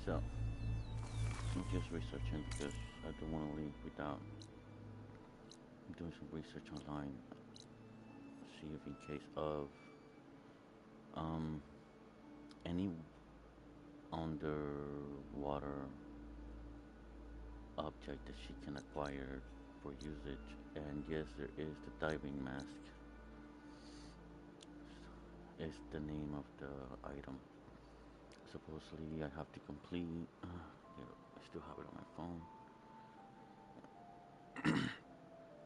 So, I'm just researching because I don't want to leave without doing some research online. See if in case of um, any underwater object that she can acquire for usage. And yes, there is the diving mask. Is the name of the item. Supposedly, I have to complete. Yeah, I still have it on my phone.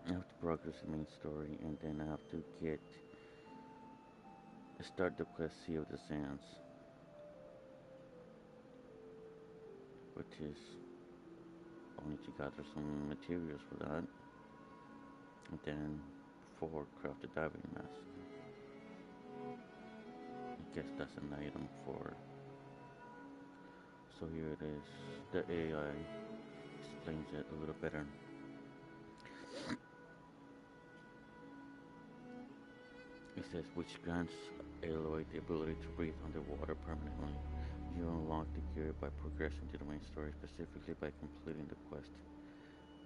I have to progress the main story, and then I have to start the quest Sea of the Sands, which is only to gather some materials for that, and then for craft the diving mask. I guess that's an item for. So here it is. The AI explains it a little better. It says, which grants Aloy the ability to breathe underwater permanently. You unlock the gear by progressing to the main story, specifically by completing the quest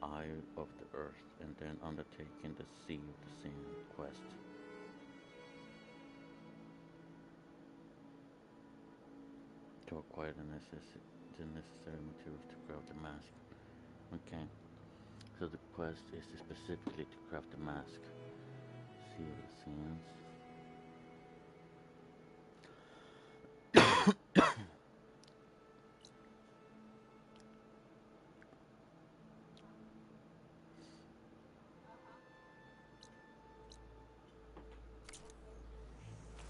Eye of the Earth, and then undertaking the Sea of the Sand quest. To acquire the necessary materials to craft the mask. Okay, so the quest is specifically to craft the mask. Sea of the Sands.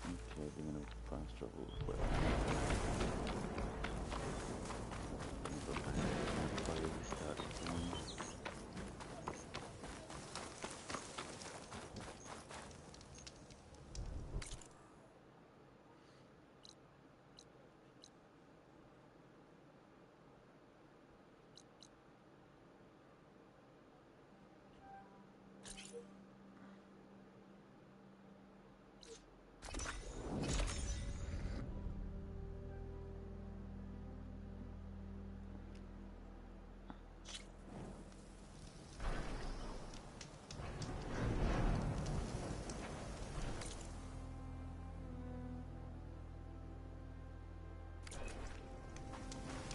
Okay, we're gonna fast travel with go back to where we started from.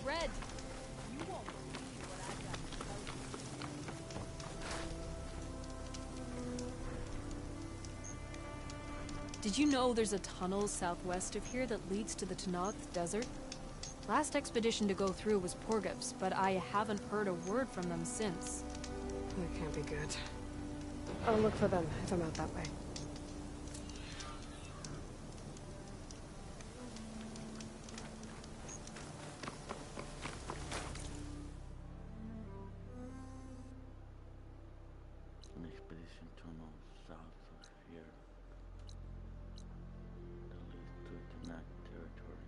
Red, you won't believe what I've got to tell you. Did you know there's a tunnel southwest of here that leads to the Tanoth Desert? Last expedition to go through was Porgev's, but I haven't heard a word from them since. That can't be good. I'll look for them if I'm out that way. An expedition tunnel south of here that leads to Tanak territory.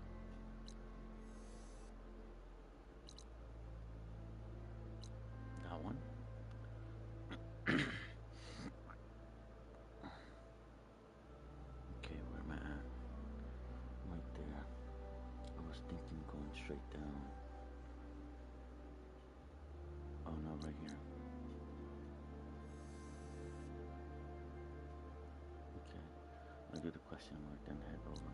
That one? Okay, where am I at? Right there. I was thinking going straight down. Oh no, right here. Okay. I'll do the question mark, then head over.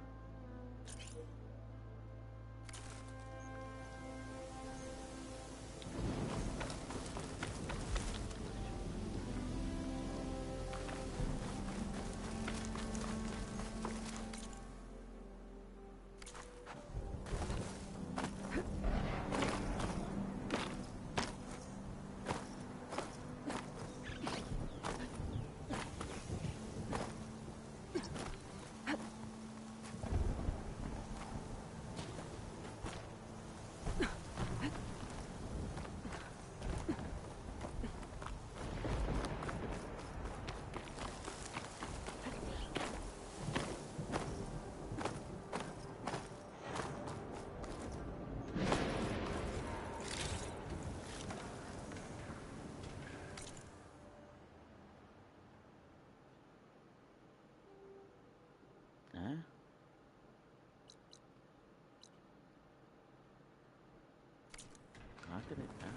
What did it ask?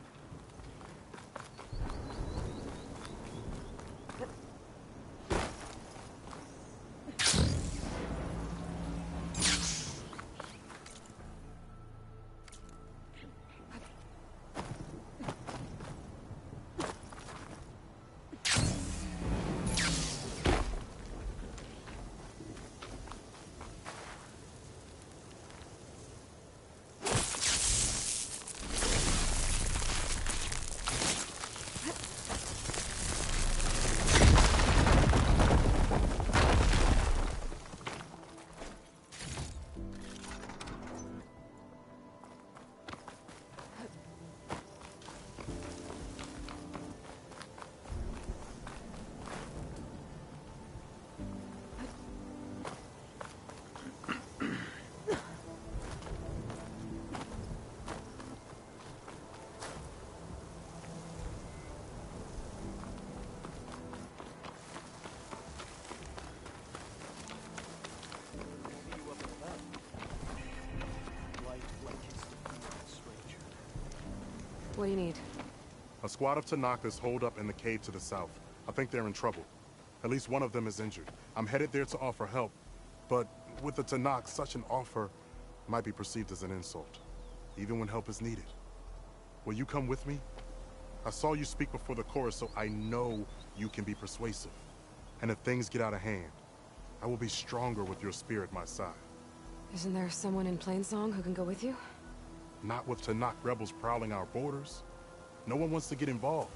What do you need? A squad of Tenakth is holed up in the cave to the south. I think they're in trouble. At least one of them is injured. I'm headed there to offer help. But with the Tenakth, such an offer might be perceived as an insult, even when help is needed. Will you come with me? I saw you speak before the chorus, so I know you can be persuasive. And if things get out of hand, I will be stronger with your spear at my side. Isn't there someone in Plainsong who can go with you? Not with Tenakth rebels prowling our borders. No one wants to get involved.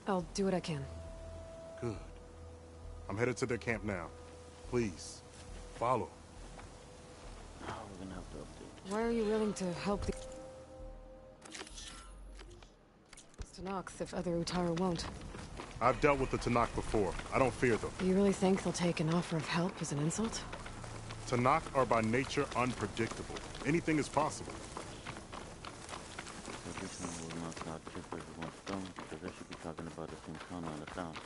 I'll do what I can. Good. I'm headed to their camp now. Please, follow. Oh, we're gonna have to update. Why are you willing to help the Tenakth if other Utaru won't? I've dealt with the Tenakth before. I don't fear them. You really think they'll take an offer of help as an insult? Tenakth are by nature unpredictable. Anything is possible. So this one will knock out two birds with one stone, because they should be talking about the same town on the south.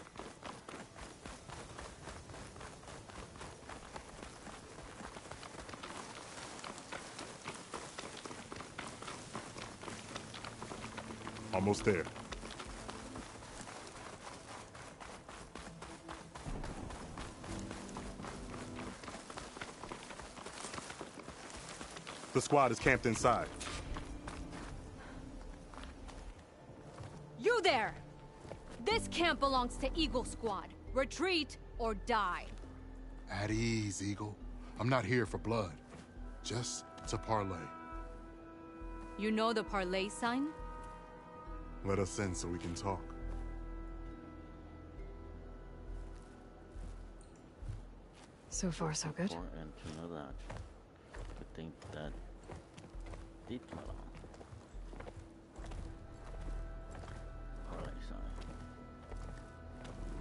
Almost there. The squad is camped inside. You there! This camp belongs to Eagle Squad. Retreat or die. At ease, Eagle. I'm not here for blood. Just to parlay. You know the parlay sign? Let us in so we can talk. So far, so good. Important to know that. To think that detail on. Alright, son.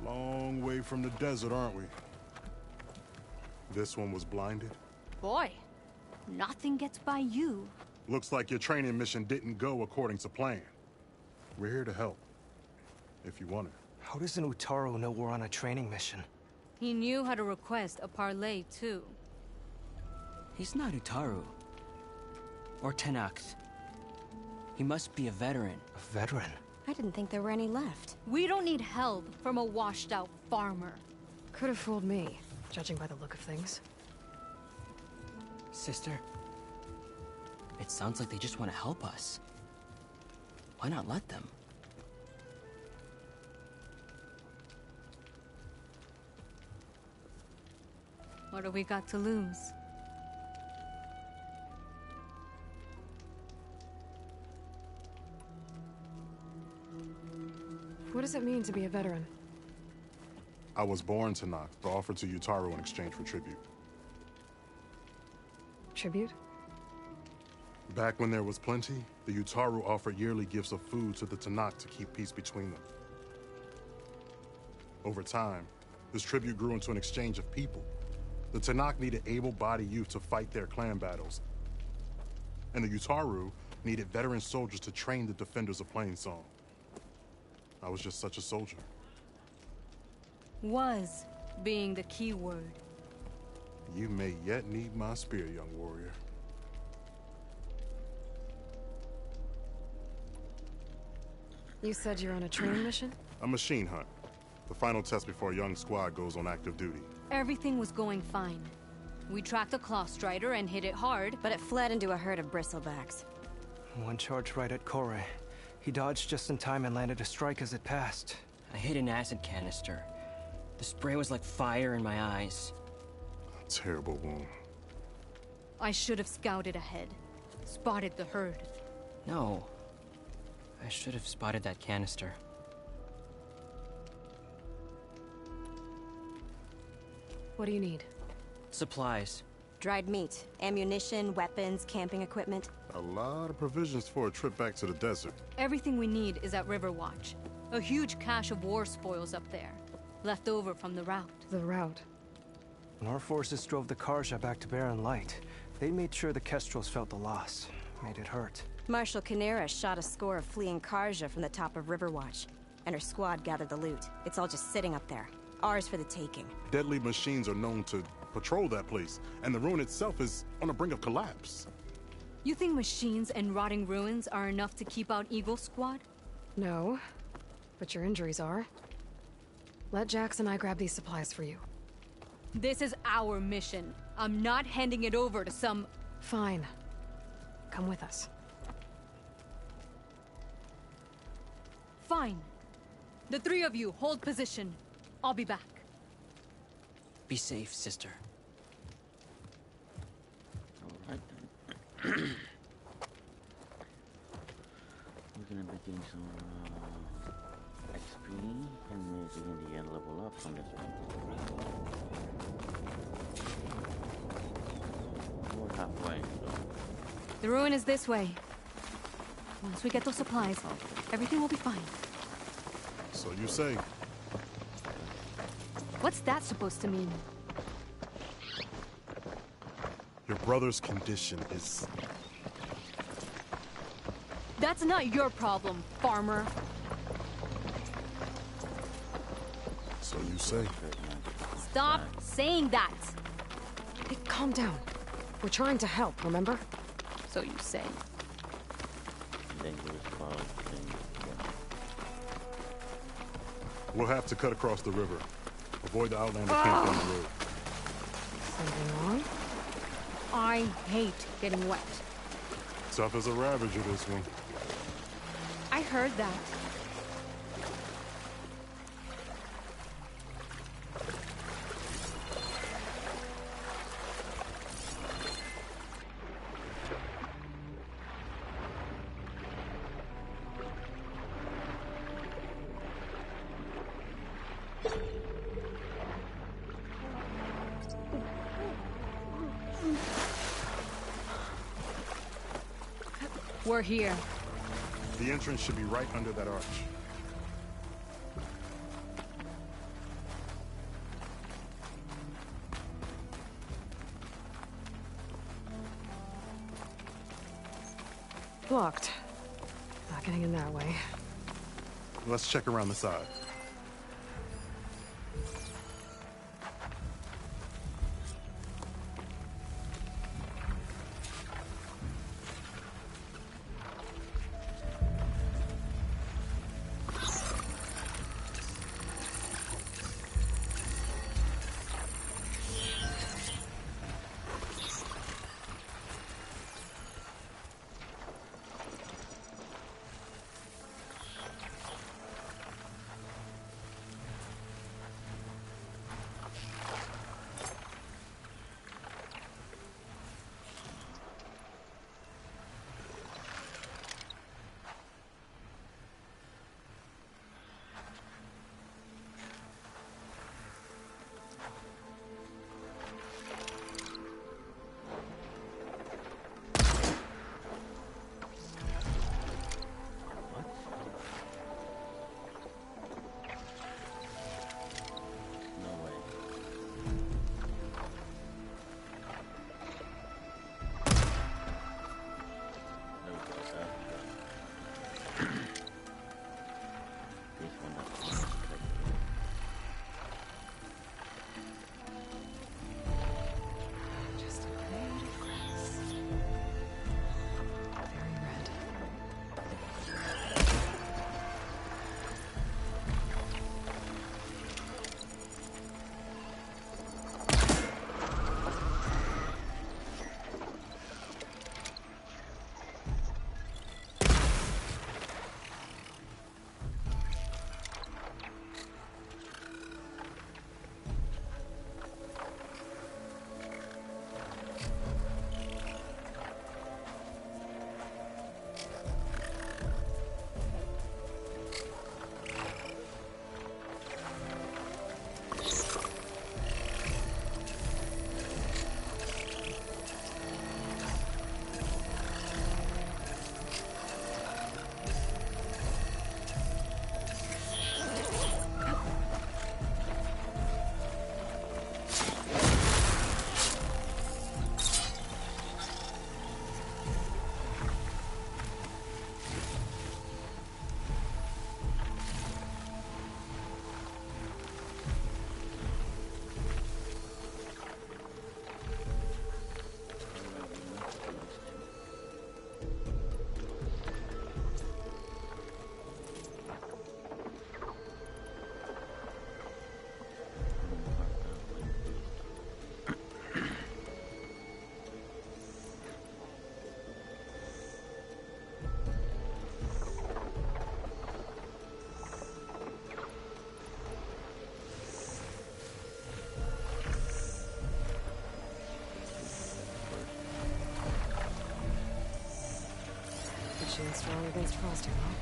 Long way from the desert, aren't we? This one was blinded. Boy, nothing gets by you. Looks like your training mission didn't go according to plan. We're here to help, if you want it. How does an Utaru know we're on a training mission? He knew how to request a parlay, too. He's not Utaru. Or Tenakth. He must be a veteran. A veteran? I didn't think there were any left. We don't need help from a washed-out farmer. Could have fooled me, judging by the look of things. Sister, it sounds like they just want to help us. Why not let them? What do we got to lose? What does it mean to be a veteran? I was born Tenakth, but offered to Utaru in exchange for tribute. Tribute? Back when there was plenty, the Utaru offered yearly gifts of food to the Tenakth to keep peace between them. Over time, this tribute grew into an exchange of people. The Tenakth needed able-bodied youth to fight their clan battles, and the Utaru needed veteran soldiers to train the defenders of Plainsong. I was just such a soldier. Was being the key word. You may yet need my spear, young warrior. You said you're on a training mission? A machine hunt. The final test before a young squad goes on active duty. Everything was going fine. We tracked a Claw Strider and hit it hard. But it fled into a herd of bristlebacks. One charge right at Corey. He dodged just in time and landed a strike as it passed. I hit an acid canister. The spray was like fire in my eyes. Terrible wound. I should have scouted ahead. Spotted the herd. No. I should have spotted that canister. What do you need? Supplies. Dried meat, ammunition, weapons, camping equipment. A lot of provisions for a trip back to the desert. Everything we need is at Riverwatch. A huge cache of war spoils up there. Left over from the route. The route. When our forces drove the Karja back to Barren Light, they made sure the Kestrels felt the loss. Made it hurt. Marshal Canera shot a score of fleeing Karja from the top of Riverwatch, and her squad gathered the loot. It's all just sitting up there. Ours for the taking. Deadly machines are known to patrol that place, and the ruin itself is on the brink of collapse. You think machines and rotting ruins are enough to keep out Eagle Squad? No, but your injuries are. Let Jax and I grab these supplies for you. This is our mission. I'm not handing it over to some... Fine. Come with us. Fine. The three of you hold position. I'll be back. Be safe, sister. Alright then. We're gonna be getting some XP and maybe in the end level up from this one. We're halfway, so. The ruin is this way. Once we get those supplies, everything will be fine. So you say. What's that supposed to mean? Your brother's condition is... That's not your problem, farmer. So you say. Stop saying that. Hey, calm down. We're trying to help, remember? So you say. Dangerous thing. We'll have to cut across the river. Avoid the Outlander camp on the road. Something wrong? I hate getting wet. Tough as a Ravager, this one. I heard that. We're here. The entrance should be right under that arch. Locked. Not getting in that way. Let's check around the side. being strong against frosting, huh?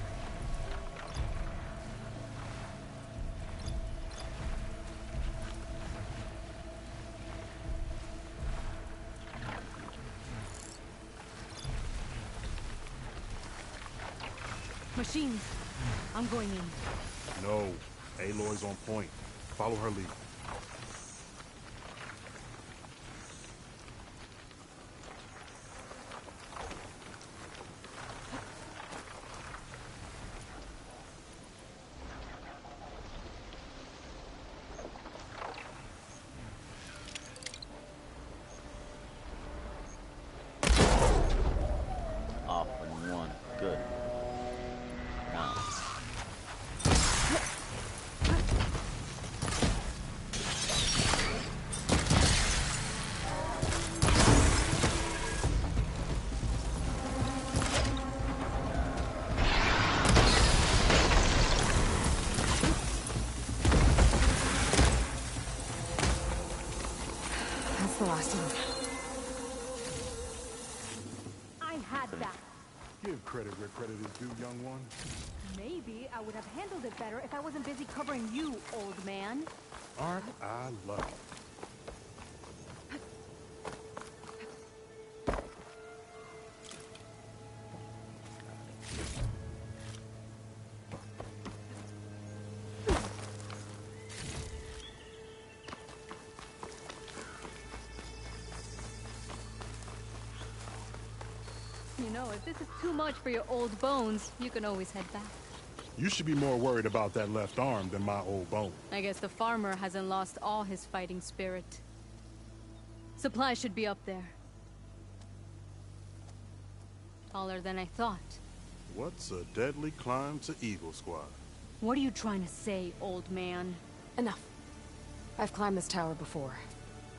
Machines. I'm going in. No. Aloy's on point. Follow her lead. Off and one. Good. Now. That's the last one. I had that. Give credit where credit is due, young one. Maybe I would have handled it better if I wasn't busy covering you, old man. Aren't I lucky? You know, if this is too much for your old bones, you can always head back. You should be more worried about that left arm than my old bone. I guess the farmer hasn't lost all his fighting spirit. Supplies should be up there. Taller than I thought. What's a deadly climb to Eagle Squad? What are you trying to say, old man? Enough. I've climbed this tower before.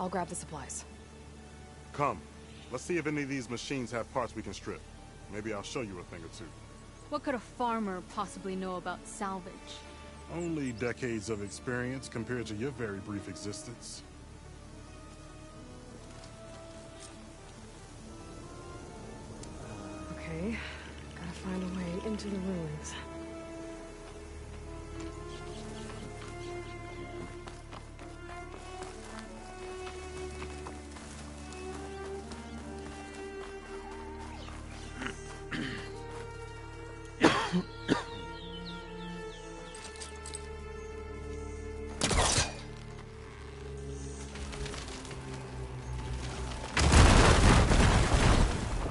I'll grab the supplies. Come. Let's see if any of these machines have parts we can strip. Maybe I'll show you a thing or two. What could a farmer possibly know about salvage? Only decades of experience compared to your very brief existence. Okay, gotta find a way into the ruins.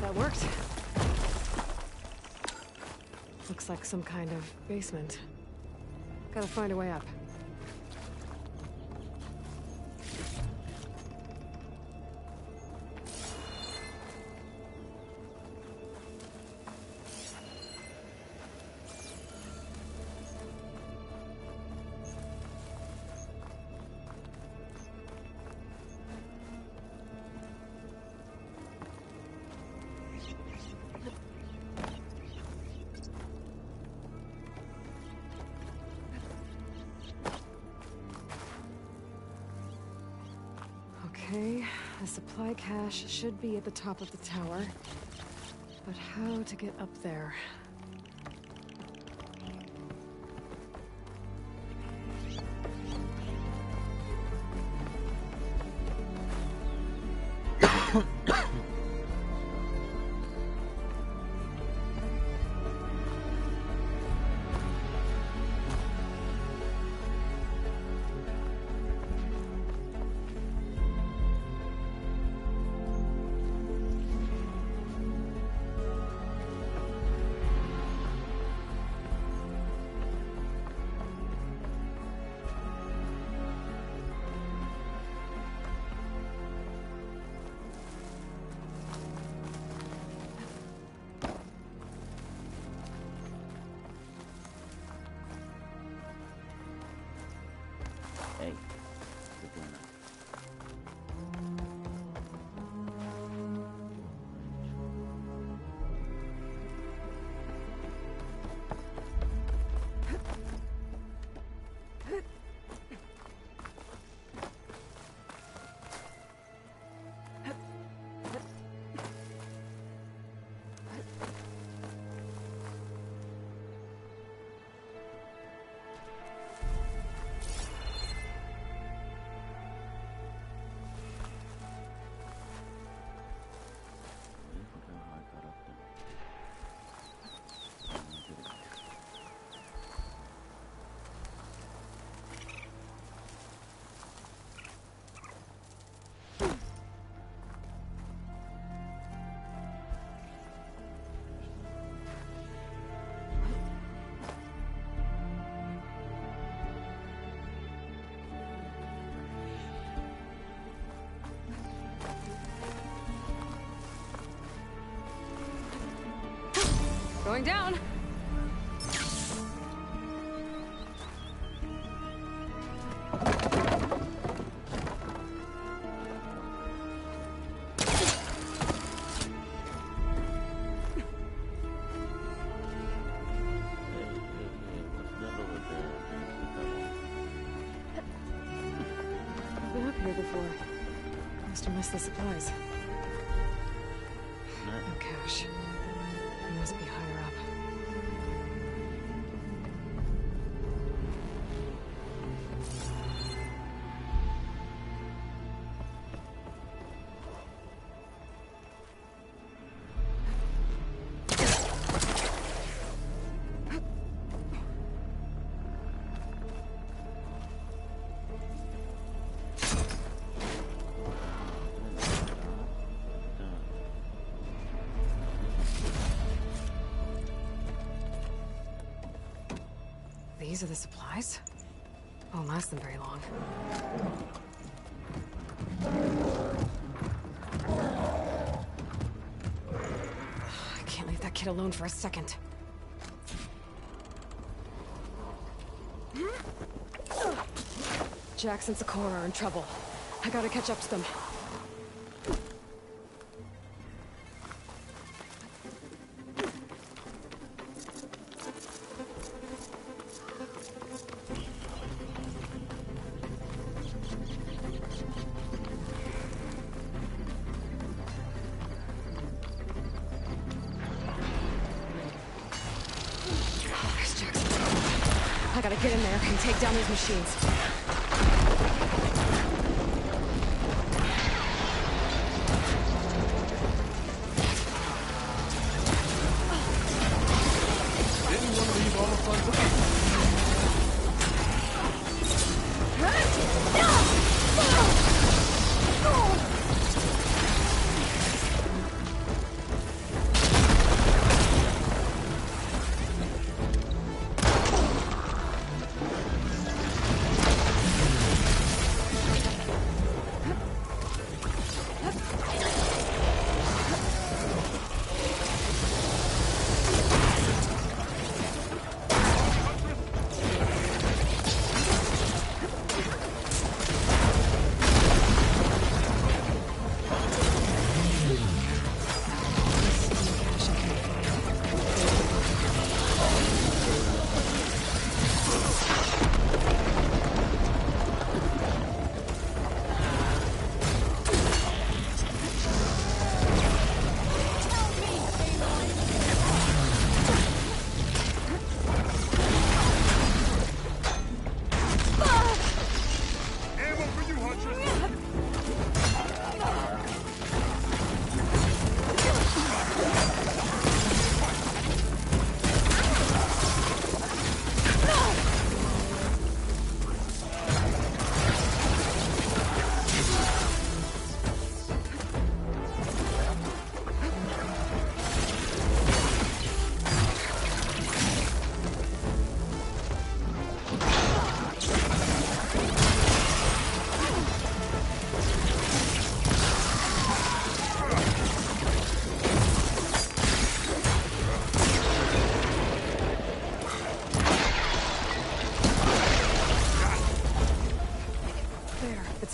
That worked. Looks like some kind of basement. Gotta find a way up. Okay, the supply cache should be at the top of the tower. But how to get up there? Going down. I've been up here before. Must have missed the supplies. No cash. It must be higher up. These are the supplies? Won't last them very long. I can't leave that kid alone for a second. Jax and Sakura are in trouble. I gotta catch up to them. I gotta get in there and take down these machines.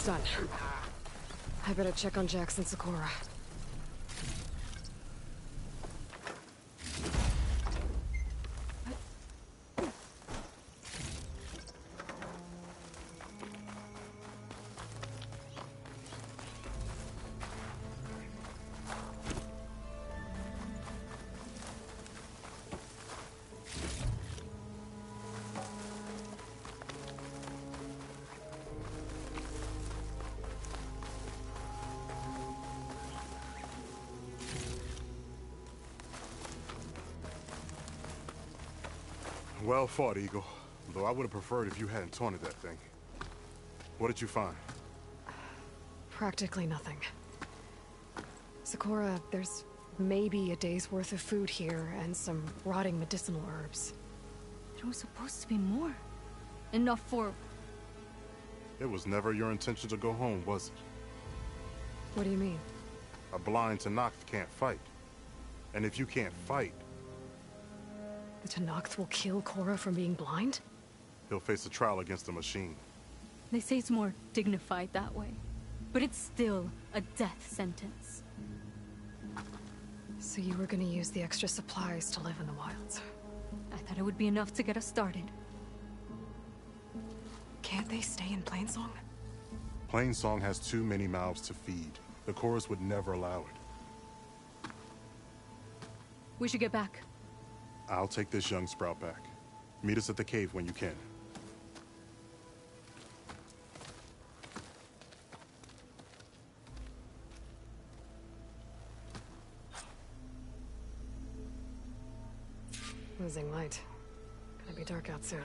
Done. I better check on Jax and Sakura. Well fought, Eagle. Though I would have preferred if you hadn't taunted that thing. What did you find? Practically nothing. Sakura, there's maybe a day's worth of food here and some rotting medicinal herbs. There was supposed to be more. Enough for... It was never your intention to go home, was it? What do you mean? A blind Tenakth can't fight. And if you can't fight, The Tenakth will kill Korra from being blind? He'll face a trial against the machine. They say it's more dignified that way. But it's still a death sentence. So you were gonna use the extra supplies to live in the wilds? I thought it would be enough to get us started. Can't they stay in Plainsong? Plainsong has too many mouths to feed. The chorus would never allow it. We should get back. I'll take this young sprout back. Meet us at the cave when you can. Losing light. Gonna be dark out soon.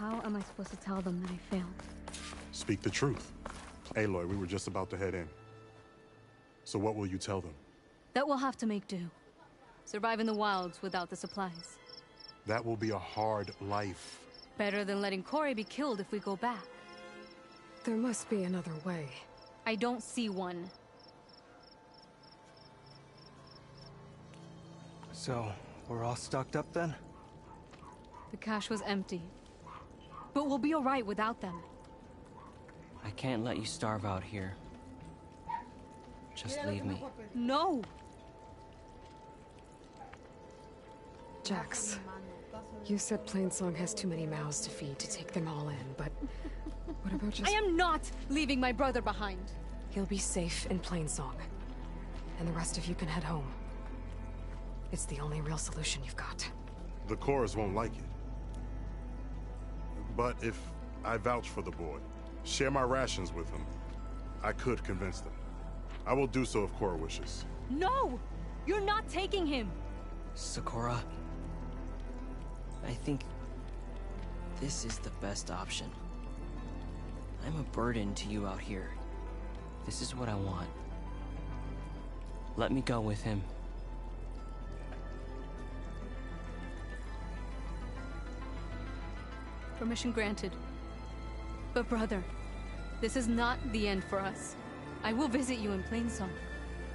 How am I supposed to tell them that I failed? Speak the truth. Aloy, we were just about to head in. So what will you tell them? That we'll have to make do. Survive in the wilds without the supplies. That will be a hard life. Better than letting Corey be killed if we go back. There must be another way. I don't see one. So, we're all stocked up then? The cache was empty. But we'll be alright without them. I can't let you starve out here. Just leave me. No! Jax, you said Plainsong has too many mouths to feed to take them all in, but what about just... I am not leaving my brother behind! He'll be safe in Plainsong, and the rest of you can head home. It's the only real solution you've got. The chorus won't like it. But if I vouch for the boy, share my rations with him, I could convince them. I will do so if Korra wishes. No! You're not taking him! Sakura, I think this is the best option. I'm a burden to you out here. This is what I want. Let me go with him. Permission granted. But brother, this is not the end for us. I will visit you in Plainsong.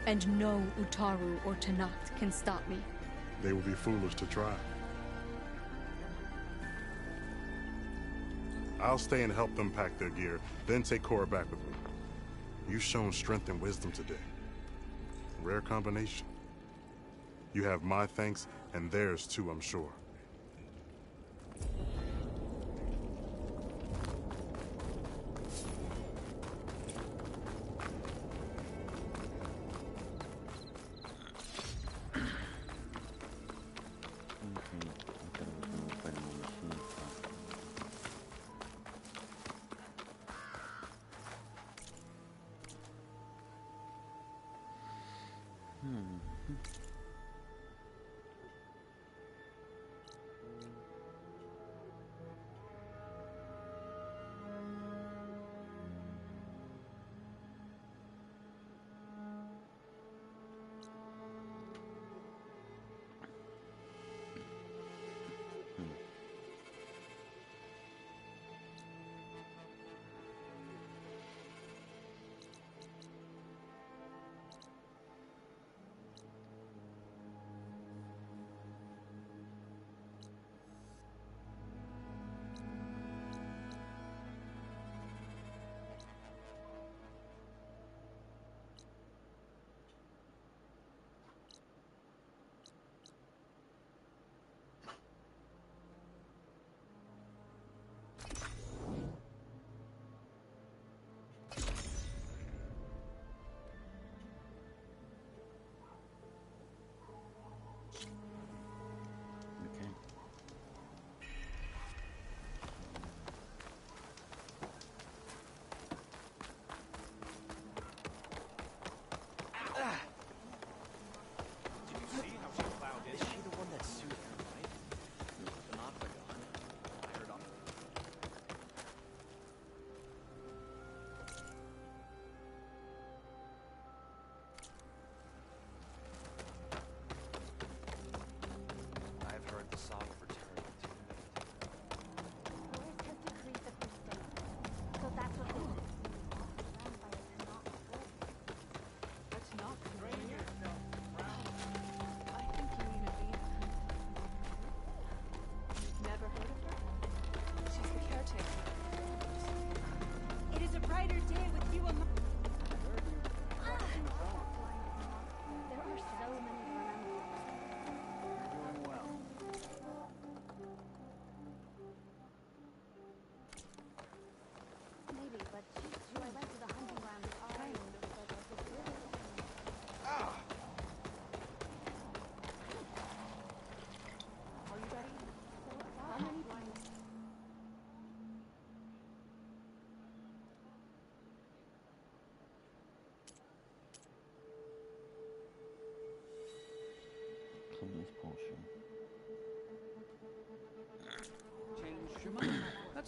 And no Utaru or Tenakth can stop me. They will be foolish to try. I'll stay and help them pack their gear, then take Korra back with me. You've shown strength and wisdom today. Rare combination. You have my thanks, and theirs too, I'm sure.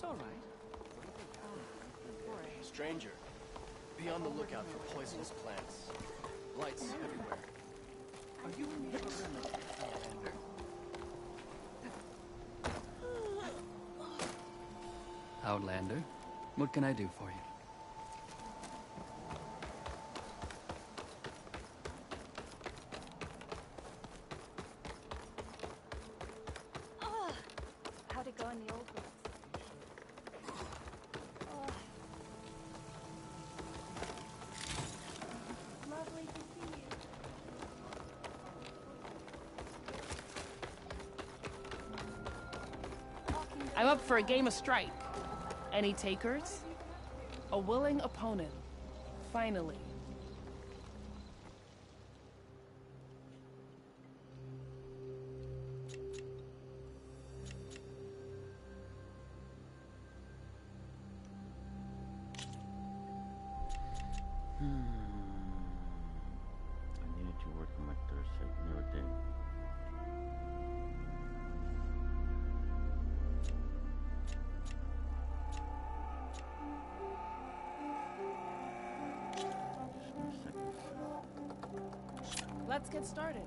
That's all right. Stranger, be on the lookout for poisonous plants. Blights everywhere. Are you in the agreement, Outlander? Outlander, what can I do for you? How'd it go in the old ones? Lovely to see you. I'm up for a game of strike. Any takers? A willing opponent. Finally. I needed to work on my third site near a day. Let's get started.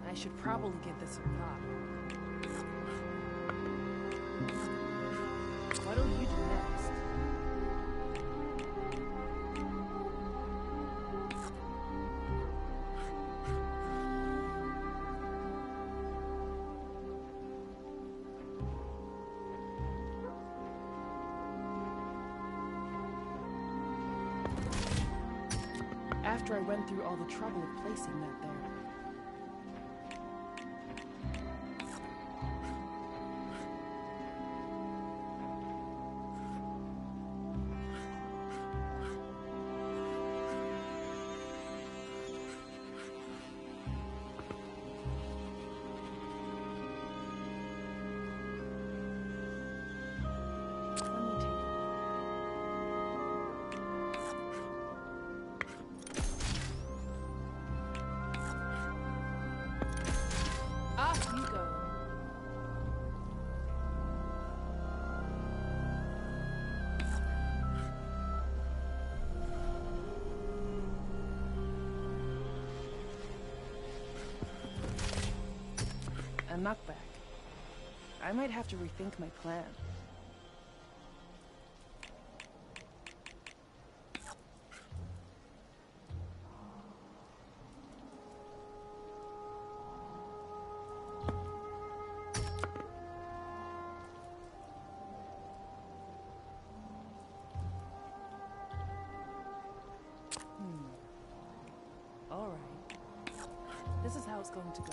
I should probably give this some thought. What'll you do next? After I went through all the trouble of placing that there. Off you go. A knockback. I might have to rethink my plan. All right. This is how it's going to go.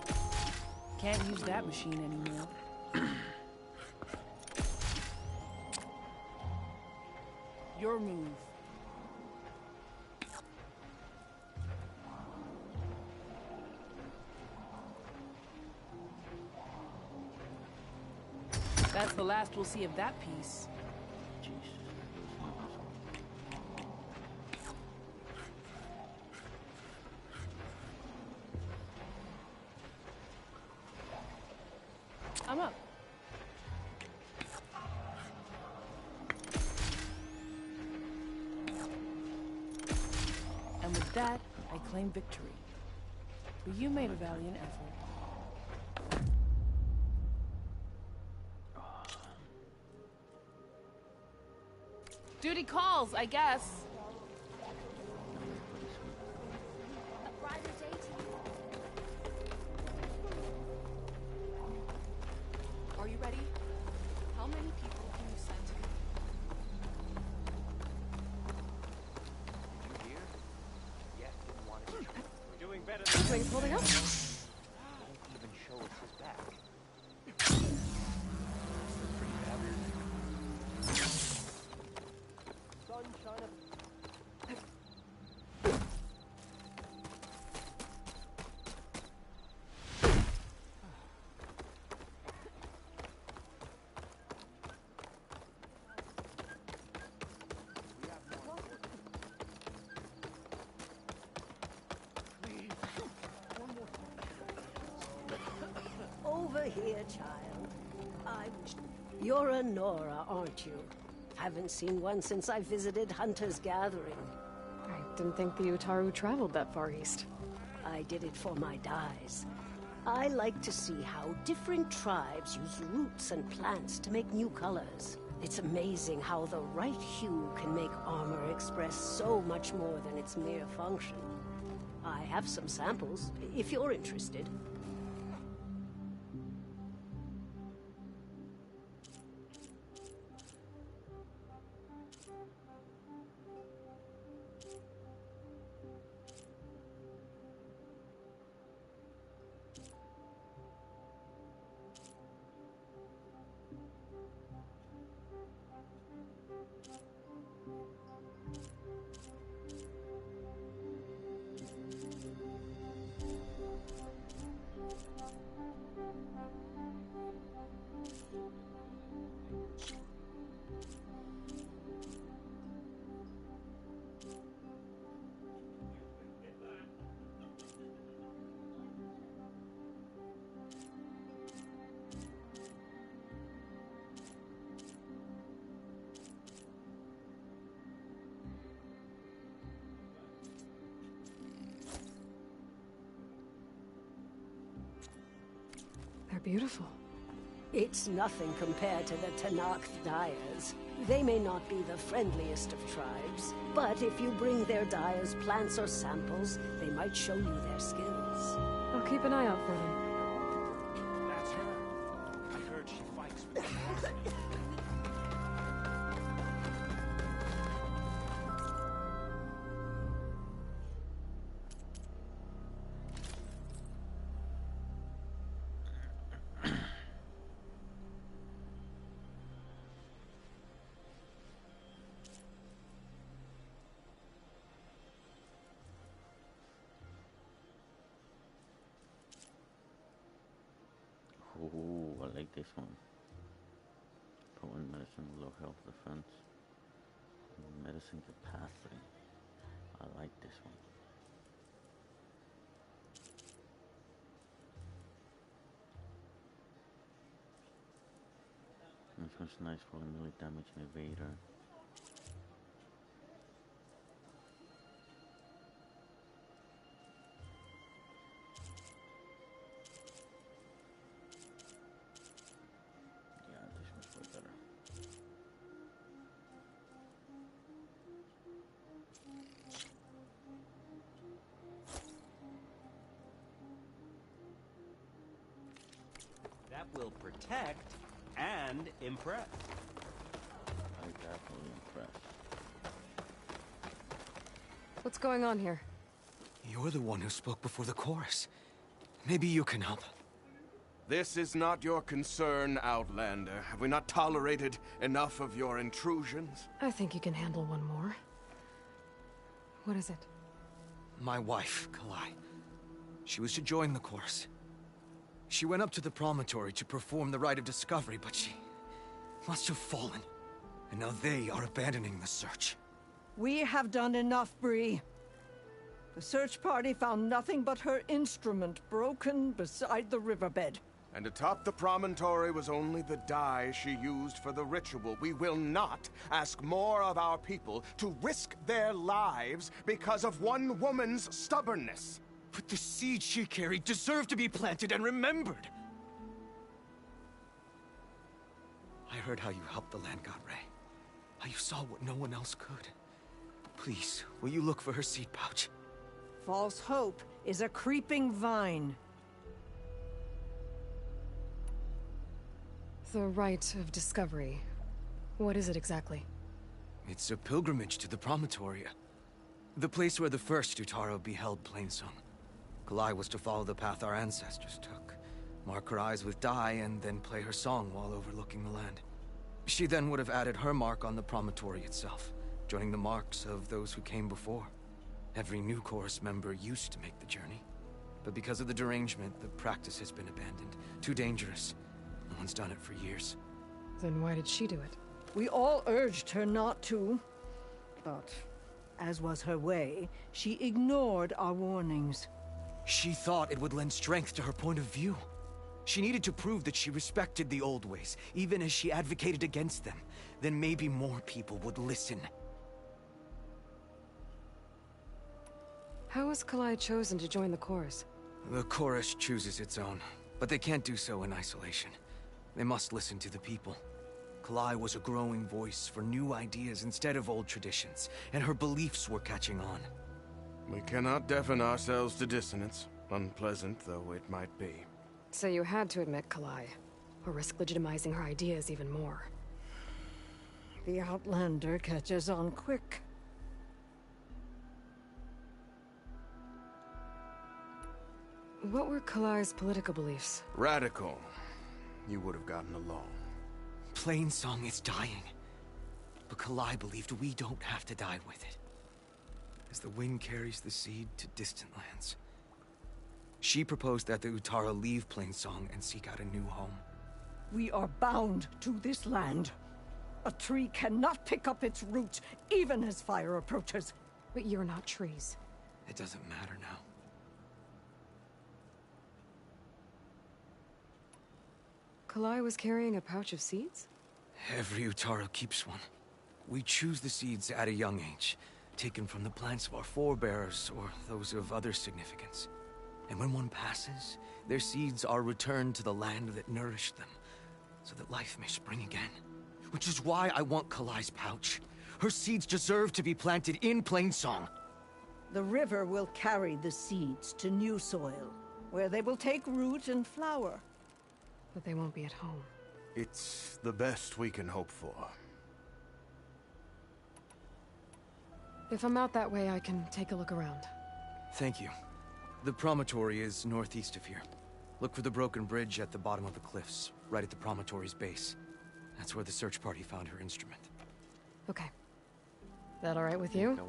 Can't use that machine anymore. Your move. That's the last we'll see of that piece. I'm up. And with that, I claim victory. But you made a valiant effort. Duty calls, I guess. Things holding up? Won't even show us his back. Sunshine of... Over here, child. You're a Nora, aren't you? Haven't seen one since I visited Hunter's Gathering. I didn't think the Utaru traveled that far east. I did it for my dyes. I like to see how different tribes use roots and plants to make new colors. It's amazing how the right hue can make armor express so much more than its mere function. I have some samples, if you're interested. They're beautiful. It's nothing compared to the Tenakth dyers. They may not be the friendliest of tribes, but if you bring their dyers plants or samples, they might show you their skills. I'll keep an eye out for them. That's her. I heard she fights with the Ooh, I like this one. Potent medicine, low health defense. Medicine capacity. I like this one. This one's nice for melee damage and evader. That will protect and impress. I'm definitely impressed. What's going on here? You're the one who spoke before the chorus. Maybe you can help. This is not your concern, Outlander. Have we not tolerated enough of your intrusions? I think you can handle one more. What is it? My wife, Kalai. She was to join the chorus. She went up to the promontory to perform the rite of discovery, but she must have fallen. And now they are abandoning the search. We have done enough, Bree. The search party found nothing but her instrument broken beside the riverbed. And atop the promontory was only the dye she used for the ritual. We will not ask more of our people to risk their lives because of one woman's stubbornness. But the seed she carried deserved to be planted and remembered. I heard how you helped the land god Ray. How you saw what no one else could. Please, will you look for her seed pouch? False hope is a creeping vine. The rite of discovery. What is it exactly? It's a pilgrimage to the promontory. The place where the first Utaru beheld Plainsong. Kalai was to follow the path our ancestors took. Mark her eyes with dye and then play her song while overlooking the land. She then would have added her mark on the promontory itself, joining the marks of those who came before. Every new chorus member used to make the journey. But because of the derangement, the practice has been abandoned. Too dangerous. No one's done it for years. Then why did she do it? We all urged her not to. But, as was her way, she ignored our warnings. She thought it would lend strength to her point of view. She needed to prove that she respected the old ways, even as she advocated against them. Then maybe more people would listen. How was Kalai chosen to join the chorus? The chorus chooses its own, but they can't do so in isolation. They must listen to the people. Kalai was a growing voice for new ideas instead of old traditions, and her beliefs were catching on. We cannot deafen ourselves to dissonance, unpleasant though it might be. So you had to admit Kalai, or risk legitimizing her ideas even more. The Outlander catches on quick. What were Kalai's political beliefs? Radical. You would have gotten along. Plainsong is dying. But Kalai believed we don't have to die with it. As the wind carries the seed to distant lands. She proposed that the Utara leave Plainsong and seek out a new home. We are bound to this land. A tree cannot pick up its roots, even as fire approaches. But you're not trees. It doesn't matter now. Kalai was carrying a pouch of seeds? Every Utara keeps one. We choose the seeds at a young age, taken from the plants of our forebears or those of other significance. And when one passes, their seeds are returned to the land that nourished them, so that life may spring again. Which is why I want Kalai's pouch. Her seeds deserve to be planted in Plainsong. The river will carry the seeds to new soil, where they will take root and flower. But they won't be at home. It's the best we can hope for. If I'm out that way, I can take a look around. Thank you. The promontory is northeast of here. Look for the broken bridge at the bottom of the cliffs, right at the promontory's base. That's where the search party found her instrument. Okay. That all right with you?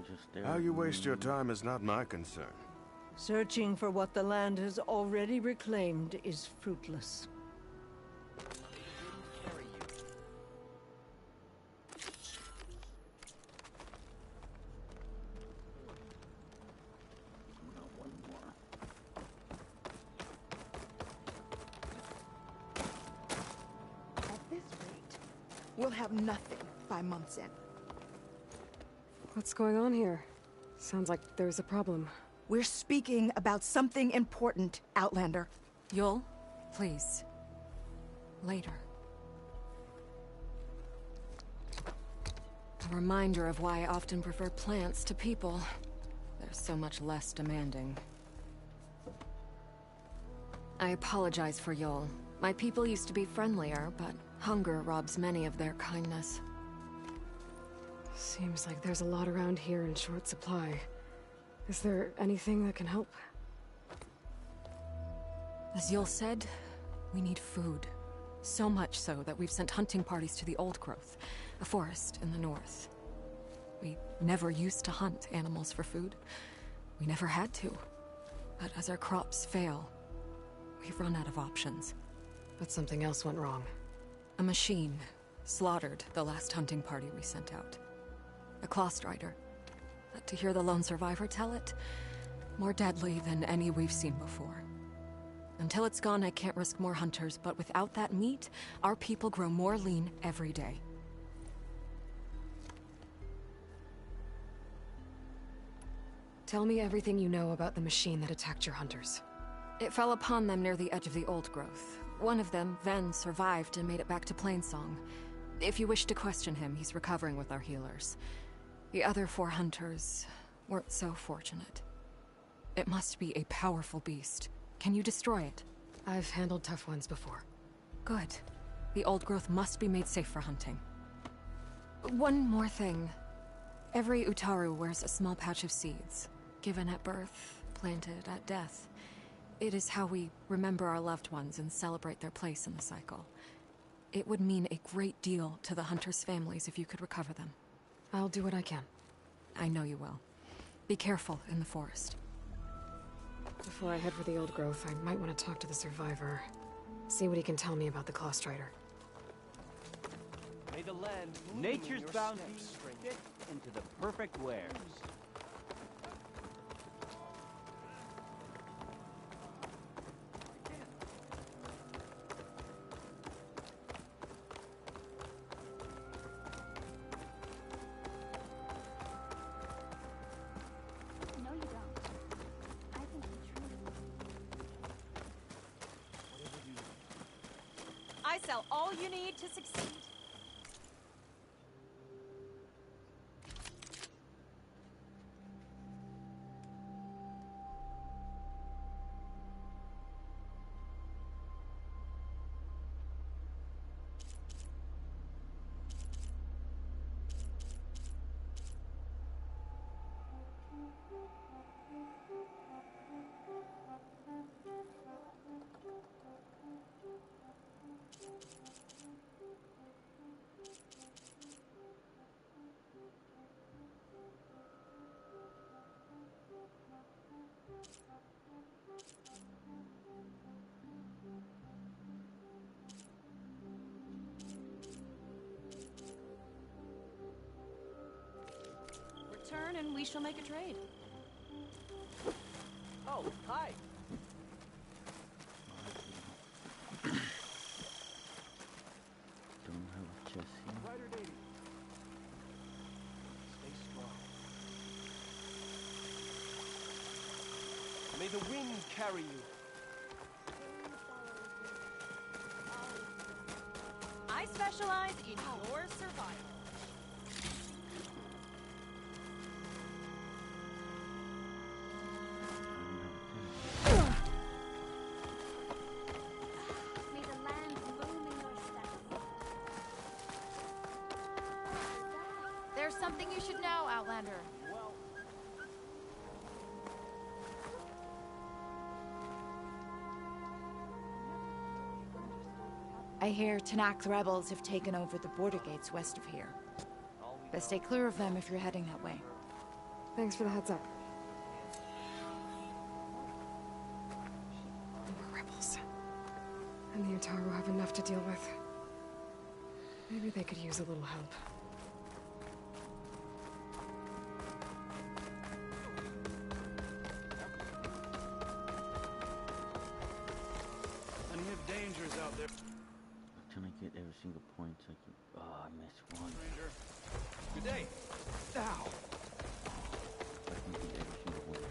How you waste your time is not my concern. Searching for what the land has already reclaimed is fruitless. We'll have nothing by month's end. What's going on here? Sounds like there's a problem. We're speaking about something important, Outlander. Yul, please. Later. A reminder of why I often prefer plants to people. They're so much less demanding. I apologize for Yul. My people used to be friendlier, but hunger robs many of their kindness. Seems like there's a lot around here in short supply. Is there anything that can help? As Yul said, we need food. So much so that we've sent hunting parties to the Old Growth, a forest in the north. We never used to hunt animals for food. We never had to. But as our crops fail, we've run out of options. But something else went wrong. A machine slaughtered the last hunting party we sent out. A Clawstrider. To hear the lone survivor tell it, more deadly than any we've seen before. Until it's gone, I can't risk more hunters, but without that meat, our people grow more lean every day. Tell me everything you know about the machine that attacked your hunters. It fell upon them near the edge of the Old Growth. One of them, Ven, survived and made it back to Plainsong. If you wish to question him, he's recovering with our healers. The other 4 hunters weren't so fortunate. It must be a powerful beast. Can you destroy it? I've handled tough ones before. Good. The Old Growth must be made safe for hunting. One more thing. Every Utaru wears a small pouch of seeds, given at birth, planted at death. It is how we remember our loved ones and celebrate their place in the cycle. It would mean a great deal to the hunters' families if you could recover them. I'll do what I can. I know you will. Be careful in the forest. Before I head for the old growth, I might want to talk to the survivor. See what he can tell me about the Claw Strider. May the land Nature's bounty fit into the perfect wares. No, you don't. I think you truly. I sell all you need to succeed. Return and we shall make a trade. Oh, hi. Don't have a chest here. Rider Davy. Stay strong. May the wind carry you. I specialize in your survival. May the land bloom in your steps. There's something you should know, Outlander. I hear Tanakh rebels have taken over the border gates west of here. Best stay clear of them if you're heading that way. Thanks for the heads up. More rebels. And the Utaru have enough to deal with. Maybe they could use a little help. Plenty of dangers out there. I'm trying to get every single point so I can. Oh, I missed one. Ranger. Good day. Ow. I can get every single one.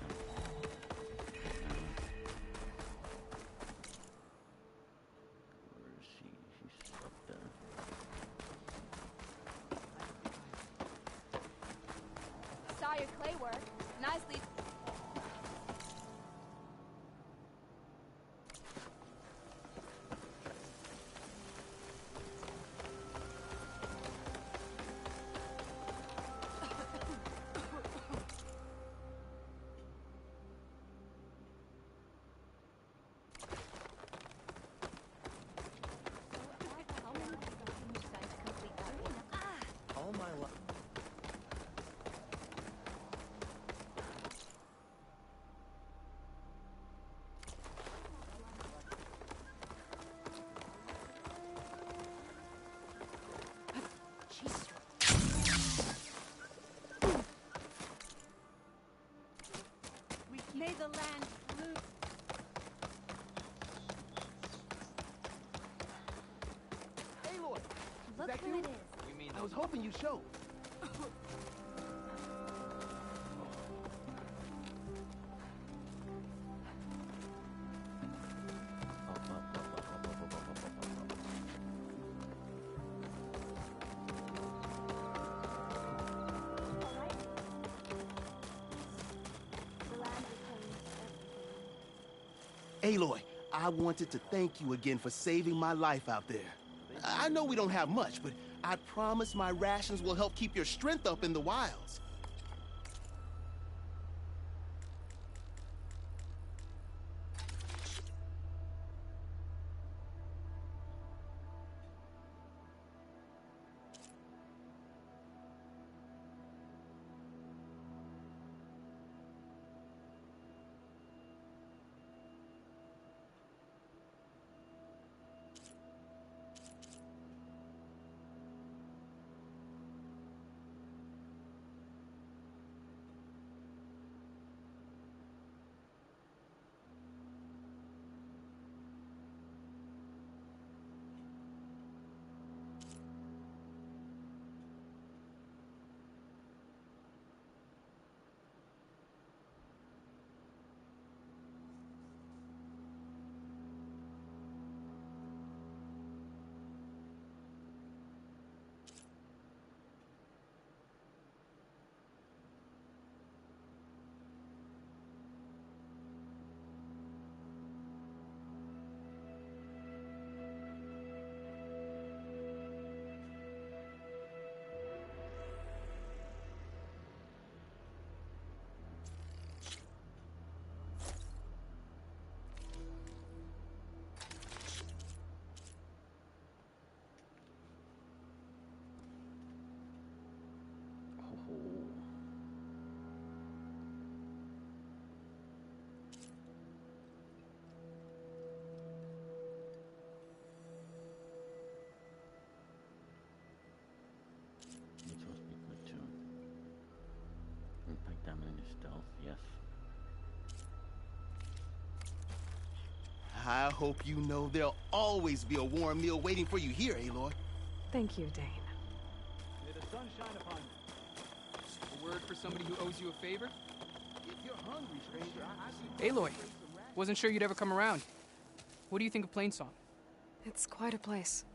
Where is she? She's up there. Saw your clay work. Nicely. All my life. May the land bloom. Aloy! Look that who you? it is. I was hoping you'd show. The land reclaims everything. Aloy, I wanted to thank you again for saving my life out there. I know we don't have much, but I promise my rations will help keep your strength up in the wilds. stamina and stealth, yes. I hope you know there'll always be a warm meal waiting for you here, Aloy. Thank you, Dane. May the sun shine upon you. A word for somebody who owes you a favor? If you're hungry, stranger, I see... Aloy, wasn't sure you'd ever come around. What do you think of Plainsong? It's quite a place.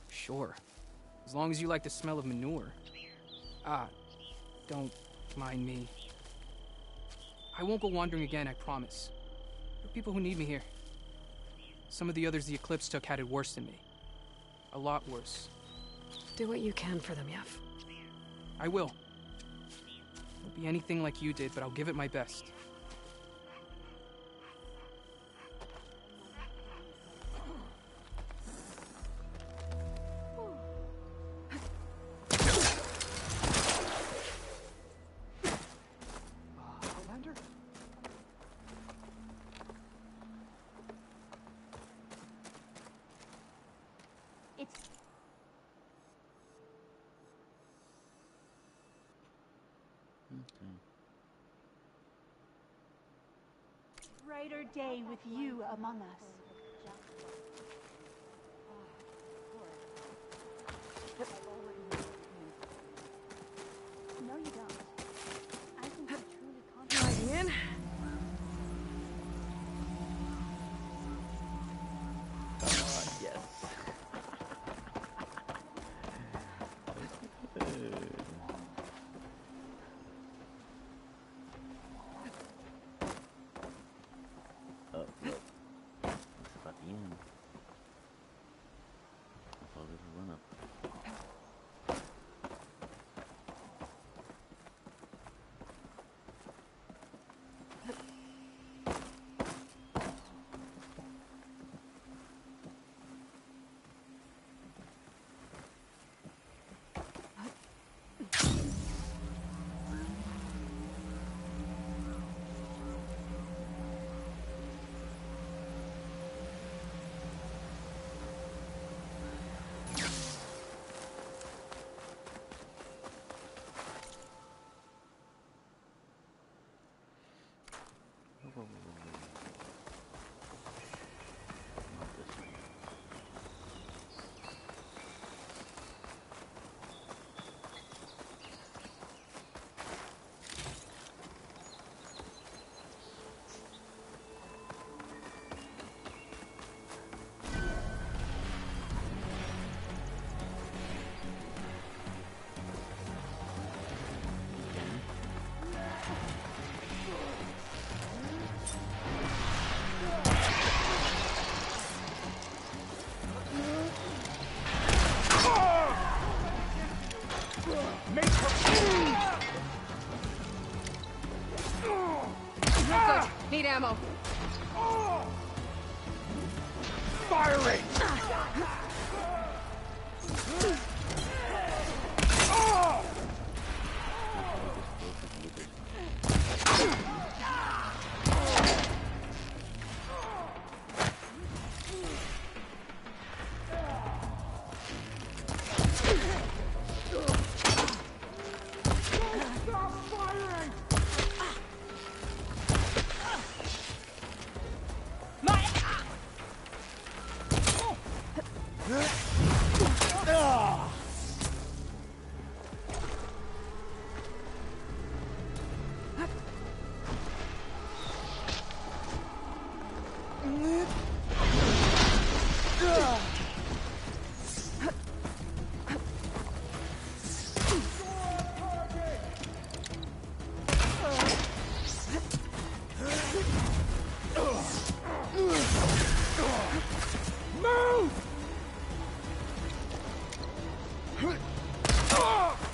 Sure. As long as you like the smell of manure. Ah, don't mind me. I won't go wandering again, I promise. There are people who need me here. Some of the others the Eclipse took had it worse than me. A lot worse. Do what you can for them, Yev. I will. Won't be anything like you did, but I'll give it my best. Brighter day with you among us. No, you don't. I think you're truly confident. In. Yes. Oh, look. It's about the end. That's all this run up. Not good. Need ammo. Firing!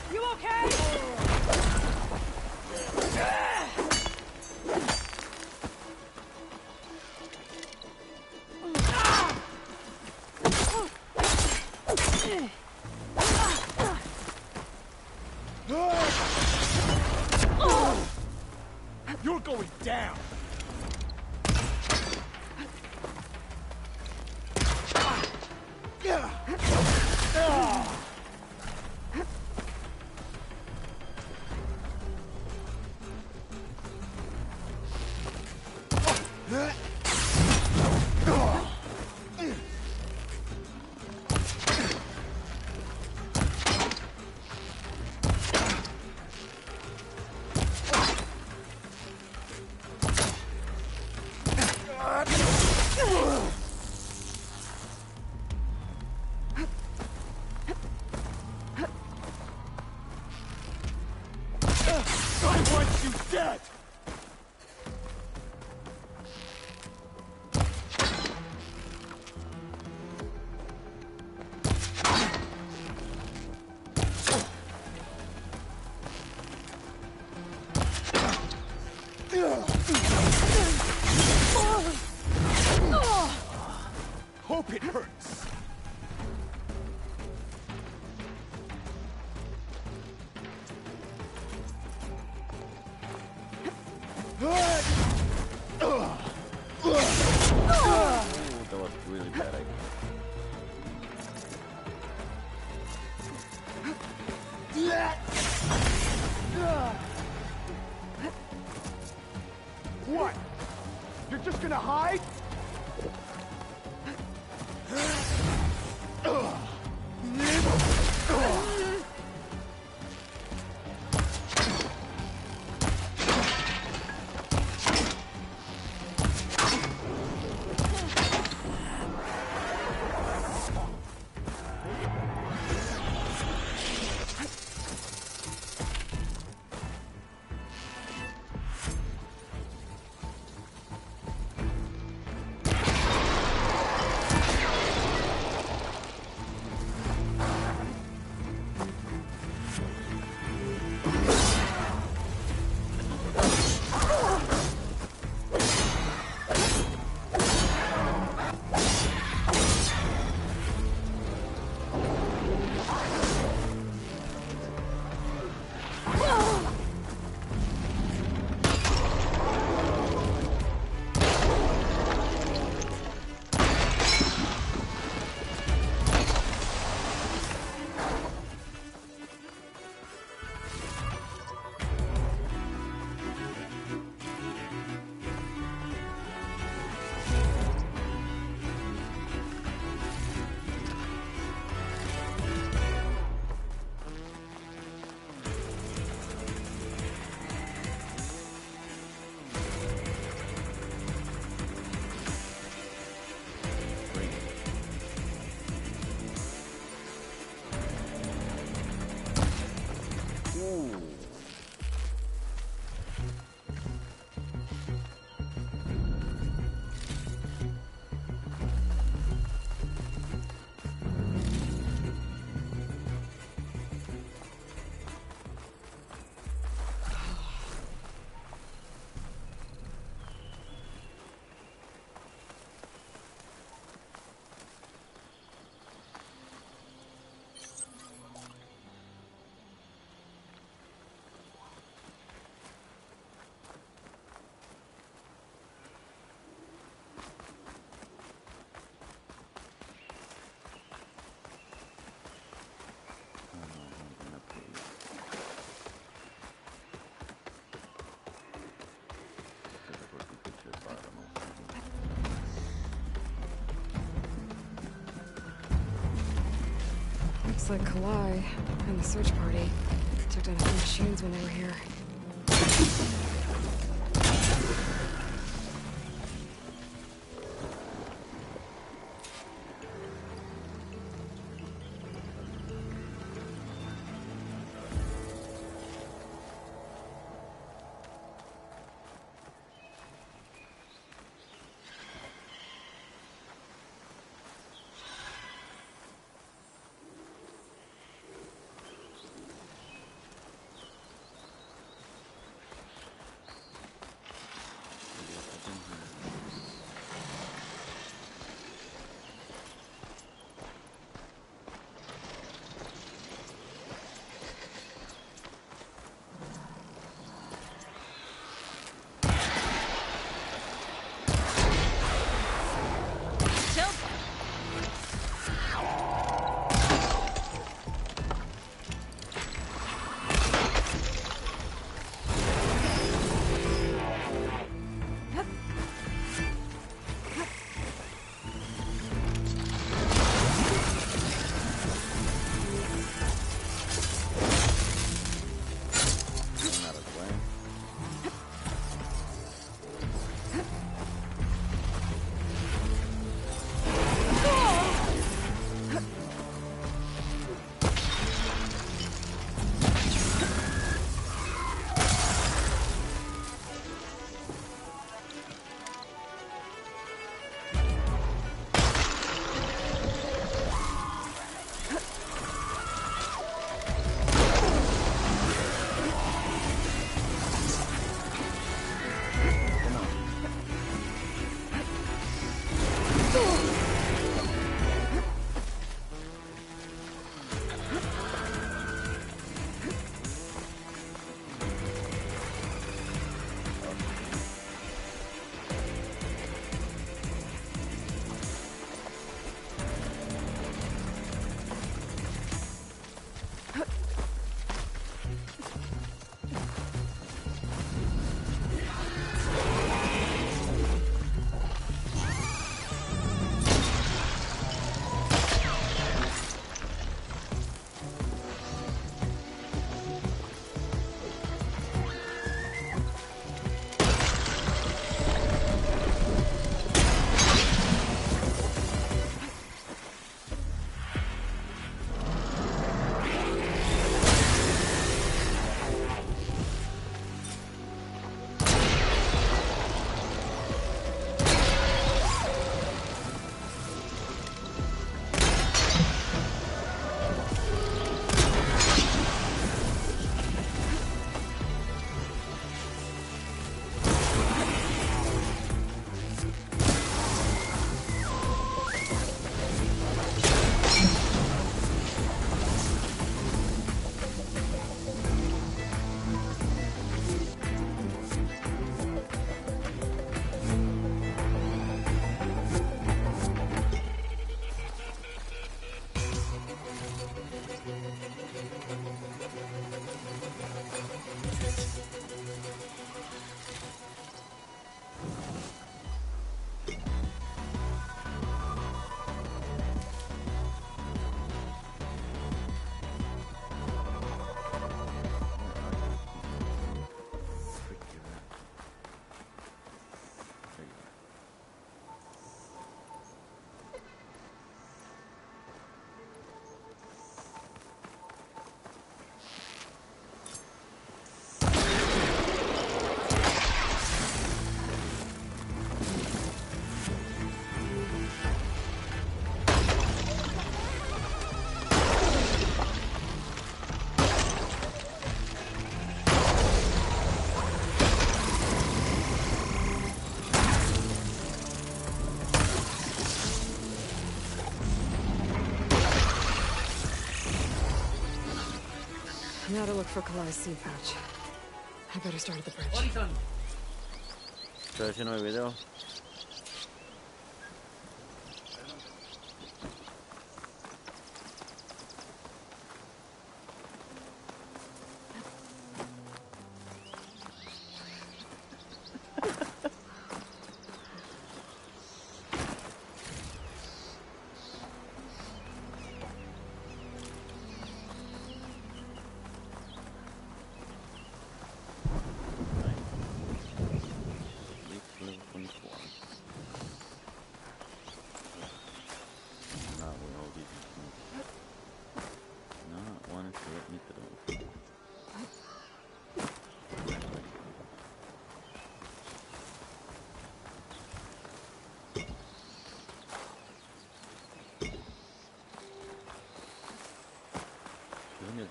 You okay? You're going down! I want you dead! Hope it hurts. That was really bad idea. What? You're just gonna hide? Looks like Kalai and the search party took down a few machines when they were here. Now to look for Kalai's seed pouch. I better start at the bridge. Estoy haciendo el video.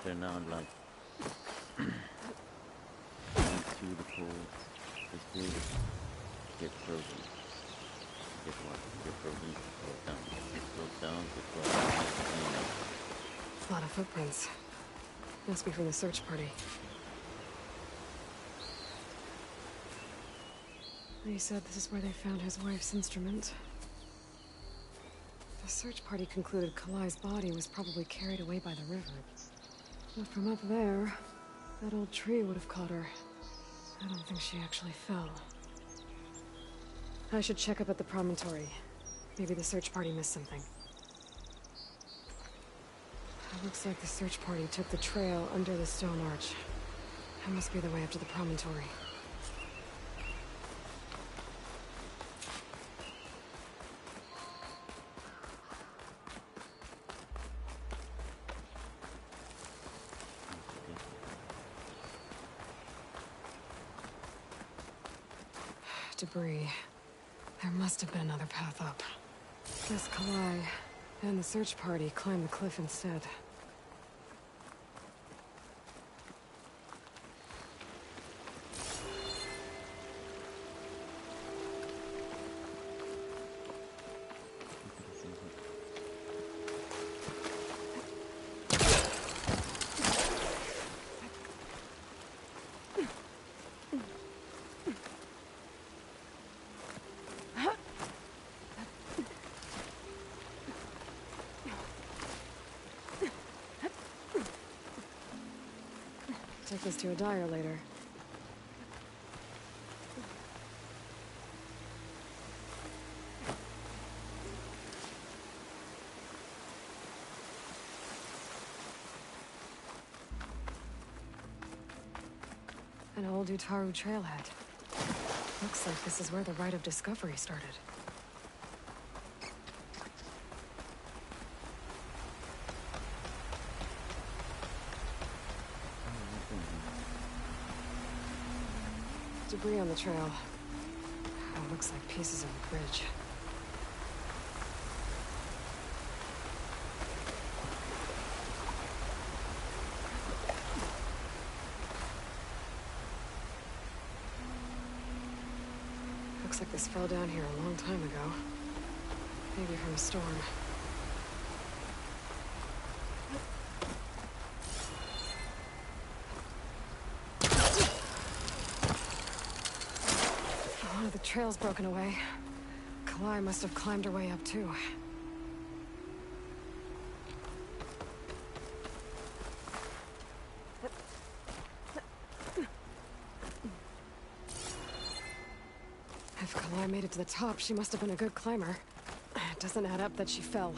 They're not like into the pool. This dude get frozen. Get what? Get frozen. Slow down. Slow down. Get frozen. A lot of footprints. Must be from the search party. They said this is where they found his wife's instrument. The search party concluded Kalai's body was probably carried away by the river. But from up there, that old tree would have caught her. I don't think she actually fell. I should check up at the promontory. Maybe the search party missed something. It looks like the search party took the trail under the stone arch. That must be the way up to the promontory. Debris. There must have been another path up. Guess Kalai and the search party climbed the cliff instead. Take this to a dyer later. An old Utaru trailhead. Looks like this is where the Rite of Discovery started. Debris on the trail. Oh, looks like pieces of a bridge. Looks like this fell down here a long time ago. Maybe from a storm. The trail's broken away. Kalai must have climbed her way up, too. If Kalai made it to the top, she must have been a good climber. It doesn't add up that she fell.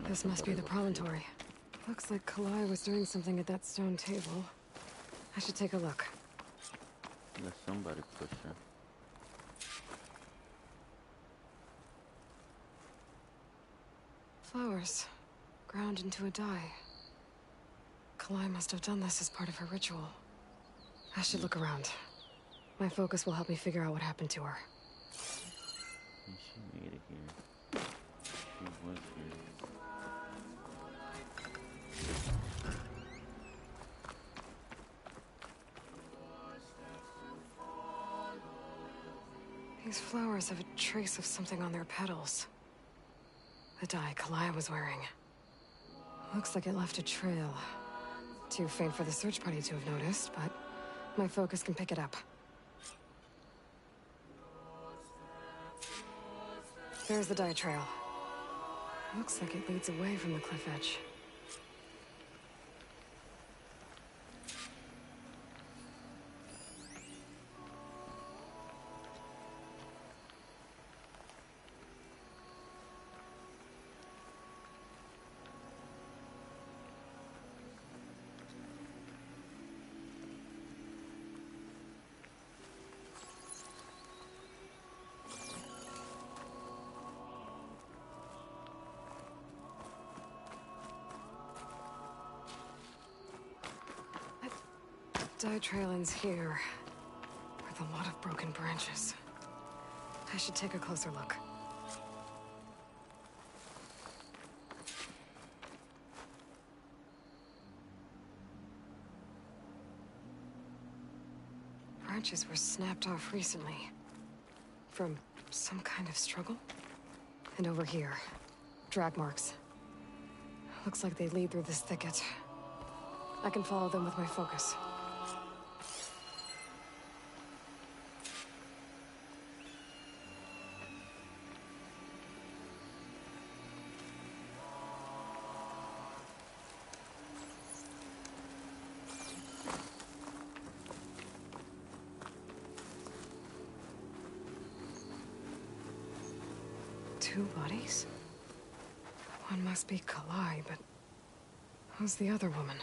This must be the promontory. Looks like Kalai was doing something at that stone table. I should take a look. Let somebody push her. Flowers. Ground into a dye. Kalai must have done this as part of her ritual. I should look around. My focus will help me figure out what happened to her. And she made it here. She was here. These flowers have a trace of something on their petals. The dye Kalai was wearing. Looks like it left a trail. Too faint for the search party to have noticed, but my focus can pick it up. There's the dye trail. Looks like it leads away from the cliff edge. Dye trail ends here, with a lot of broken branches. I should take a closer look. Branches were snapped off recently. From some kind of struggle? And over here, drag marks. Looks like they lead through this thicket. I can follow them with my focus. Two bodies? One must be Kalai, but who's the other woman?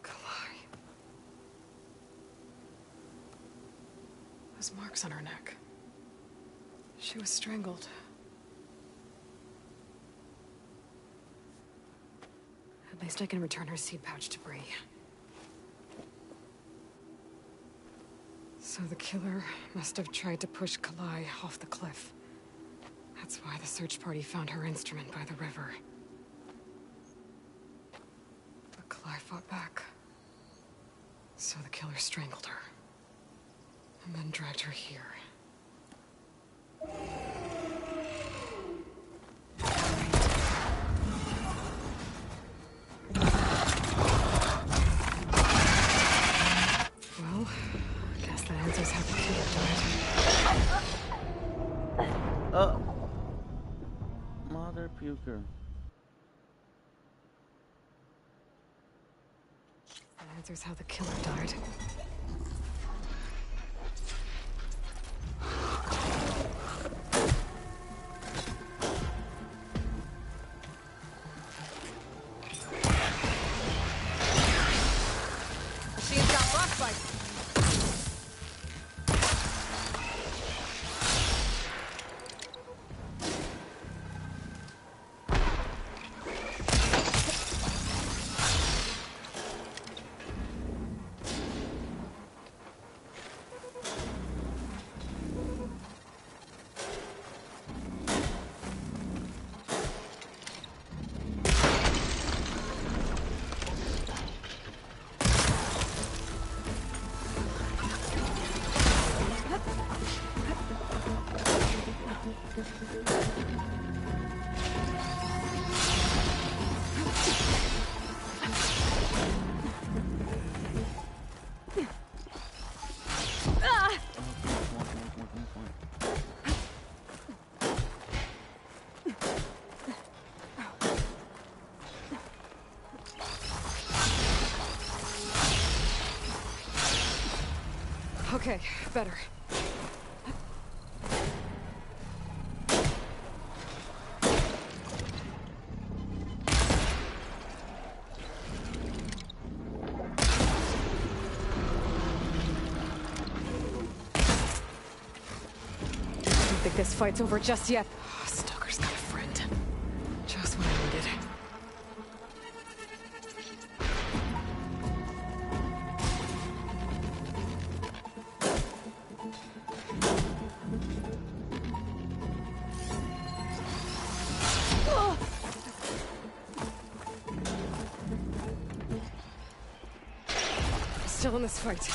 Kalai. Those marks on her neck. She was strangled. At least I can return her seed pouch to Bree. So the killer must have tried to push Kalai off the cliff. That's why the search party found her instrument by the river. But Kalai fought back. So the killer strangled her. And then dragged her here. Well, I guess that answers how the killer died. Mother puker. That answers how the killer died. She's got frostbite. Okay, better. I don't think this fight's over just yet. Stalker's got a friend. Just what I needed. Still in this fight.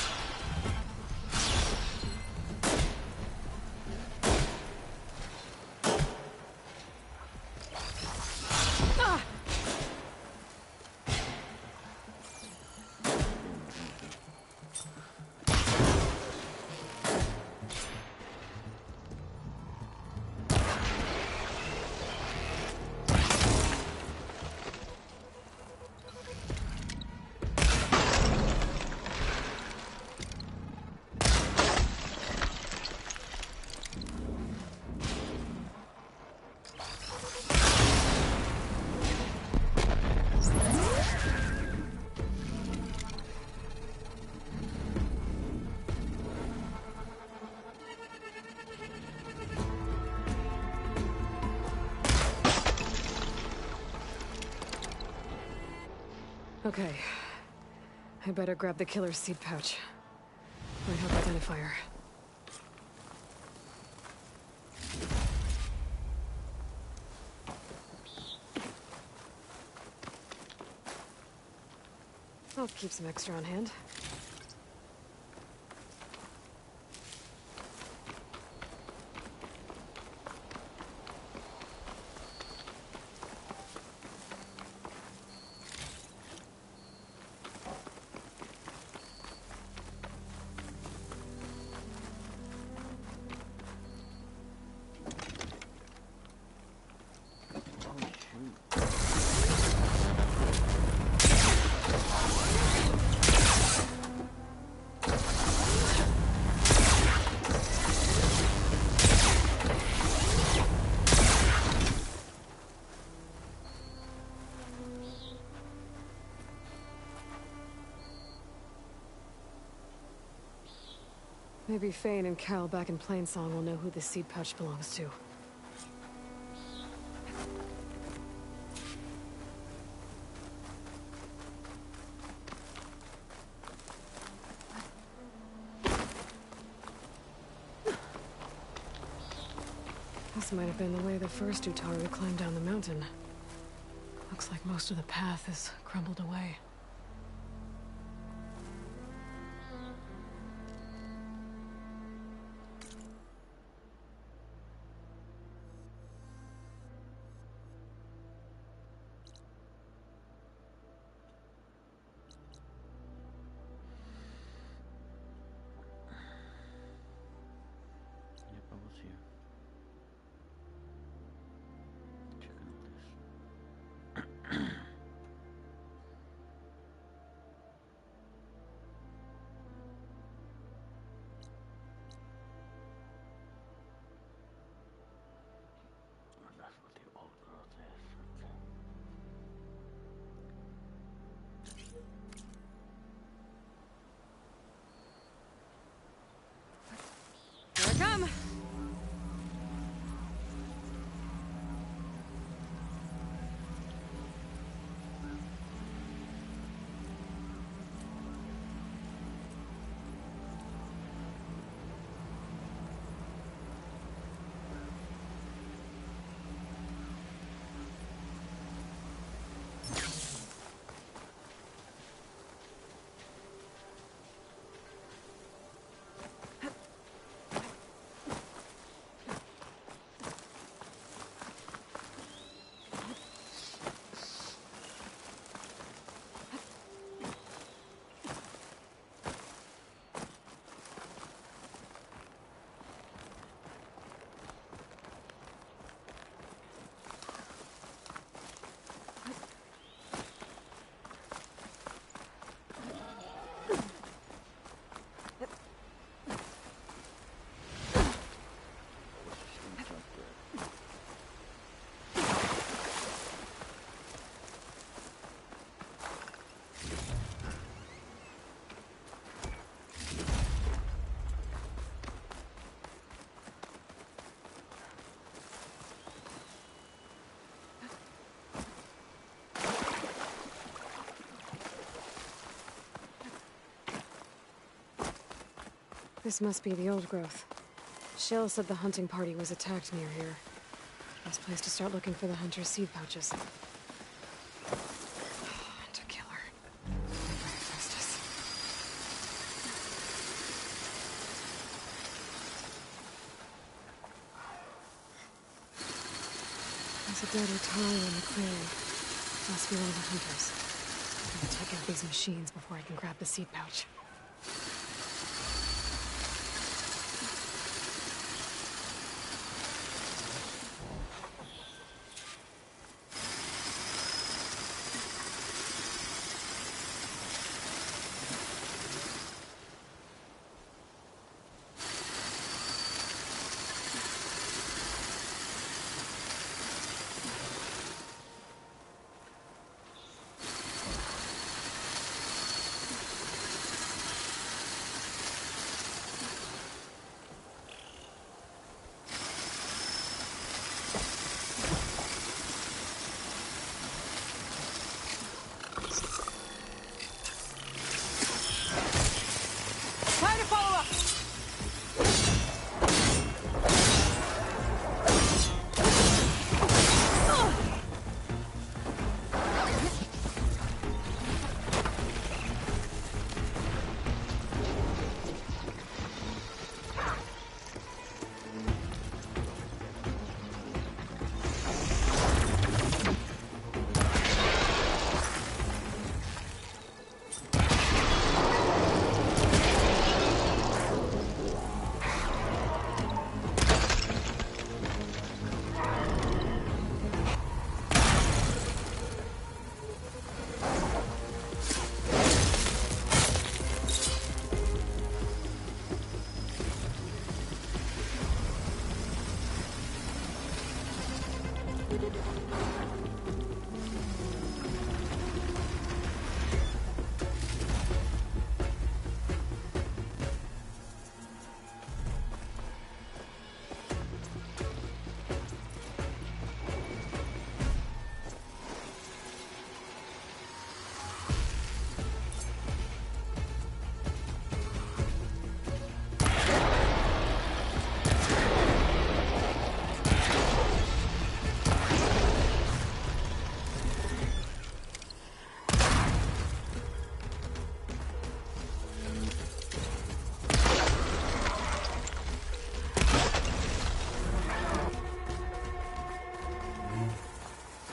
Okay. I better grab the killer's seed pouch. Might help identify her. I'll keep some extra on hand. Maybe Fane and Cal back in Plainsong will know who this seed pouch belongs to. This might have been the way the first Utaru climbed down the mountain. Looks like most of the path has crumbled away. Yep, I was here. Checking out this. Oh, that's what the old growth is. Here I come! This must be the old growth. Shale said the hunting party was attacked near here. Best place to start looking for the hunter's seed pouches. Hunter killer. There's a dead Utaru in the clearing. Must be one of the hunters. I'm gonna take out these machines before I can grab the seed pouch.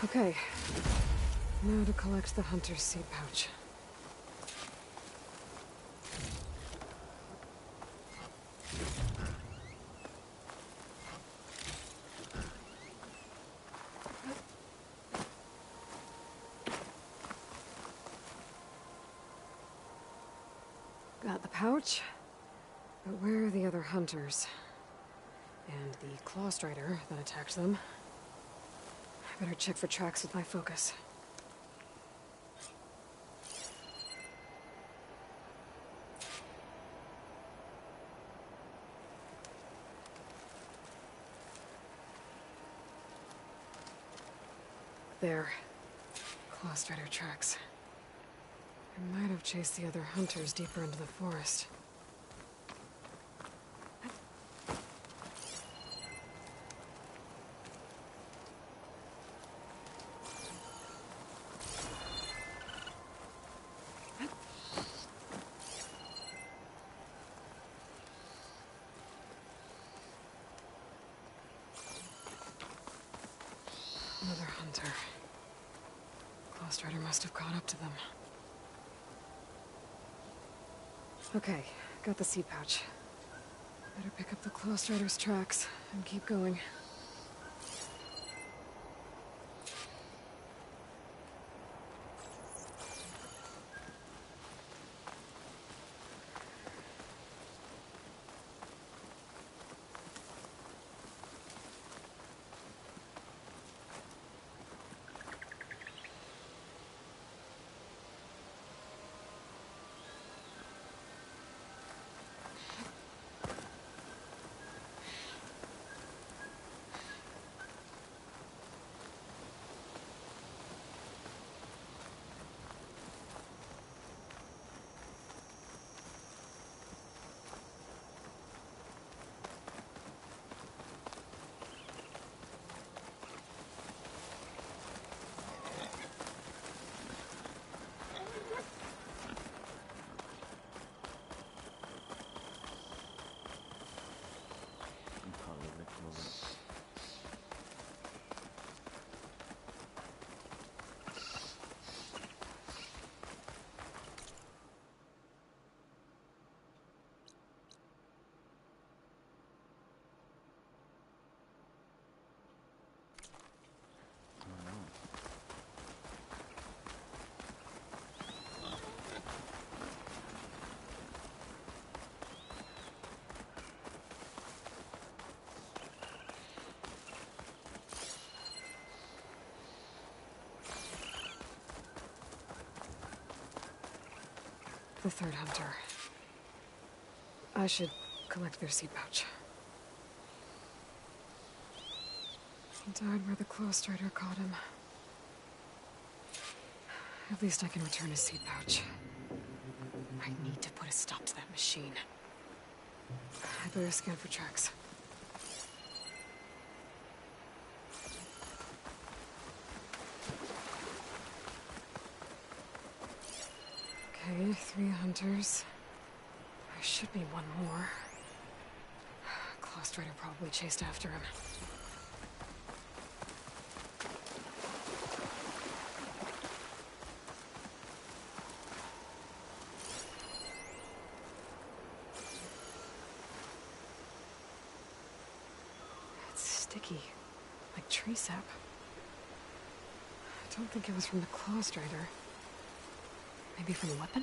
Okay. Now to collect the hunter's seed pouch. Got the pouch, but where are the other hunters? And the Claw Strider that attacked them? I better check for tracks with my focus. There. Claw Strider tracks. I might have chased the other hunters deeper into the forest. Another hunter. Claw Strider must have caught up to them. Okay, got the seed pouch. Better pick up the Claw Strider's tracks and keep going. The third hunter. I should collect their seed pouch. He died where the Claw Strider caught him. At least I can return his seed pouch. I need to put a stop to that machine. I better scan for tracks. Okay, 3 hunters. There should be one more. Claw Strider probably chased after him. It's sticky, like tree sap. I don't think it was from the Claw Strider. Maybe from a weapon?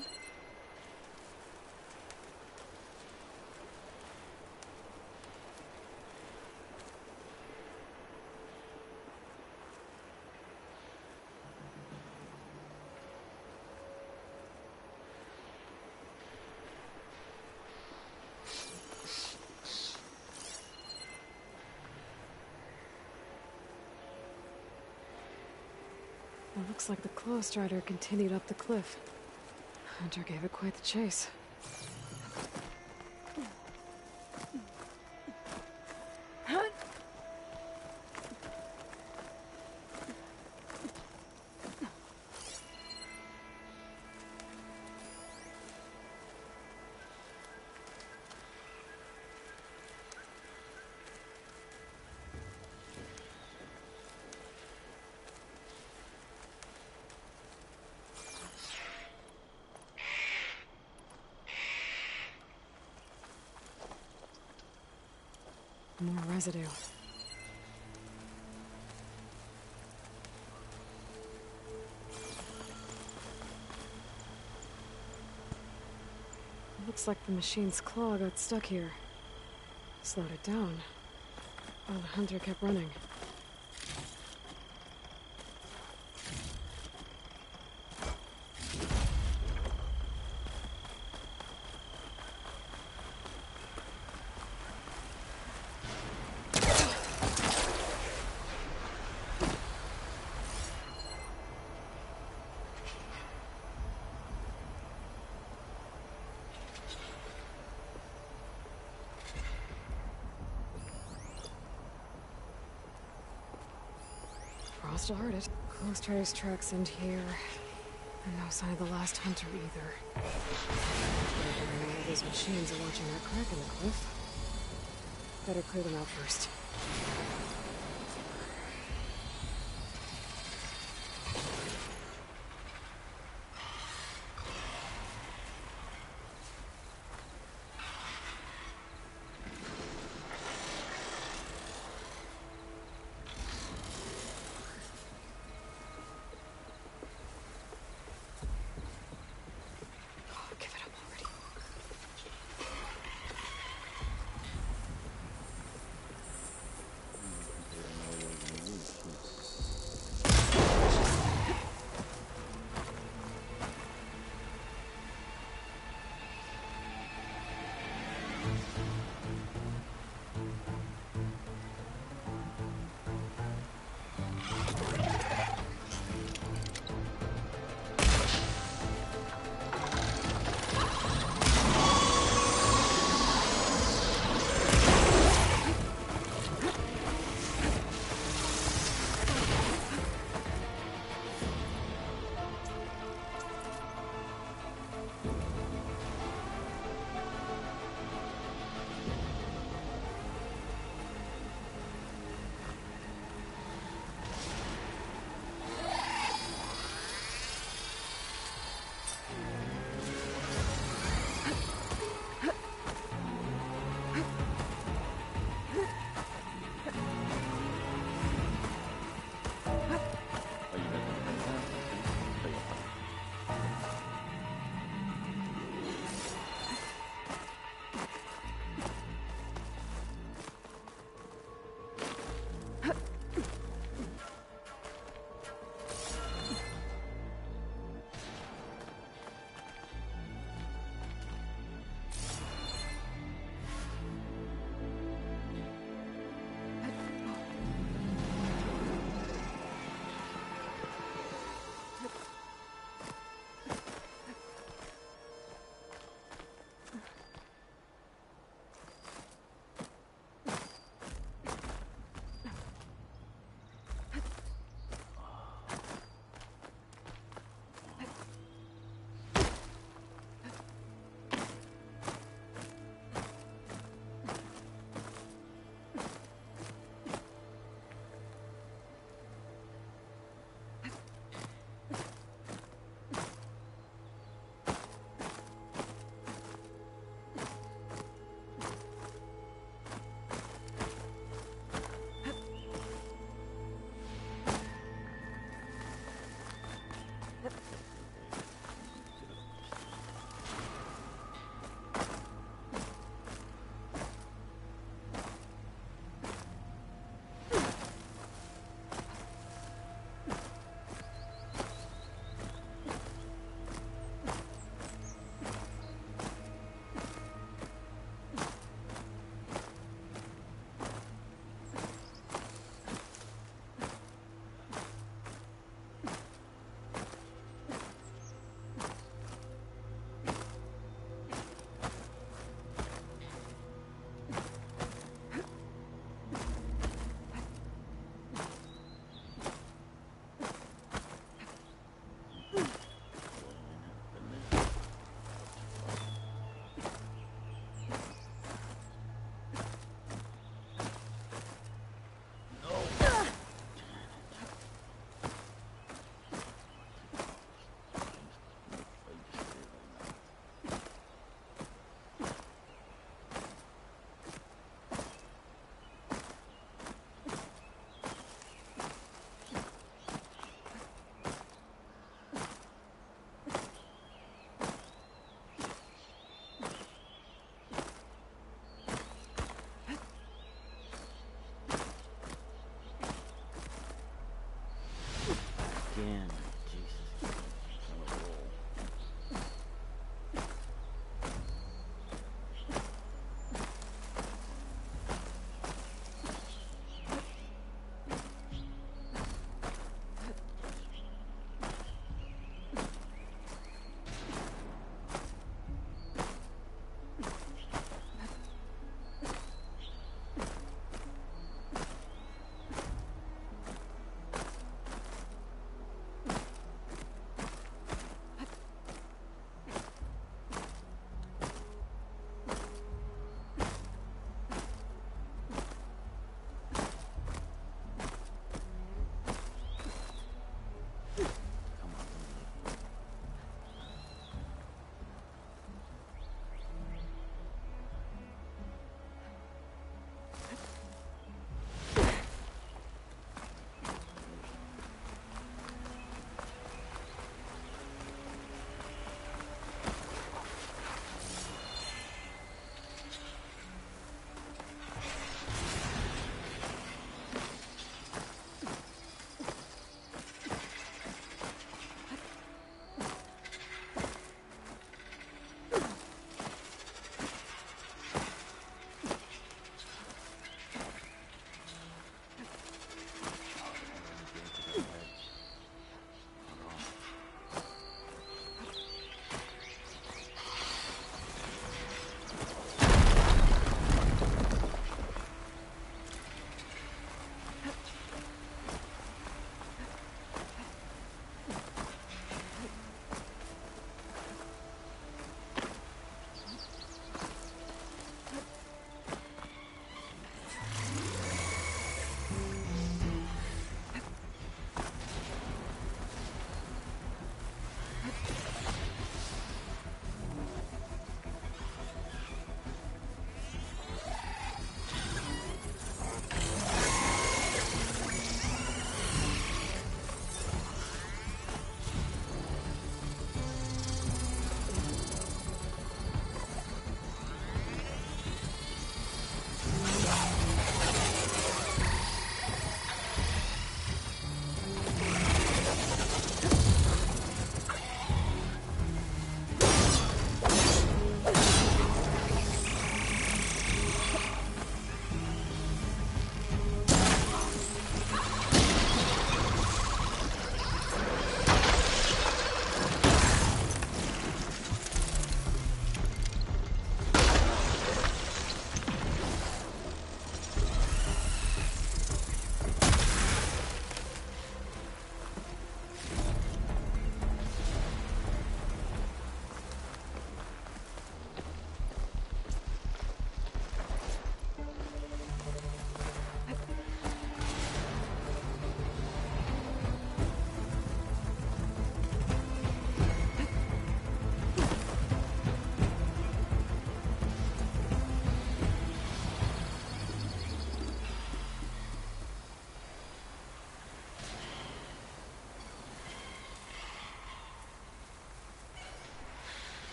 It looks like the Claw Strider continued up the cliff. Hunter gave it quite the chase. More residue. Looks like the machine's claw got stuck here. Slowed it down. While the hunter kept running. Frost will hurt it. Claw Strider's tracks end here. And no sign of the last hunter either. All these machines are watching that crack in the cliff. Better clear them out first.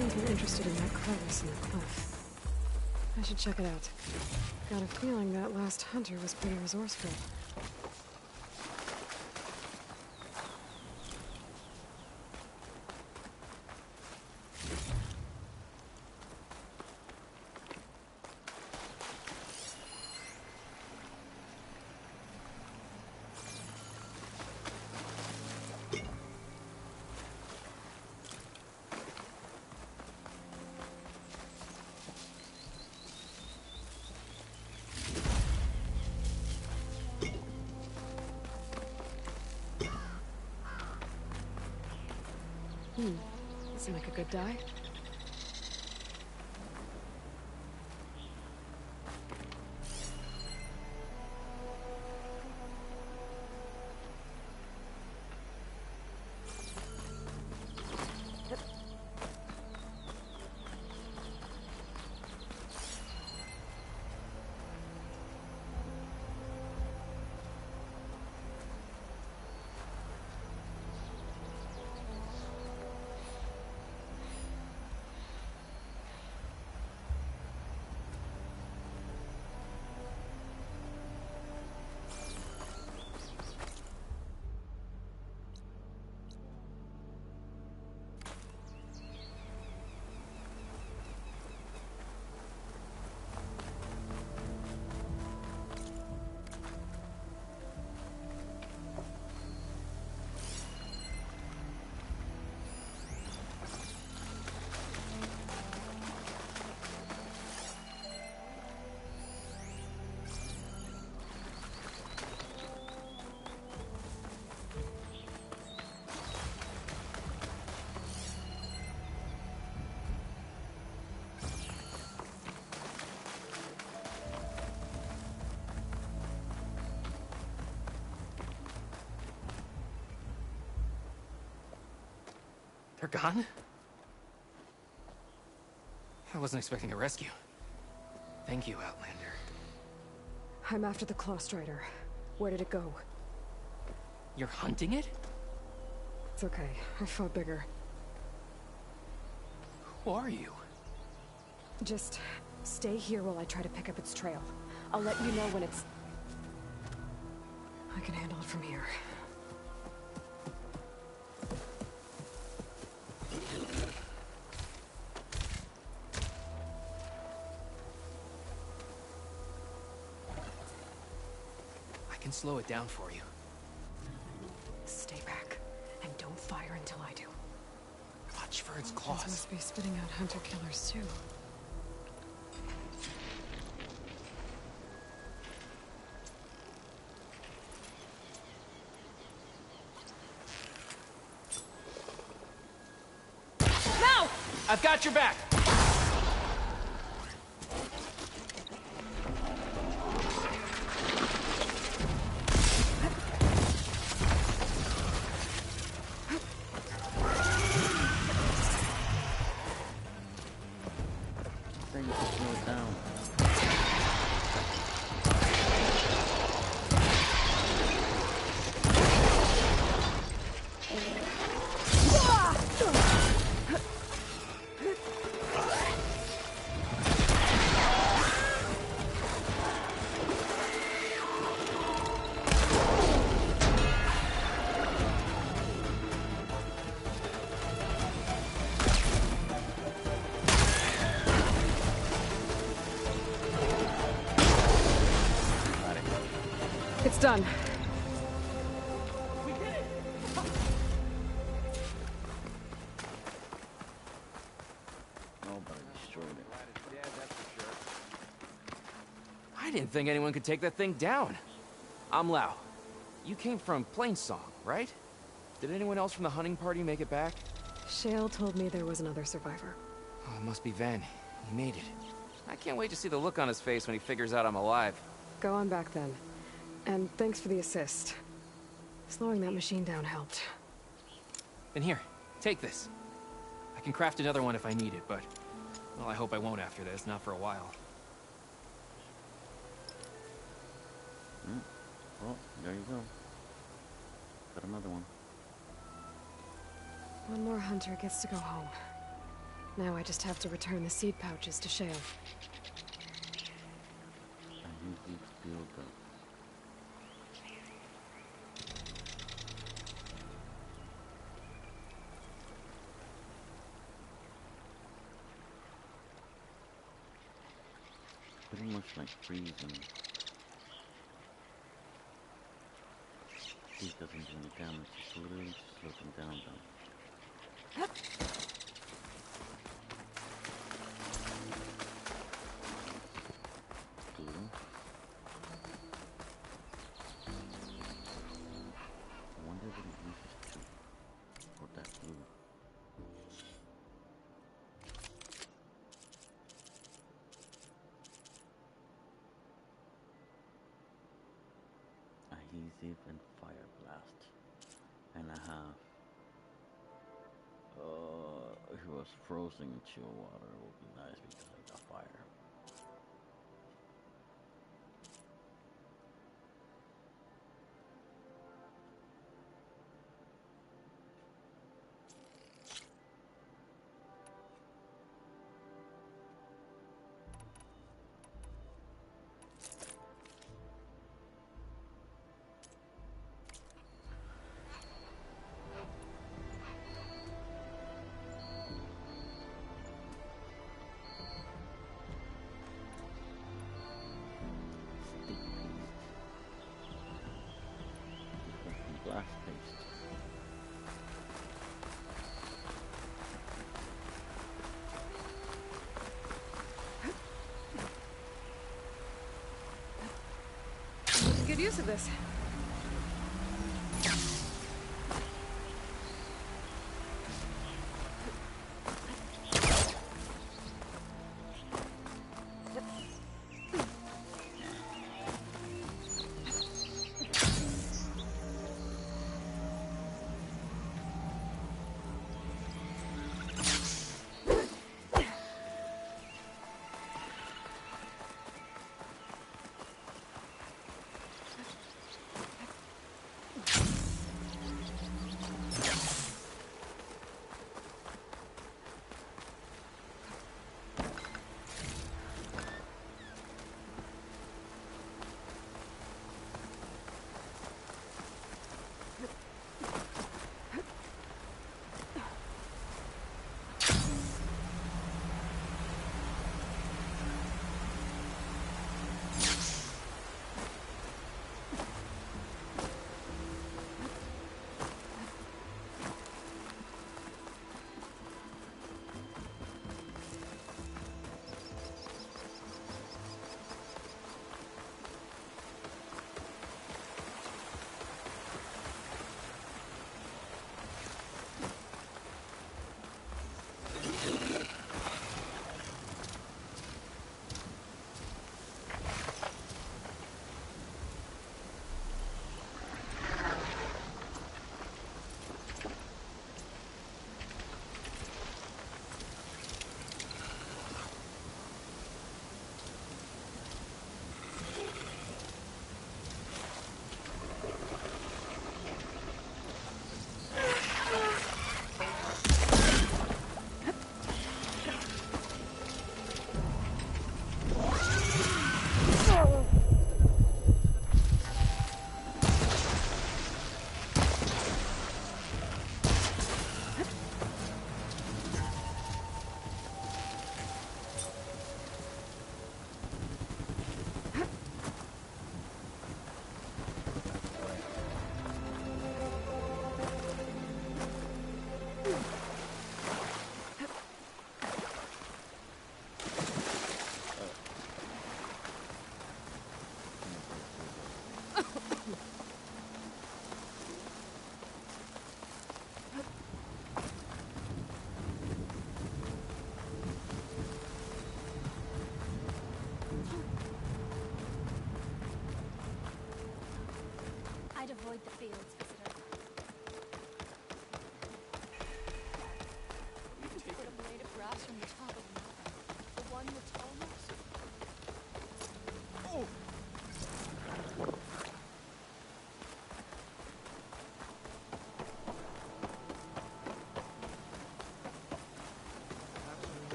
seems more interested in that crevice in the cliff. I should check it out. Got a feeling that last hunter was pretty resourceful. This will make a good dye. They're gone? I wasn't expecting a rescue. Thank you, Outlander. I'm after the Claw Strider. Where did it go? You're hunting it? It's okay. I fought bigger. Who are you? Just stay here while I try to pick up its trail. I'll let you know when it's... I can handle it from here. I can slow it down for you. Stay back, and don't fire until I do. Watch for its It claws. must be spitting out hunter-killers, too. No! I've got your back! Then you can slow it down. It's done. Nobody destroyed it. I didn't think anyone could take that thing down. I'm Lau. You came from Plainsong, right? Did anyone else from the hunting party make it back? Shale told me there was another survivor. Oh, it must be Ven. He made it. I can't wait to see the look on his face when he figures out I'm alive. Go on back then. And thanks for the assist. Slowing that machine down helped. Then here, take this. I can craft another one if I need it, but... well, I hope I won't after this, not for a while. Well, there you go. Got another one. One more hunter gets to go home. Now I just have to return the seed pouches to Shale. I use these build up. Pretty much like freezing. This doesn't do any damage, it's literally just slow them down though. Glue. I wonder what it uses to for that glue. Adhesive and fire blast. And a half. If it was frozen in chill water, it would be nice because of the fire. Glass paste. Good use of this.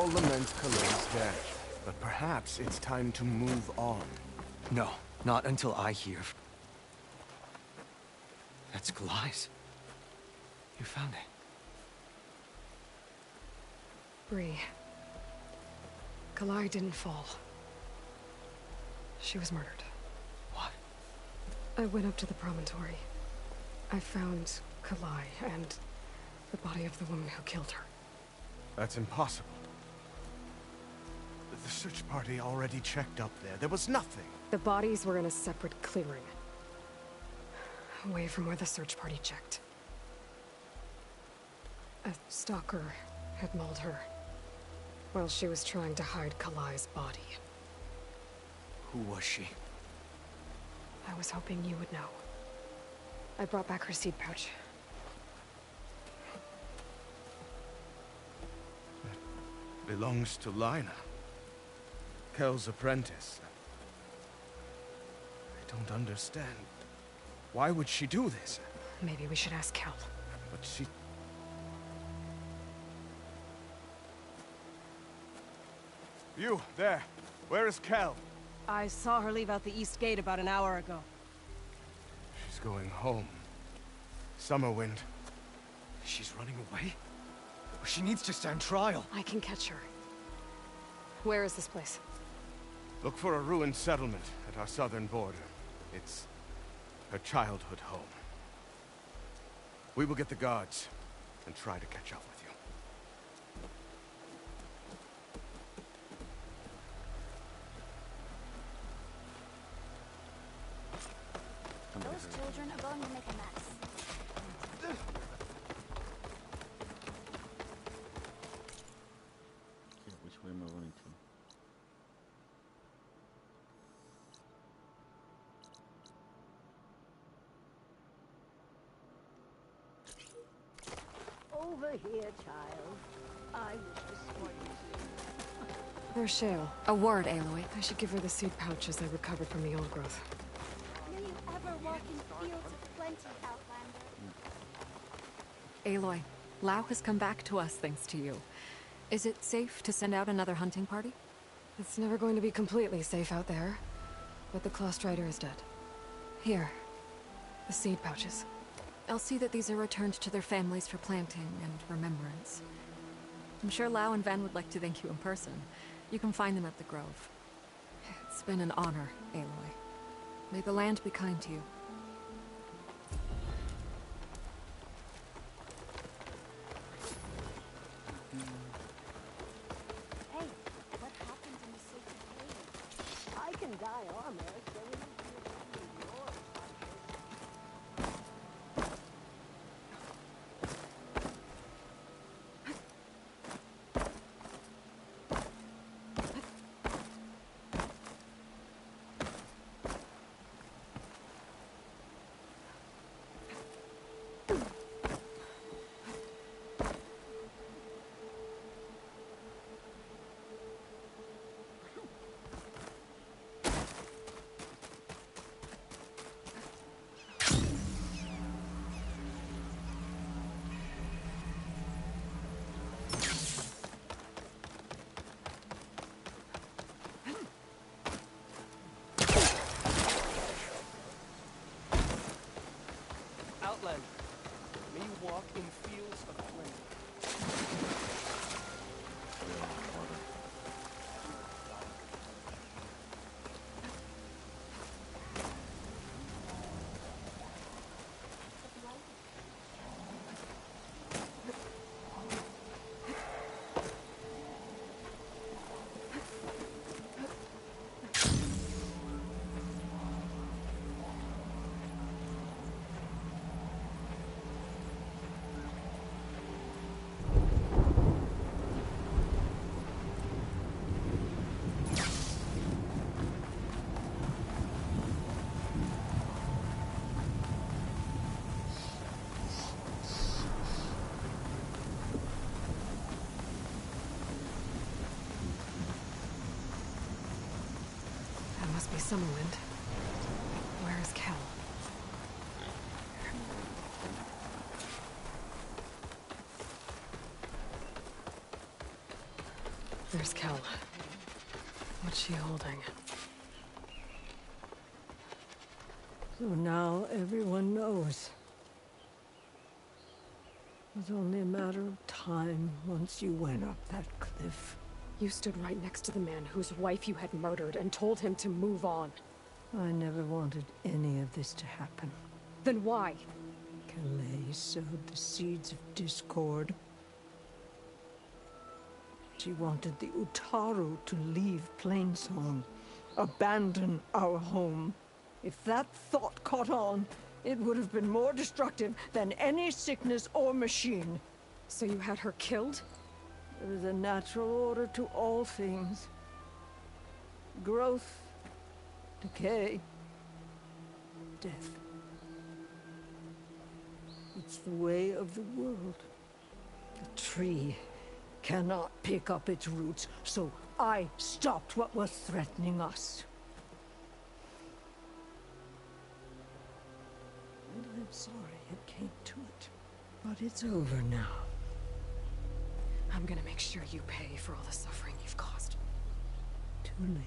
all lament Kalei's death, but perhaps it's time to move on. No, not until I hear. That's Kalai's. You found it. Bree. Kalai didn't fall. She was murdered. What? I went up to the promontory. I found Kalai and the body of the woman who killed her. That's impossible. The search party already checked up there. There was nothing. The bodies were in a separate clearing. Away from where the search party checked. A stalker had mauled her while she was trying to hide Kalai's body. Who was she? I was hoping you would know. I brought back her seed pouch. It belongs to Lina. Kel's apprentice. I don't understand. Why would she do this? Maybe we should ask Kel. But she... You, there. Where is Kel? I saw her leave out the east gate about an hour ago. She's going home. Summerwind. She's running away? She needs to stand trial. I can catch her. Where is this place? Look for a ruined settlement at our southern border. It's her childhood home. We will get the guards and try to catch up with you. Those children are going to make a mess. Okay, which way am I running to? Over here, child. I wish to speak with you. Where's Shale? A word, Aloy. I should give her the seed pouch as I recovered from the old growth. May you ever walk in fields of plenty, Outlander. Aloy, Lau has come back to us thanks to you. Is it safe to send out another hunting party? It's never going to be completely safe out there. But the Claw Strider is dead. Here. The seed pouches. I'll see that these are returned to their families for planting and remembrance. I'm sure Lau and Van would like to thank you in person. You can find them at the Grove. It's been an honor, Aloy. May the land be kind to you. Hey, what happened in the sacred cave? I can dye armor, so we need to find your touches. Outlander, may you walk in fields of plenty. That must be Summerwind. Where is Kel? There's Kel. What's she holding? So now everyone knows. It was only a matter of time once you went up that cliff. You stood right next to the man whose wife you had murdered and told him to move on. I never wanted any of this to happen. Then why? Kalei sowed the seeds of discord. She wanted the Utaru to leave Plainsong, abandon our home. If that thought caught on, it would have been more destructive than any sickness or machine. So you had her killed? There is a natural order to all things. Growth, decay, death. It's the way of the world. The tree cannot pick up its roots, so I stopped what was threatening us. And I'm sorry it came to it. But it's over now. I'm gonna make sure you pay for all the suffering you've caused. Too late.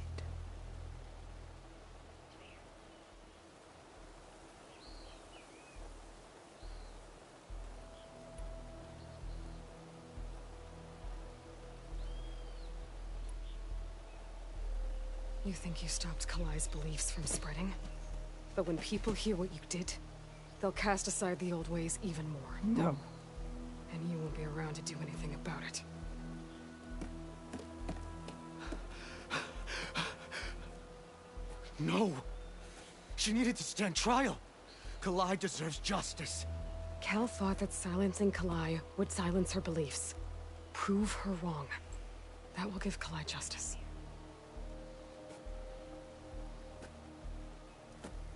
You think you stopped Kalai's beliefs from spreading? But when people hear what you did, they'll cast aside the old ways even more. No. And you won't be around to do anything about it. No! She needed to stand trial! Kalai deserves justice. Kel thought that silencing Kalai would silence her beliefs. Prove her wrong. That will give Kalai justice.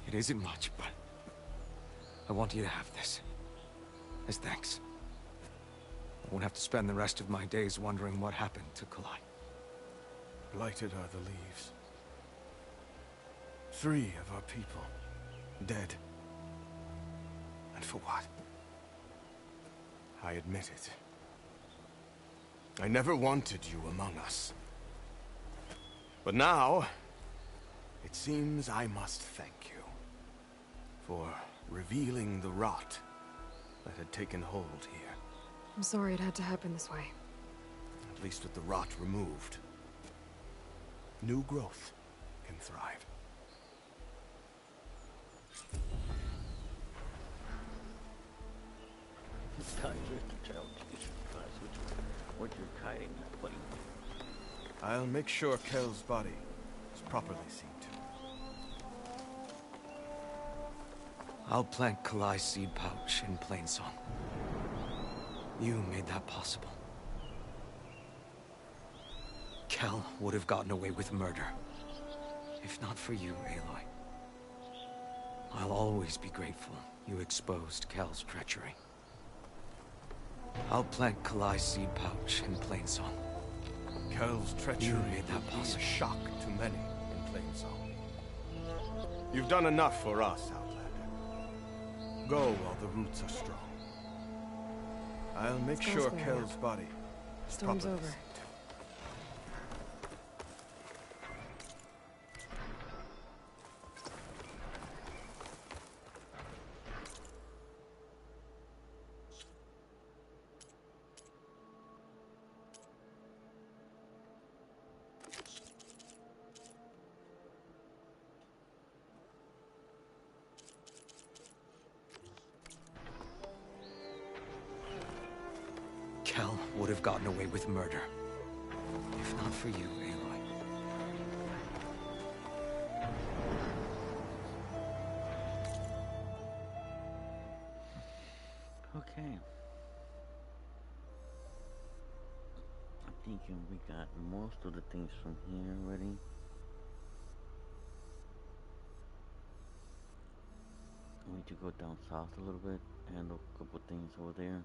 It isn't much, but I want you to have this. As thanks. I won't have to spend the rest of my days wondering what happened to Kalai. Blighted are the leaves. 3 of our people, dead. And for what? I admit it. I never wanted you among us. But now, it seems I must thank you for revealing the rot that had taken hold here. I'm sorry it had to happen this way. At least with the rot removed, new growth can thrive. What you're hiding, buddy? I'll make sure Kel's body is properly seen to. I'll plant Kalai's seed pouch in Plainsong. You made that possible. Kel would have gotten away with murder. If not for you, Aloy. I'll always be grateful you exposed Kel's treachery. I'll plant Kalai's seed pouch in Plainsong. Kel's treachery made that possible. Be a shock to many in Plainsong. You've done enough for us, Outlander. Go while the roots are strong. I'll make sure Kel's body is Storm's properly over. seen to. Kel would have gotten away with murder. If not for you, Aloy. Okay. I think we got most of the things from here already. We need to go down south a little bit, handle a couple things over there.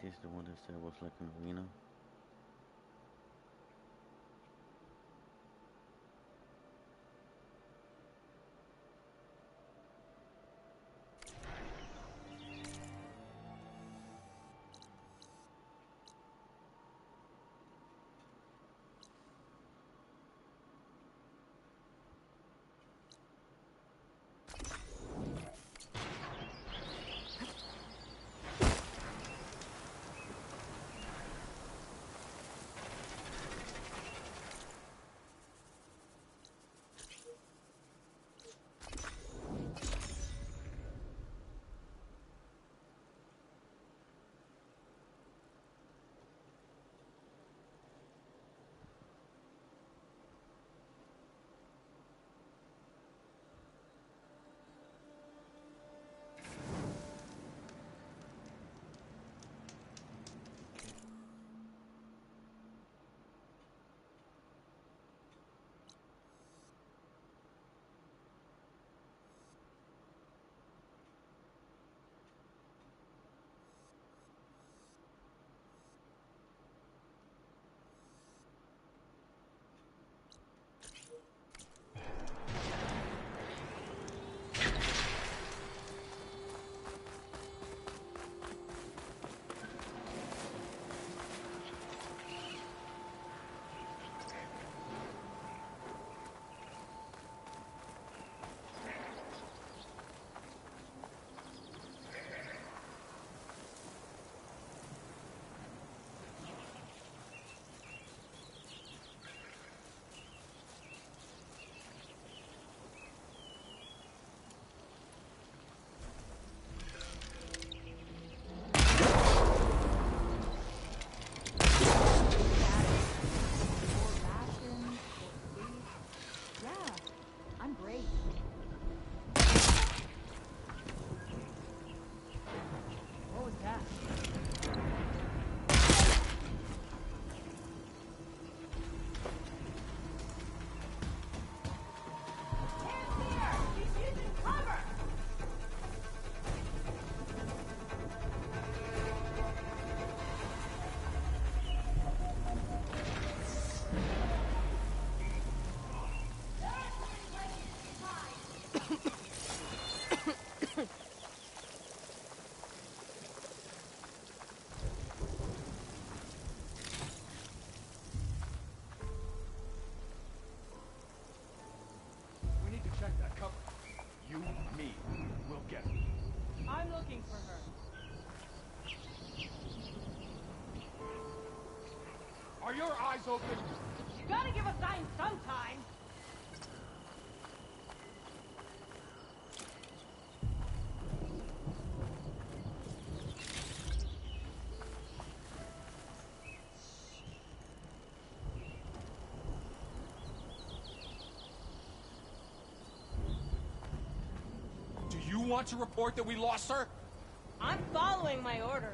Ain't this the one that said was like an arena? Are your eyes open? You gotta give a sign sometime. Do you want to report that we lost her? I'm following my orders.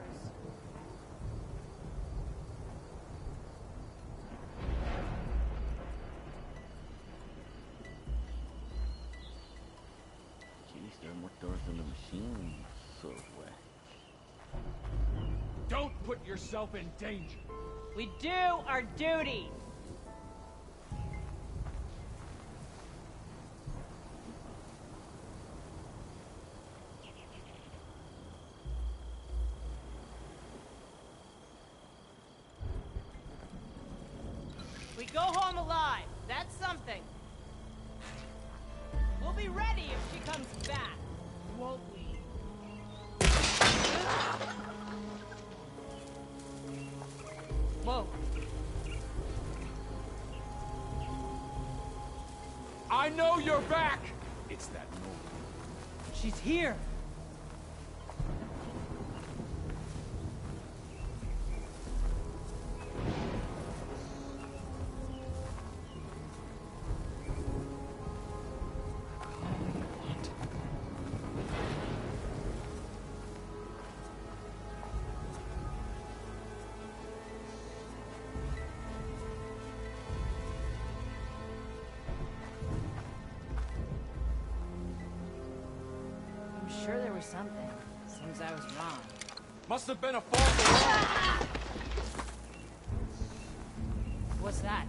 Jeez, there are more doors than the machine. So wet. Don't put yourself in danger. We do our duty. We go home alive. That's something. We'll be ready if she comes back, won't we? Whoa. I know you're back! It's that moment. She's here. I'm sure there was something, since I was wrong. Must have been a false alarm. What's that?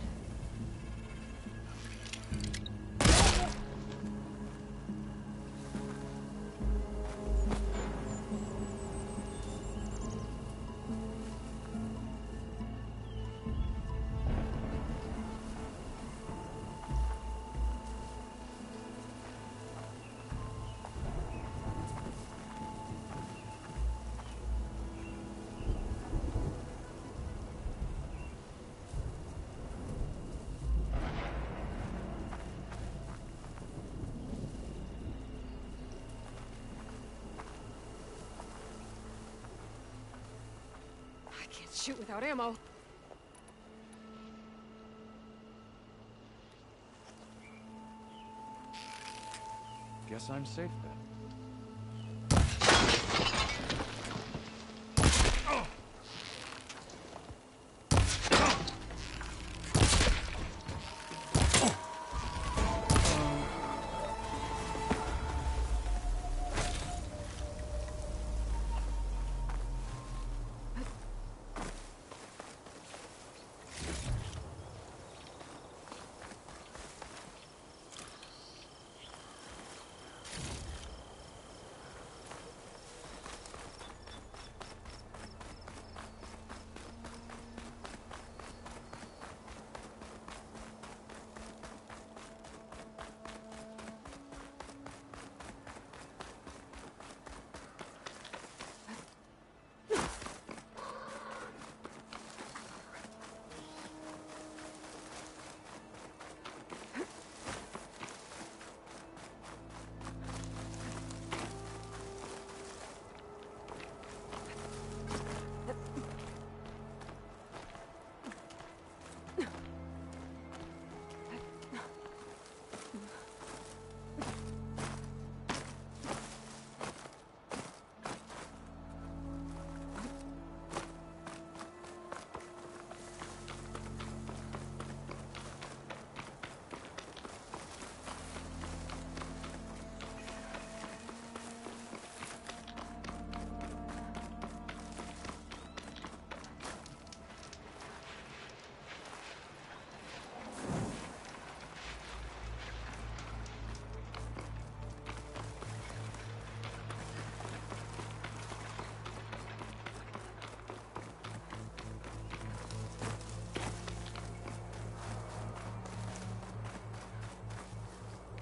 I can't shoot without ammo. Guess I'm safe then.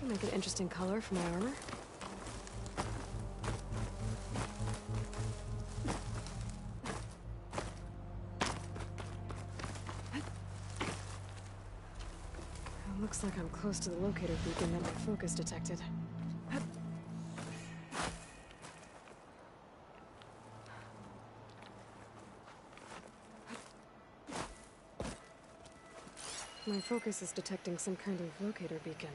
Make an interesting color for my armor. Looks like I'm close to the locator beacon that my focus detected. My focus is detecting some kind of locator beacon.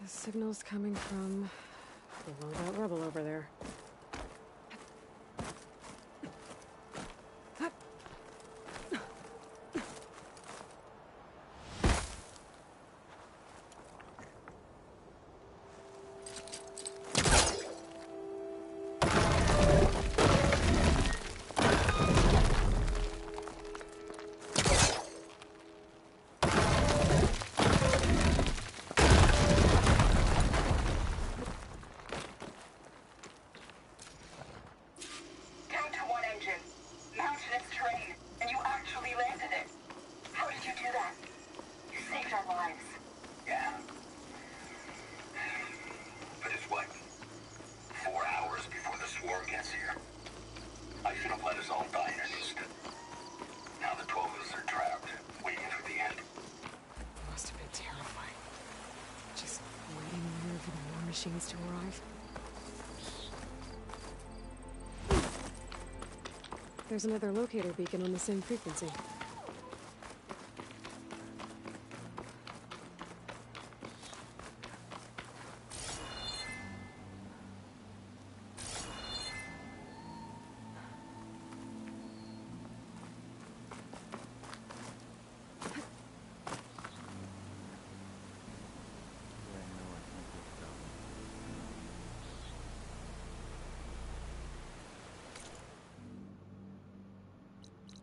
The signal's coming from the loadout rebel over there. Machines to arrive. there's another locator beacon on the same frequency.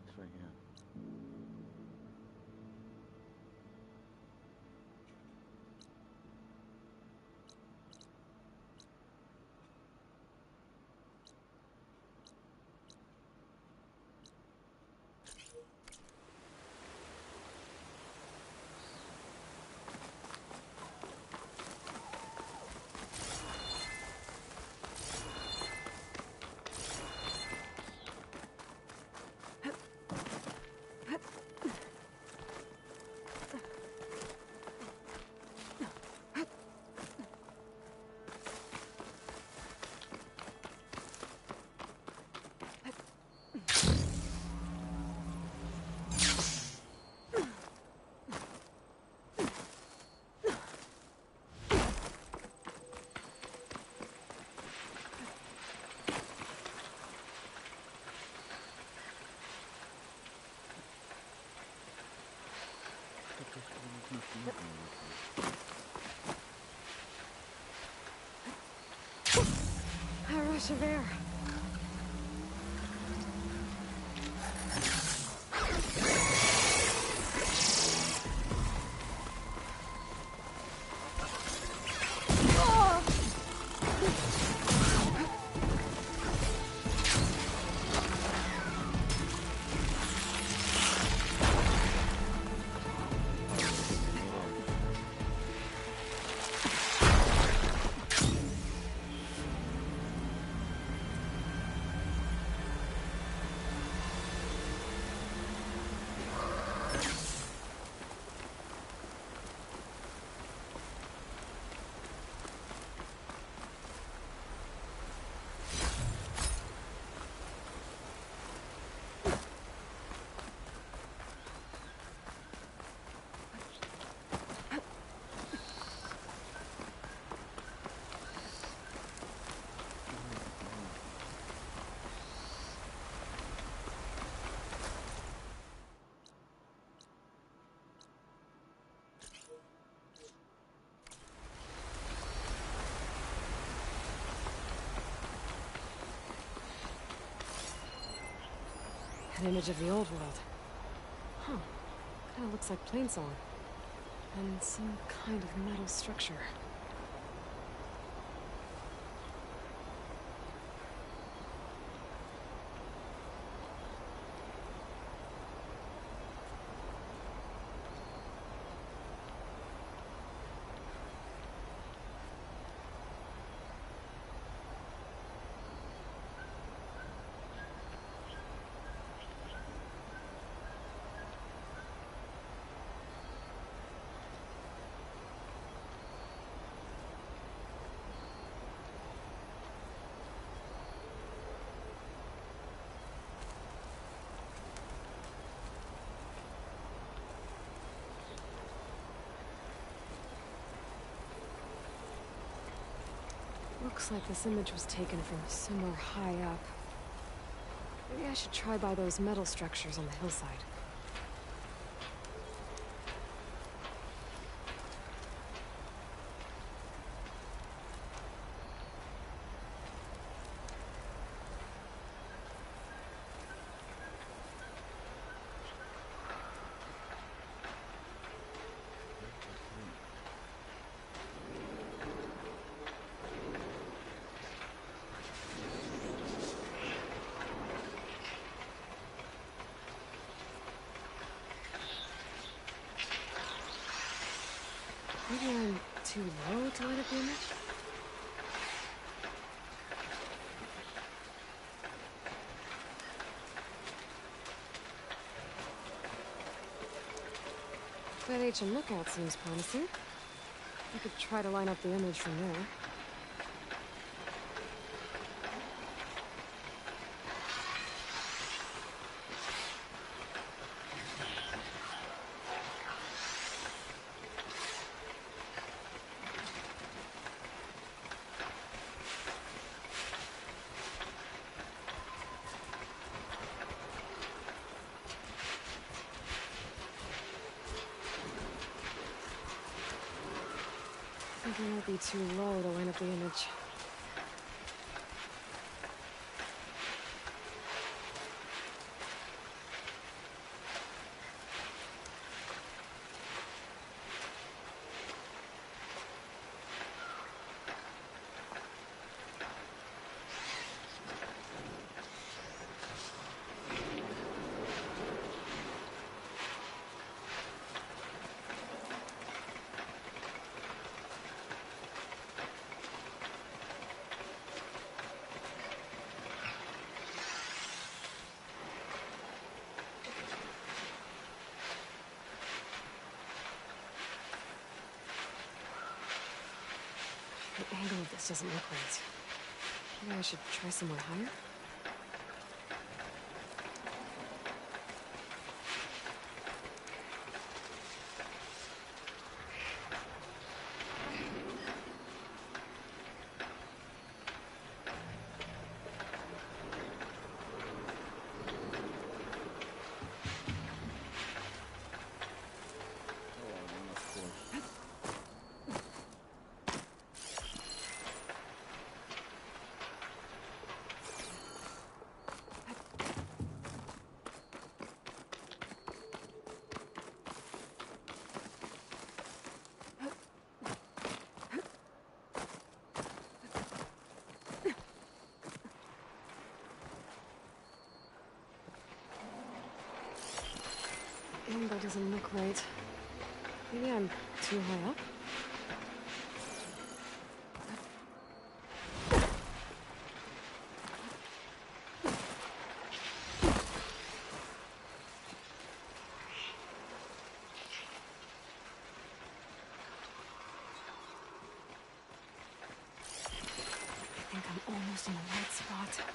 It's right here. A rush of air. An image of the old world. Huh. Kinda looks like Plainsong. And some kind of metal structure. Looks like this image was taken from somewhere high up. Maybe I should try by those metal structures on the hillside. Maybe I'm too low to light up the image? That ancient lookout seems promising. I could try to line up the image from there. think it might be too low to line up the image. The angle of this doesn't look right. Maybe I should try somewhere higher? That doesn't look right. Maybe I'm too high up? I think I'm almost in the right spot.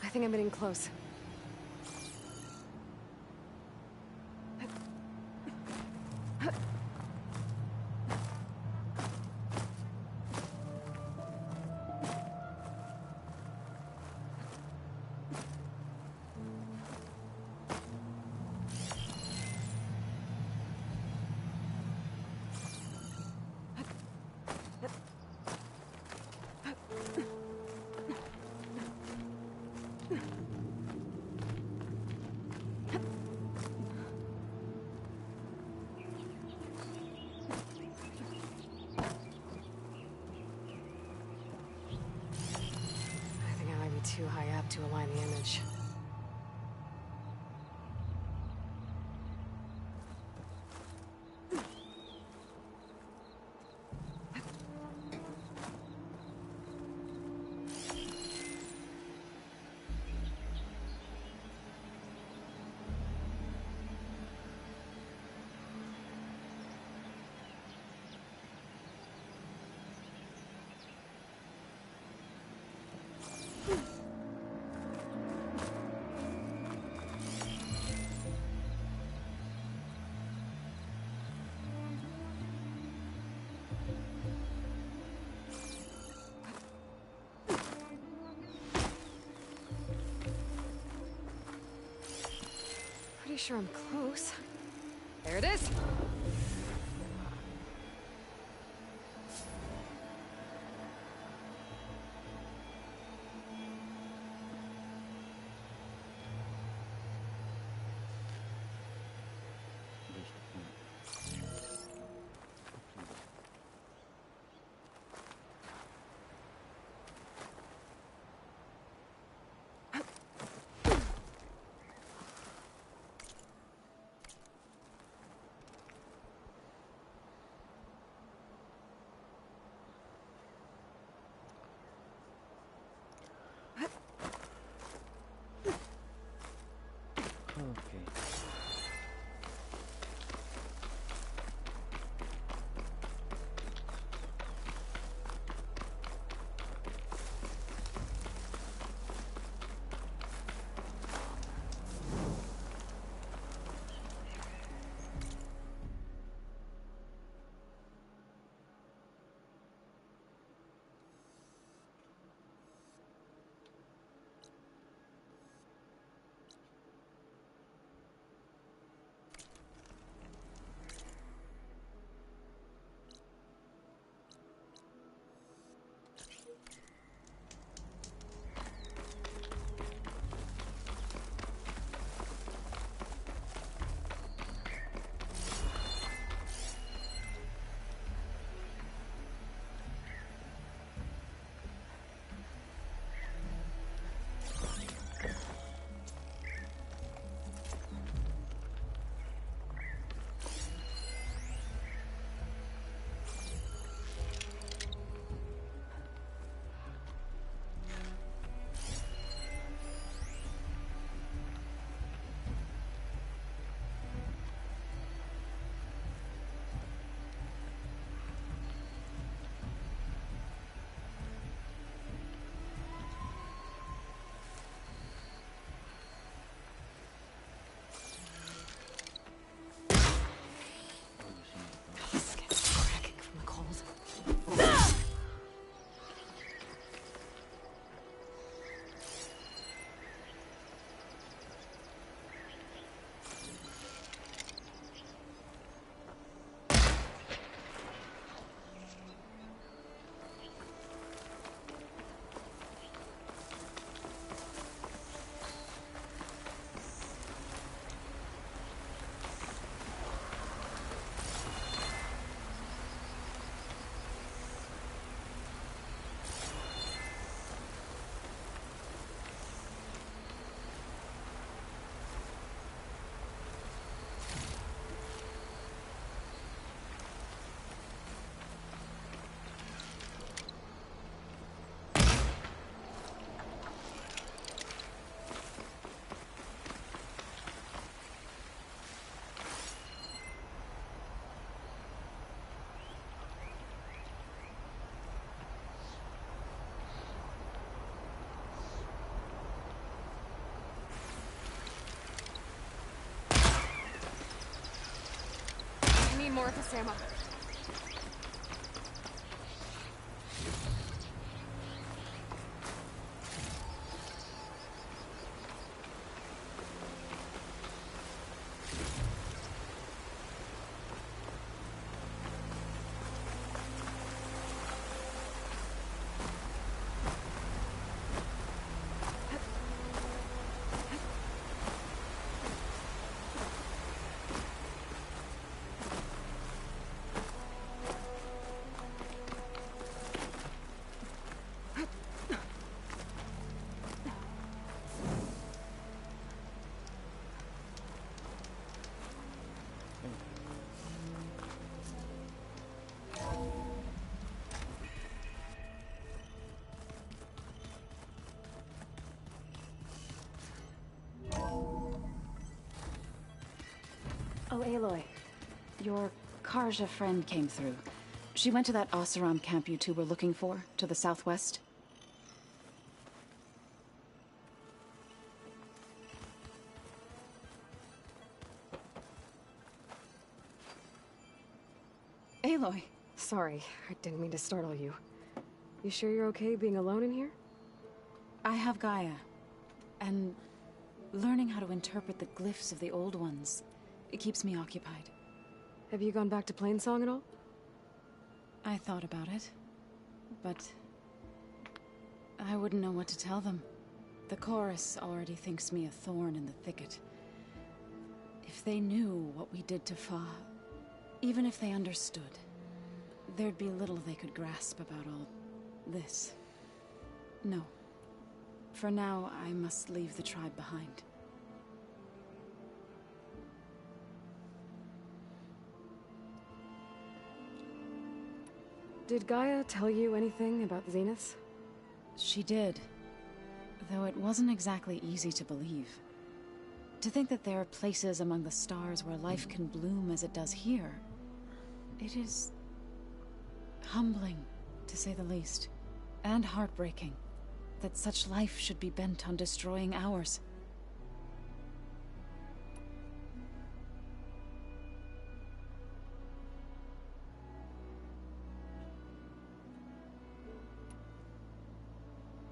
I think I'm getting close. Too high up to align the image. Pretty sure I'm close. There it is! more of this ammo. Oh, Aloy. Your Karja friend came through. She went to that Oseram camp you two were looking for, to the southwest. Aloy. Sorry, I didn't mean to startle you. You sure you're okay being alone in here? I have Gaia. And learning how to interpret the glyphs of the old ones, it keeps me occupied. Have you gone back to Plainsong at all? I thought about it, but I wouldn't know what to tell them. The chorus already thinks me a thorn in the thicket. If they knew what we did to Fa, even if they understood, there'd be little they could grasp about all this. No. For now, I must leave the tribe behind. Did Gaia tell you anything about Zenith? She did. Though it wasn't exactly easy to believe. To think that there are places among the stars where life can bloom as it does here. It is humbling, to say the least. And heartbreaking that such life should be bent on destroying ours.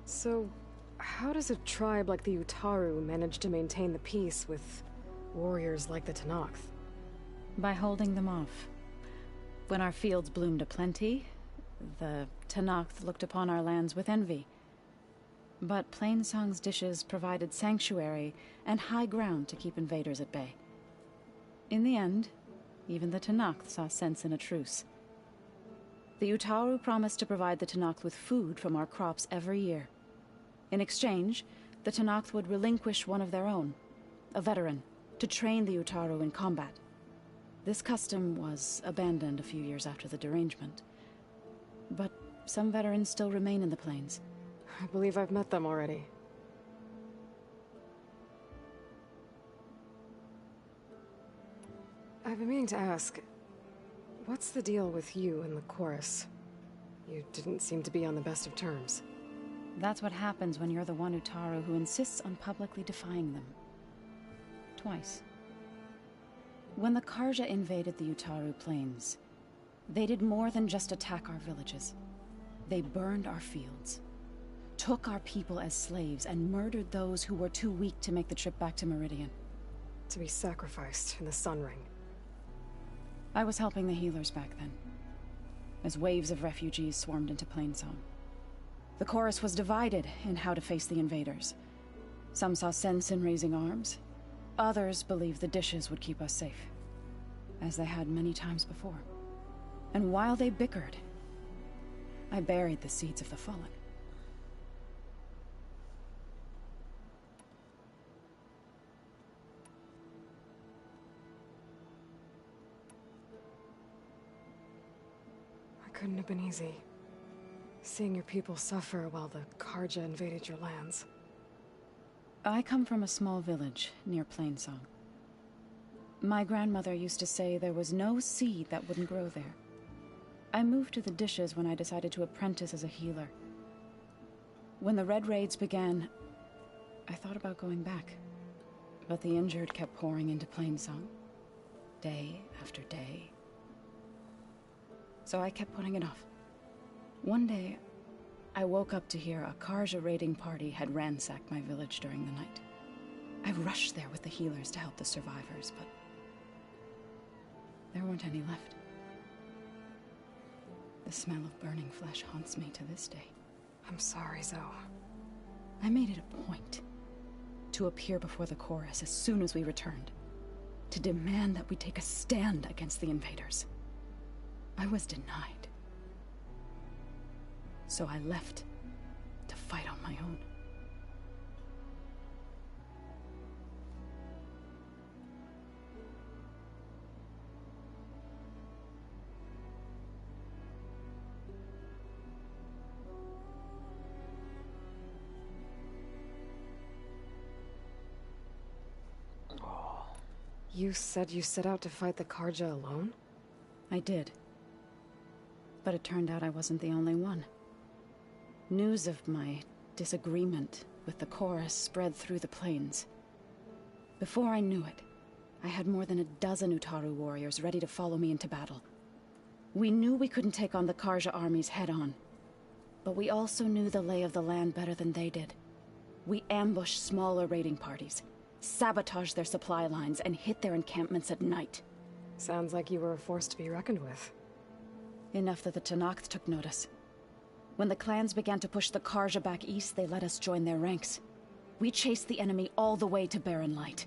So, how does a tribe like the Utaru manage to maintain the peace with warriors like the Tenakth? By holding them off. When our fields bloomed aplenty, the Tenakth looked upon our lands with envy. But Plainsong's dishes provided sanctuary and high ground to keep invaders at bay. In the end, even the Tenakth saw sense in a truce. The Utaru promised to provide the Tenakth with food from our crops every year. In exchange, the Tenakth would relinquish one of their own, a veteran, to train the Utaru in combat. This custom was abandoned a few years after the derangement. But some veterans still remain in the plains. I believe I've met them already. I've been meaning to ask, what's the deal with you and the chorus? You didn't seem to be on the best of terms. That's what happens when you're the one Utaru who insists on publicly defying them. Twice. When the Karja invaded the Utaru plains, they did more than just attack our villages. They burned our fields, took our people as slaves, and murdered those who were too weak to make the trip back to Meridian. To be sacrificed in the Sun Ring. I was helping the healers back then, as waves of refugees swarmed into Plainsong. The chorus was divided in how to face the invaders. Some saw sense in raising arms. Others believed the dishes would keep us safe, as they had many times before. And while they bickered, I buried the seeds of the fallen. It couldn't have been easy. Seeing your people suffer while the Karja invaded your lands. I come from a small village near Plainsong. My grandmother used to say there was no seed that wouldn't grow there. I moved to the dishes when I decided to apprentice as a healer. When the Red Raids began, I thought about going back. But the injured kept pouring into Plainsong. Day after day, So I kept putting it off. One day, I woke up to hear a Karja raiding party had ransacked my village during the night. I rushed there with the healers to help the survivors, but there weren't any left. The smell of burning flesh haunts me to this day. I'm sorry, Zoe. I made it a point to appear before the chorus as soon as we returned, to demand that we take a stand against the invaders. I was denied. So I left to fight on my own. You said you set out to fight the Karja alone? I did. But it turned out I wasn't the only one. News of my disagreement with the chorus spread through the plains. Before I knew it, I had more than a dozen Utaru warriors ready to follow me into battle. We knew we couldn't take on the Karja armies head-on, but we also knew the lay of the land better than they did. We ambushed smaller raiding parties, sabotaged their supply lines, and hit their encampments at night. Sounds like you were a force to be reckoned with. Enough that the Tenakth took notice. When the clans began to push the Karja back east, they let us join their ranks. We chased the enemy all the way to Barren Light.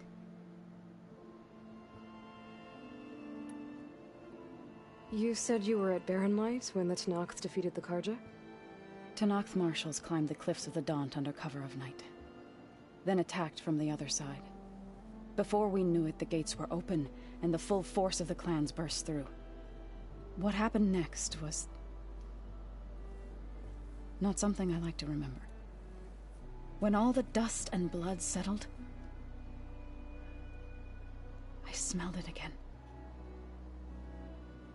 You said you were at Barren Light when the Tenakth defeated the Karja? Tenakth marshals climbed the cliffs of the Daunt under cover of night, then attacked from the other side. Before we knew it, the gates were open, and the full force of the clans burst through. What happened next was not something I like to remember. When all the dust and blood settled, I smelled it again.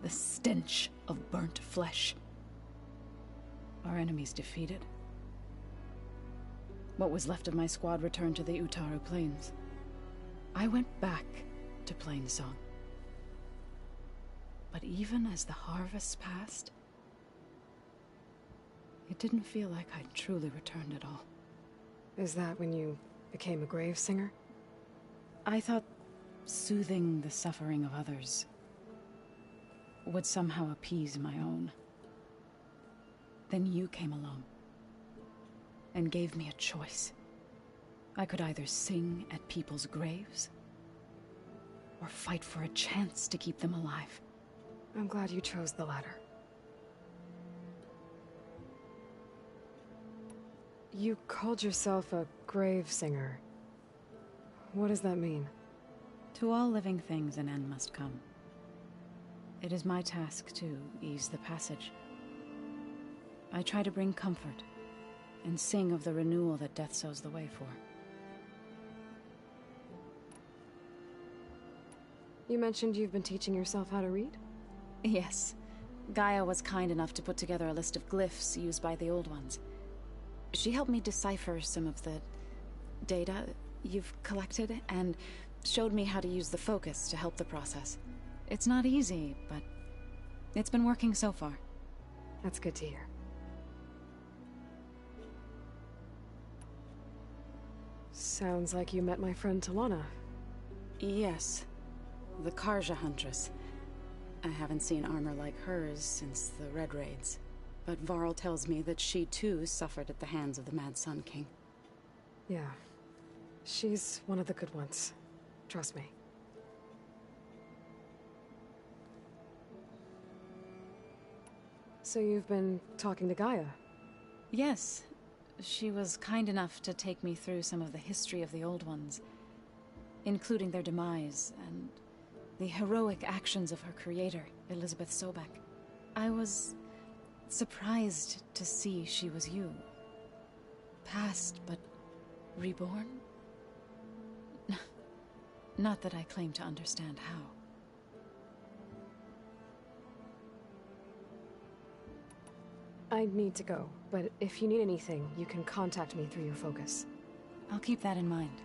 The stench of burnt flesh. Our enemies defeated. What was left of my squad returned to the Utaru Plains. I went back to Plainsong. But even as the harvest passed, it didn't feel like I'd truly returned at all. Is that when you became a grave singer? I thought soothing the suffering of others would somehow appease my own. Then you came along and gave me a choice. I could either sing at people's graves or fight for a chance to keep them alive. I'm glad you chose the latter. You called yourself a grave singer. What does that mean? To all living things an end must come. It is my task to ease the passage. I try to bring comfort and sing of the renewal that death sows the way for. You mentioned you've been teaching yourself how to read? Yes. Gaia was kind enough to put together a list of glyphs used by the Old Ones. She helped me decipher some of the data you've collected and showed me how to use the focus to help the process. It's not easy, but it's been working so far. That's good to hear. Sounds like you met my friend Talana. Yes. The Karja Huntress. I haven't seen armor like hers since the Red Raids. But Varl tells me that she too suffered at the hands of the Mad Sun King. Yeah. She's one of the good ones. Trust me. So you've been talking to Gaia? Yes. She was kind enough to take me through some of the history of the Old Ones, including their demise and the heroic actions of her creator, Elizabeth Sobek. I was surprised to see she was you. Past, but reborn? Not that I claim to understand how. I need to go, but if you need anything, you can contact me through your focus. I'll keep that in mind.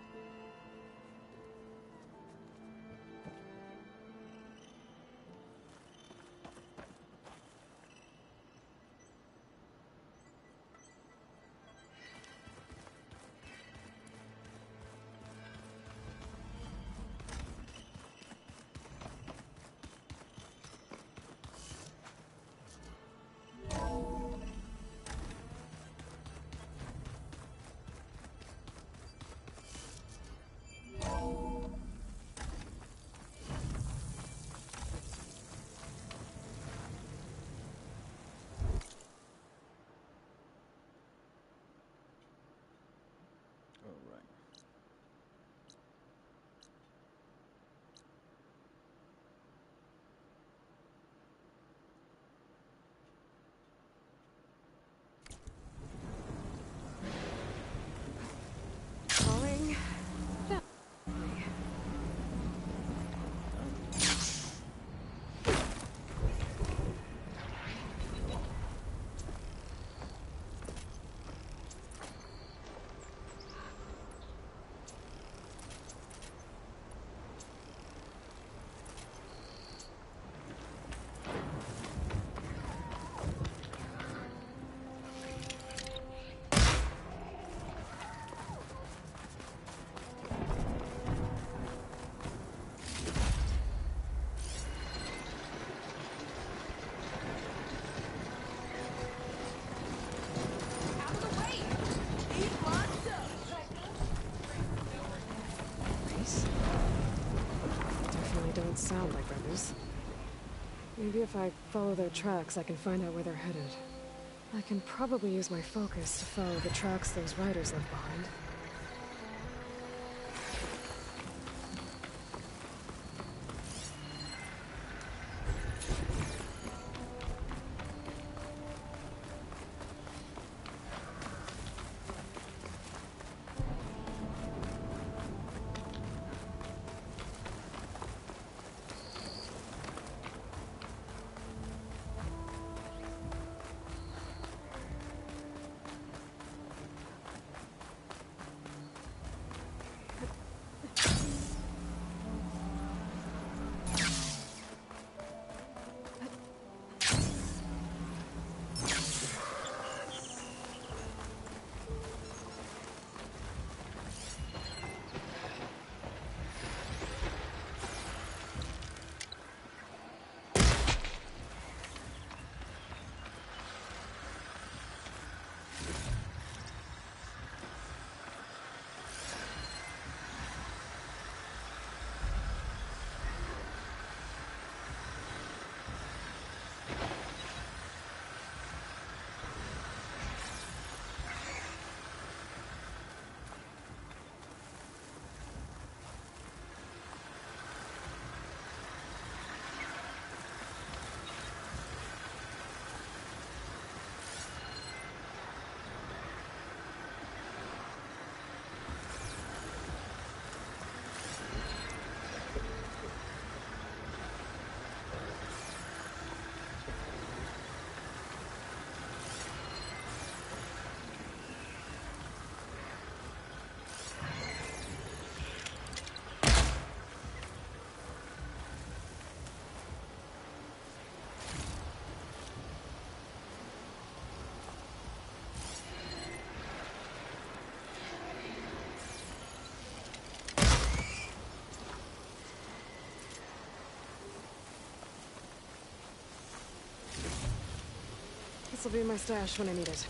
this. Maybe if I follow their tracks, I can find out where they're headed. I can probably use my focus to follow the tracks those riders left behind. This'll be my stash when I need it.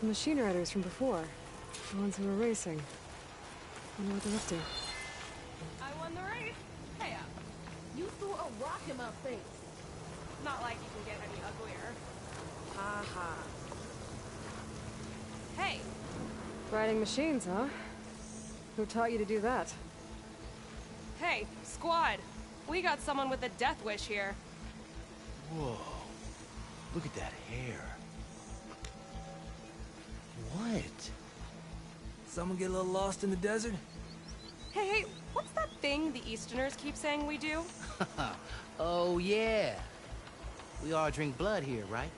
The machine riders from before. The ones who were racing. Wonder what they're up to. I won the race. Hey up. You threw a rock in my face. Not like you can get any uglier. Ha ha. Hey. Riding machines, huh? Who taught you to do that? Hey, squad. We got someone with a death wish here. Whoa. Look at that hair. What? Someone get a little lost in the desert? Hey, what's that thing the Easterners keep saying we do? Oh, yeah. We all drink blood here, right?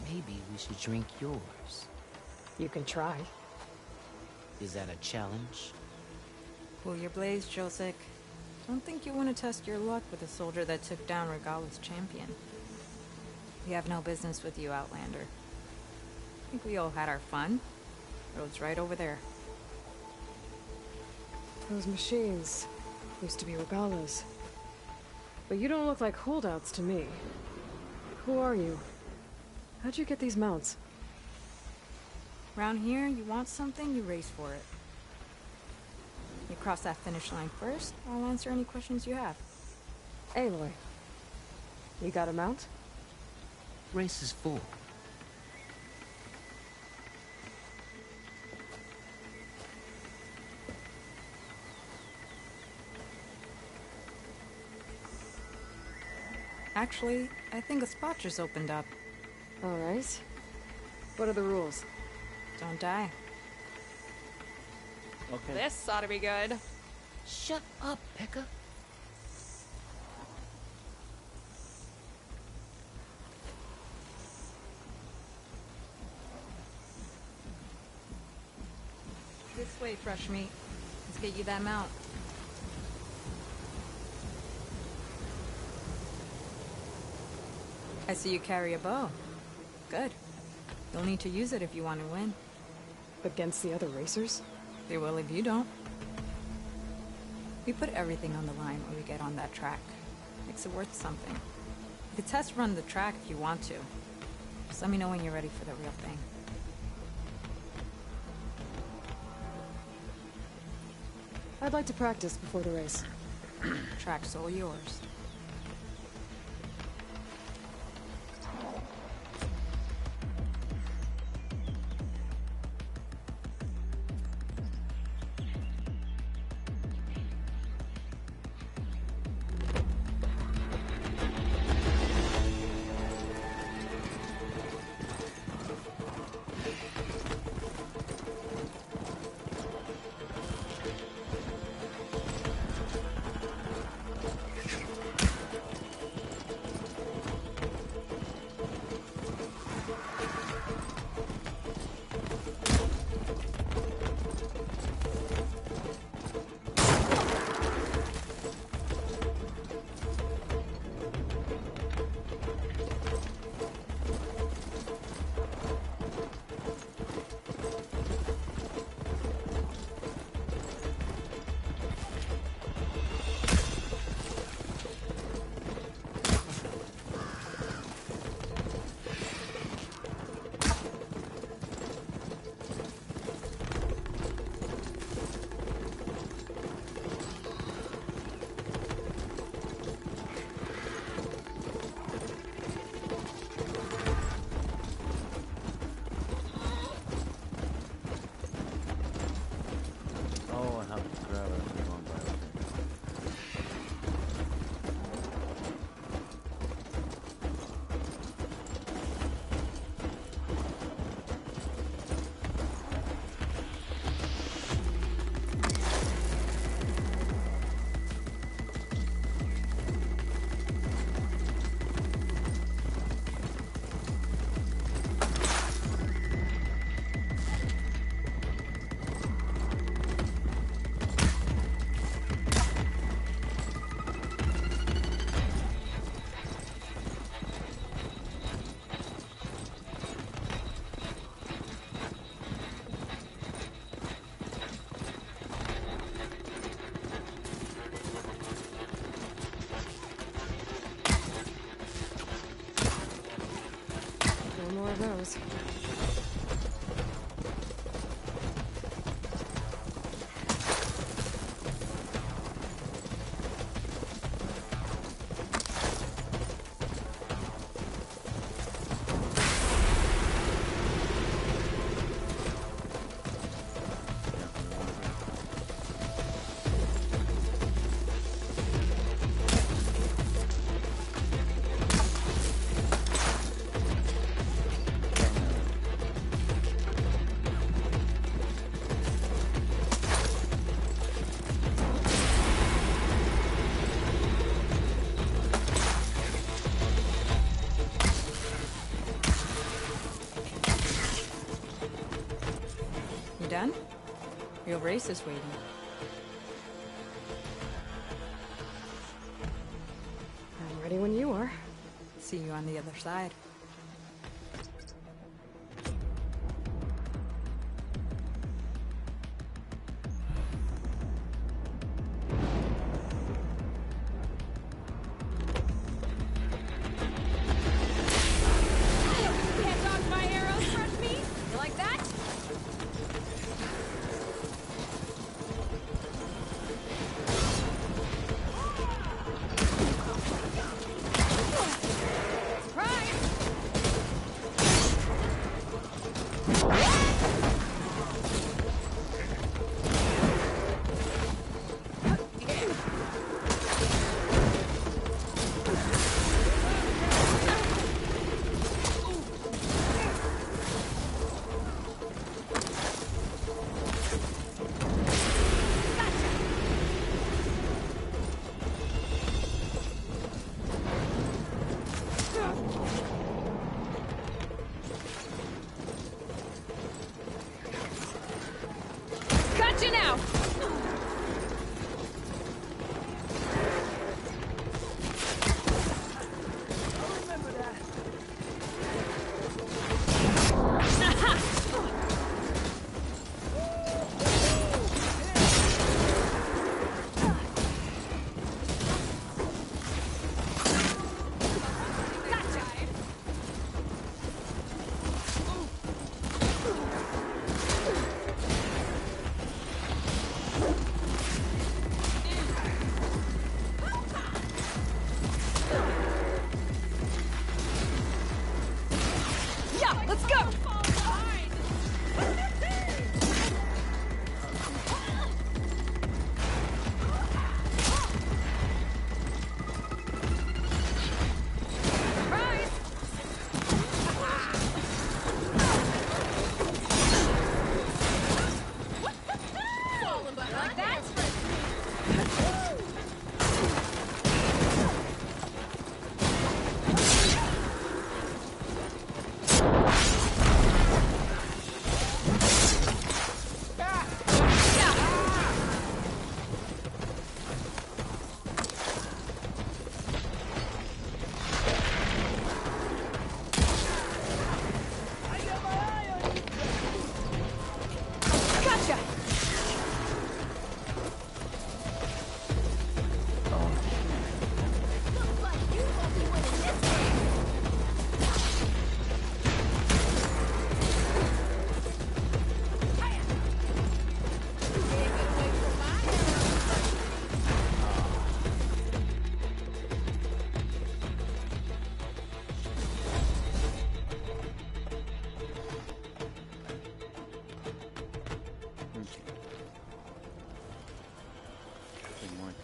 Maybe we should drink yours. You can try. Is that a challenge? Cool your blaze, Josek. Don't think you want to test your luck with a soldier that took down Regala's champion. We have no business with you, Outlander. I think we all had our fun. Road's right over there. Those machines used to be Regalas. But you don't look like holdouts to me. Who are you? How'd you get these mounts? Around here, you want something, you race for it. You cross that finish line first, I'll answer any questions you have. Aloy, you got a mount? Race is full. Actually, I think a spot just opened up. Alright. What are the rules? Don't die. Okay. This ought to be good. Shut up, Pekka. This way, fresh meat. Let's get you that mount. I see you carry a bow. Good. You'll need to use it if you want to win. Against the other racers? They will if you don't. We put everything on the line when we get on that track. Makes it worth something. You could test run the track if you want to. Just let me know when you're ready for the real thing. I'd like to practice before the race. Track's all yours. Oh, I have to grab it one by one. No more of those. You done? Real race is waiting. I'm ready when you are. See you on the other side. Can't dodge my arrows, fresh meat? You like that? Surprise! Yeah, let's go!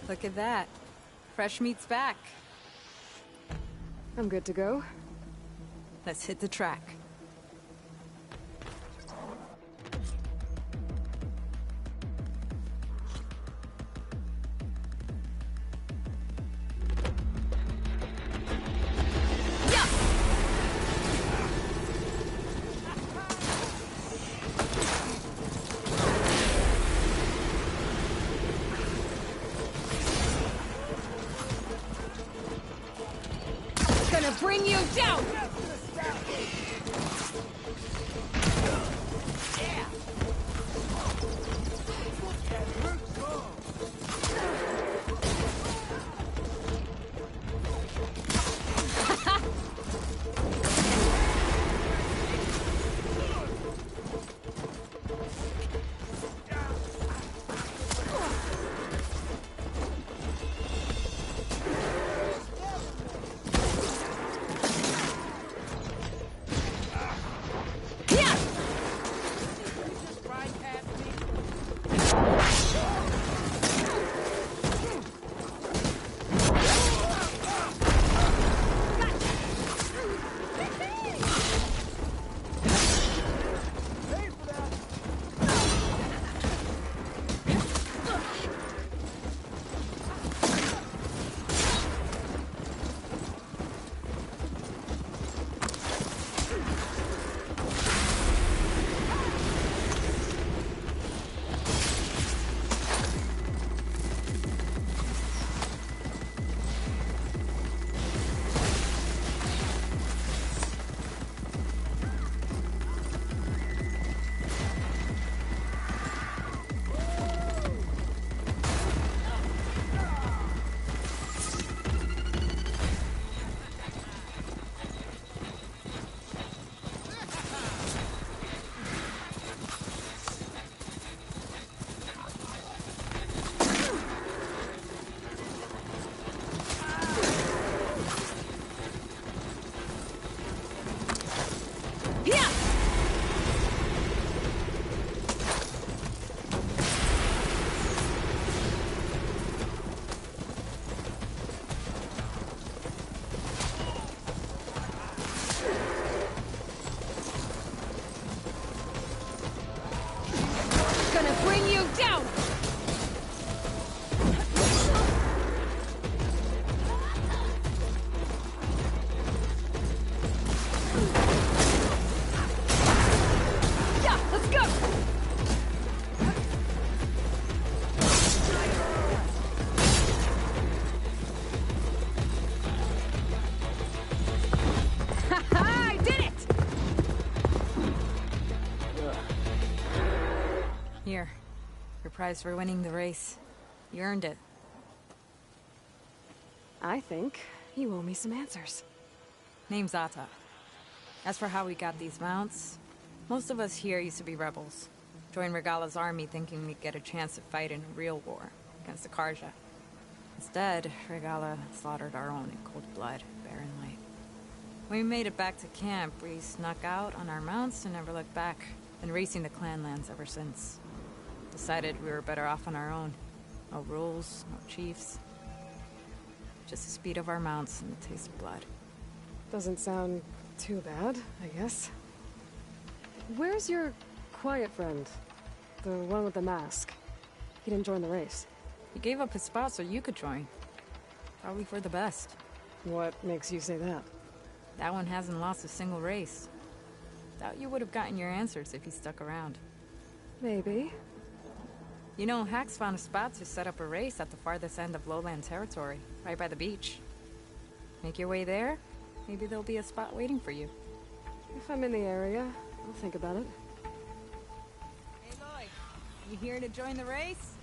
Look at that. Fresh meat's back. I'm good to go. Let's hit the track. Gonna bring you down! Gonna bring you down! Yeah, let's go! I did it! Here. Your prize for winning the race. You earned it. I think you owe me some answers. Name's Ata. As for how we got these mounts, most of us here used to be rebels. Joined Regala's army thinking we'd get a chance to fight in a real war against the Karja. Instead, Regala slaughtered our own in cold blood, bare and light. When we made it back to camp, we snuck out on our mounts and never looked back. Been racing the clan lands ever since. Decided we were better off on our own. No rules, no chiefs. Just the speed of our mounts and the taste of blood. Doesn't sound too bad, I guess. Where's your quiet friend? The one with the mask. He didn't join the race. He gave up his spot so you could join. Probably for the best. What makes you say that? That one hasn't lost a single race. Doubt you would have gotten your answers if he stuck around. Maybe. You know, Hax found a spot to set up a race at the farthest end of lowland territory, right by the beach. Make your way there, maybe there'll be a spot waiting for you. If I'm in the area, I'll think about it. Hey, Lloyd. You here to join the race?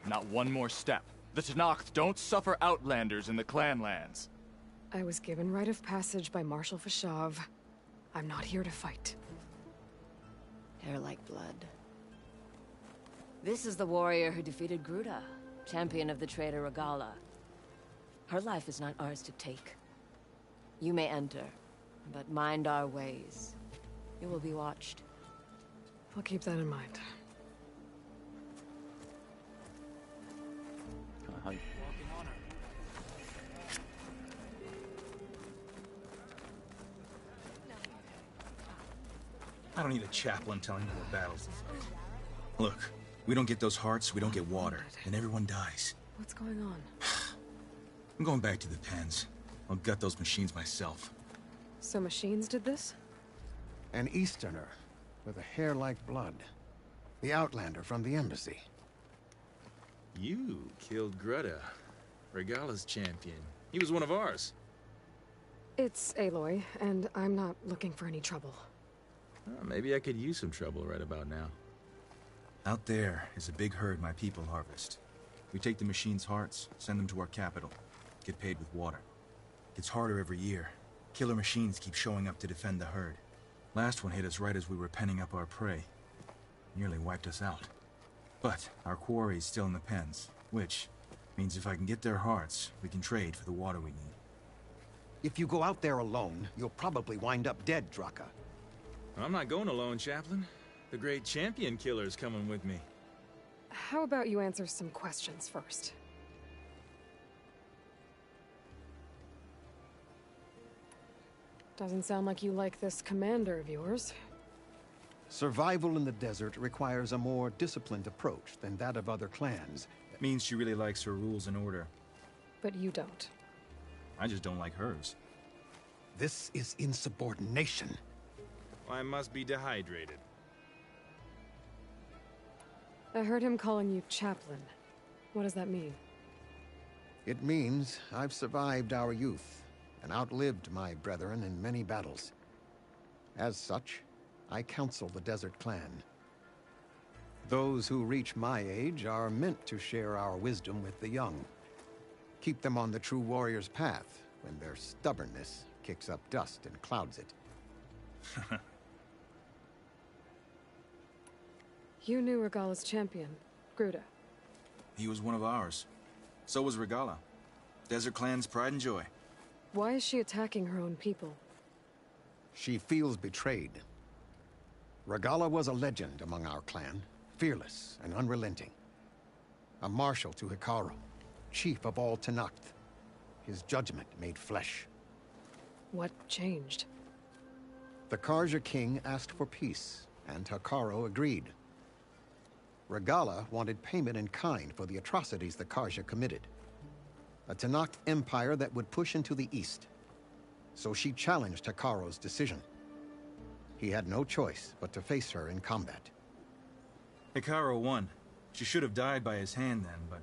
Not one more step. The Tenakth don't suffer outlanders in the clanlands. I was given rite of passage by Marshal Fashav. I'm not here to fight. Hair like blood. This is the warrior who defeated Gruta, champion of the trader Regala. Her life is not ours to take. You may enter, but mind our ways. You will be watched. I'll keep that in mind. I don't need a chaplain telling me what battles to fight. Look, we don't get those hearts, we don't get water, and everyone dies. What's going on? I'm going back to the pens. I'll gut those machines myself. So machines did this? An Easterner with a hair like blood. The Outlander from the embassy. You killed Greta, Regala's champion. He was one of ours. It's Aloy, and I'm not looking for any trouble. Maybe I could use some trouble right about now. Out there is a big herd my people harvest. We take the machines' hearts, send them to our capital, get paid with water. Gets harder every year. Killer machines keep showing up to defend the herd. Last one hit us right as we were penning up our prey. Nearly wiped us out. But our quarry is still in the pens, which means if I can get their hearts, we can trade for the water we need. If you go out there alone, you'll probably wind up dead, Draka. I'm not going alone, Chaplain. The great champion killer's coming with me. How about you answer some questions first? Doesn't sound like you like this commander of yours. Survival in the desert requires a more disciplined approach than that of other clans. That means she really likes her rules and order. But you don't. I just don't like hers. This is insubordination. I must be dehydrated. I heard him calling you Chaplain. What does that mean? It means I've survived our youth and outlived my brethren in many battles. As such, I counsel the Desert Clan. Those who reach my age are meant to share our wisdom with the young. Keep them on the true warrior's path when their stubbornness kicks up dust and clouds it. You knew Regala's champion, Gruta. He was one of ours. So was Regala. Desert Clan's pride and joy. Why is she attacking her own people? She feels betrayed. Regala was a legend among our clan, fearless and unrelenting. A marshal to Hekarro, chief of all Tenakth. His judgment made flesh. What changed? The Carja king asked for peace, and Hekarro agreed. Regala wanted payment in kind for the atrocities the Carja committed. A Tenakth empire that would push into the east. So she challenged Hekarro's decision. He had no choice but to face her in combat. Hekarro won. She should have died by his hand then, but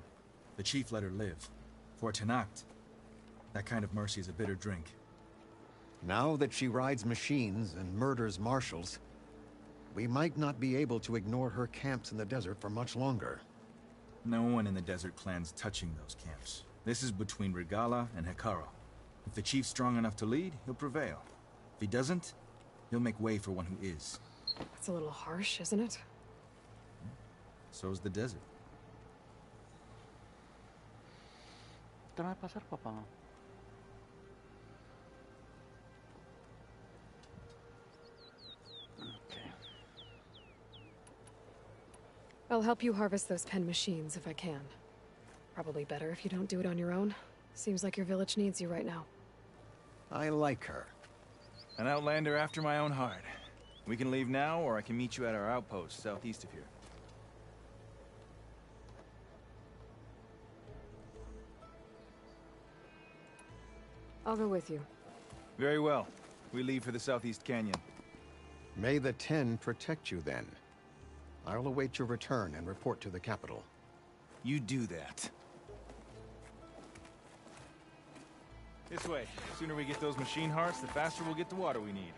the chief let her live. For Tenakth, that kind of mercy is a bitter drink. Now that she rides machines and murders marshals, we might not be able to ignore her camps in the desert for much longer. No one in the Desert Clan's touching those camps. This is between Regala and Hekarro. If the chief's strong enough to lead, he'll prevail. If he doesn't, he'll make way for one who is. That's a little harsh, isn't it? So's the desert. Déjame pasar, papá. I'll help you harvest those pen machines if I can. Probably better if you don't do it on your own. Seems like your village needs you right now. I like her. An outlander after my own heart. We can leave now, or I can meet you at our outpost southeast of here. I'll go with you. Very well. We leave for the Southeast Canyon. May the Ten protect you then. I'll await your return and report to the capital. You do that. This way. The sooner we get those machine hearts, the faster we'll get the water we need.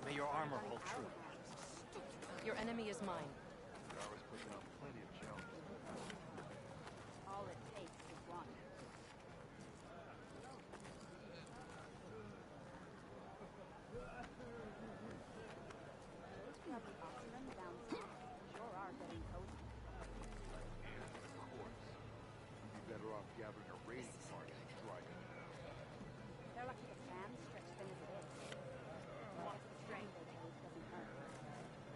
May your armor hold true. Your enemy is mine. All it takes is one. Those grubby oxmen down south sure are getting cozy. Of course. You'd be better off gathering a raiding party and driving them out. They're lucky the sand's stretched thin as it is. But the strength they take doesn't hurt.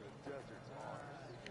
The desert's ours.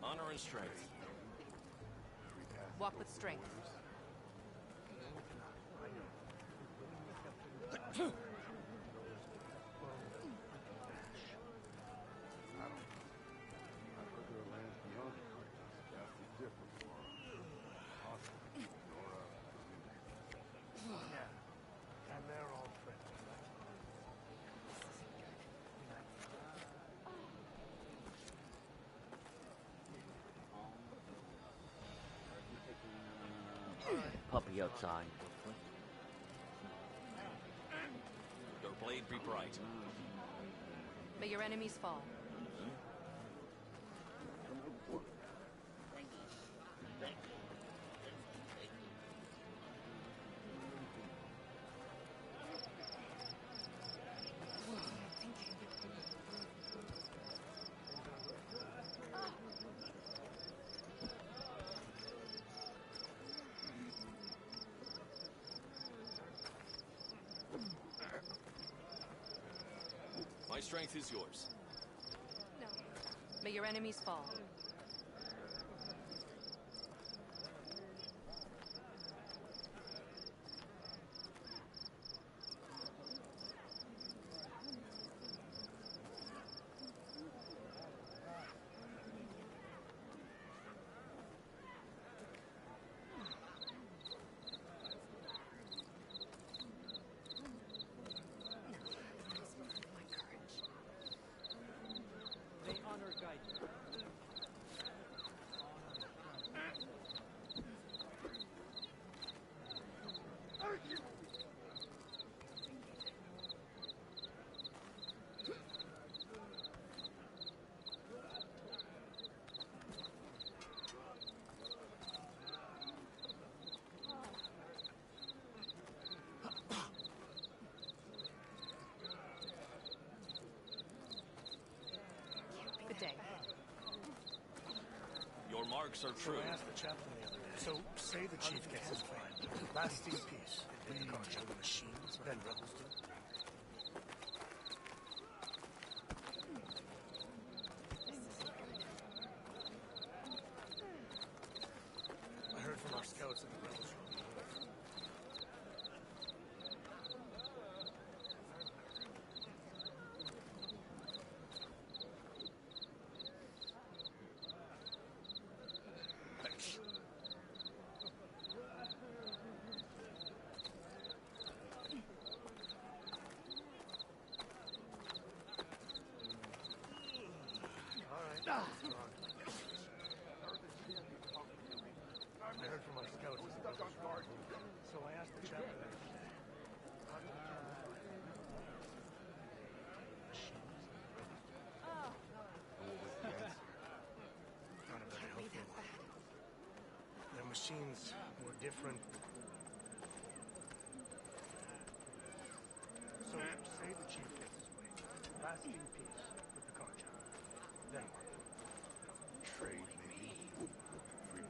Honor and strength. Walk with strength. Puppy outside. Your blade be bright. May your enemies fall. My strength is yours. May your enemies fall. Good day. Your marks are true. So I asked the chaplain the other day. So say the chief gets his way. Lasting peace. With the cards of the machines, then rebels do. I heard from our scouts that the rebels are on the move. I heard from our scouts that the rebels are on the move. So I asked the chaplain the other day. Not a very healthy one. Their machines were different. So say the chief gets his way. Lasting peace with the Carja. Then what? Trade, maybe. Freedom.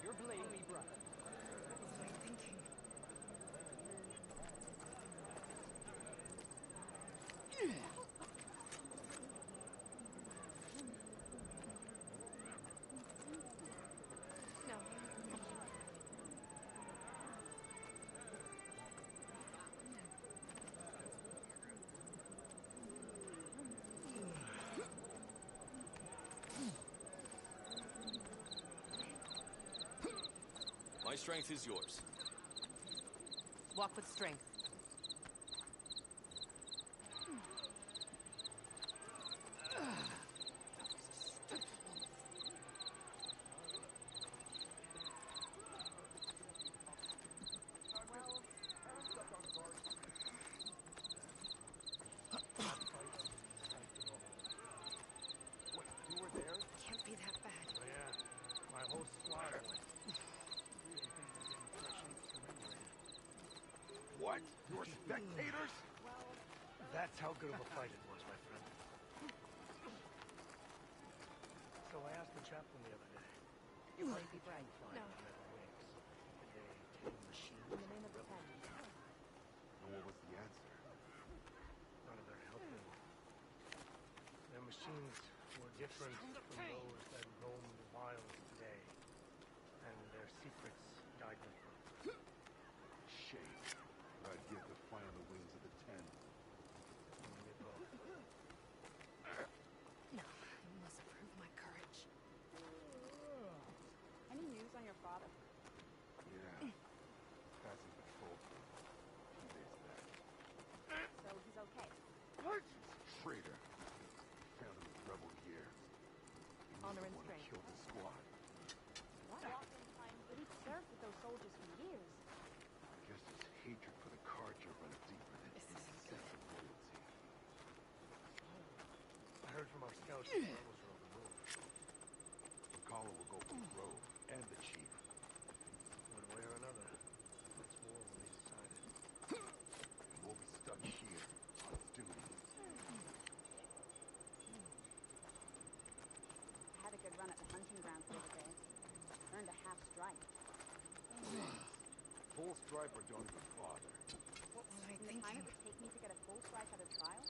Your blade be bright. My strength is yours. Walk with strength. right it was, my friend. So I asked the chaplain the other day. You might be Flying right. No. metal wings. Did they tame machines? In the name of the pen. And what was the answer? None of their helping. Their machines were different from those that roam the wilds today. And their secrets died with them. Shame. What I'd give to find the wings of the Ten. We both. No, I must prove my courage. Any news on your father? Yeah. Passing patrol. 2 days back. So he's okay. What? Traitor. Found him with rebel gear. He was Honor the and one who strength. killed the squad. What? But he'd served with those soldiers for years. I guess his hatred for the Carja runs deeper than any sense of loyalty. I heard from our scouts that rebels are on the move. Regala will go for Grove and the chief. One way or another. That's war when they decided. And we'll be stuck here on duty. I had a good run at the hunting grounds the other day. Earned a half stripe. Full stripe or don't even bother. What was I In the thinking? time it would take me to get a full stripe at a trial,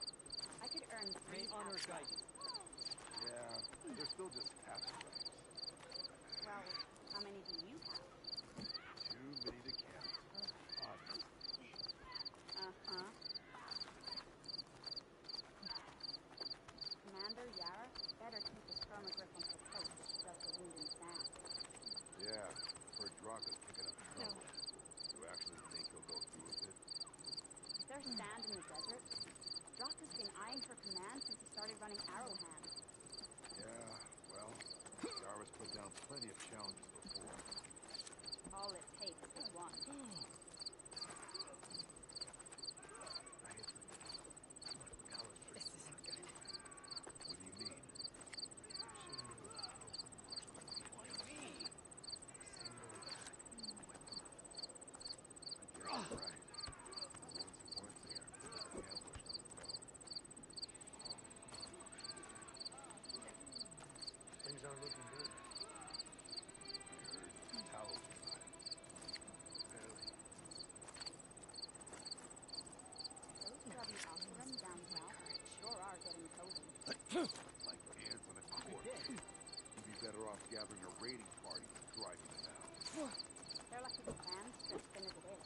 I could earn 3 May honor half guide stripes. you. Yeah, they're still just half stripes. Well, how many do you have? Too many to count. Obviously. Uh-huh. Commander Yara better keep his firmer grip on her coat if she does the wind in the sand. Yeah, heard Draka's picking up trouble. You actually think he'll go through with it? Is there sand in the desert? Draka's been eyeing her command since he started running arrow hands. Yeah, well, Yara's put down plenty of challenges before. All it takes is one. I hate to admit this, but Regala's pretty smart. What do you mean? She knew most of the marshals would be like me. A single attack. I guess you're right. The ones who weren't there were ambushed on the road. Things aren't looking good. I heard Talos died. Barely. Those grubby Ocaran down south sure are getting cozy. Like ants on a corpse. You'd be better off gathering a raiding party than driving them out. They're lucky the band's stretched thin as it is.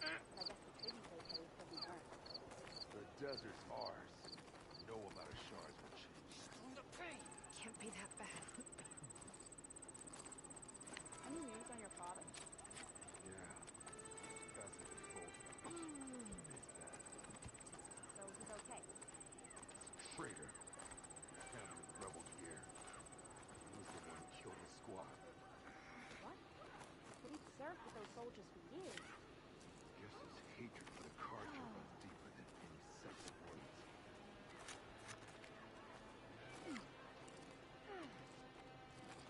But I guess the tribute they paid doesn't hurt. The desert's ours. No amount of shards will change. Can't be that bad. Any news on your father? Yeah. Passing patrol. It's bad. So he's okay. Traitor. Found him with rebel gear. He was the one who killed the squad. What? But he'd served with those soldiers for years. Guess his hatred for the Carja runs deeper than any sense of loyalty.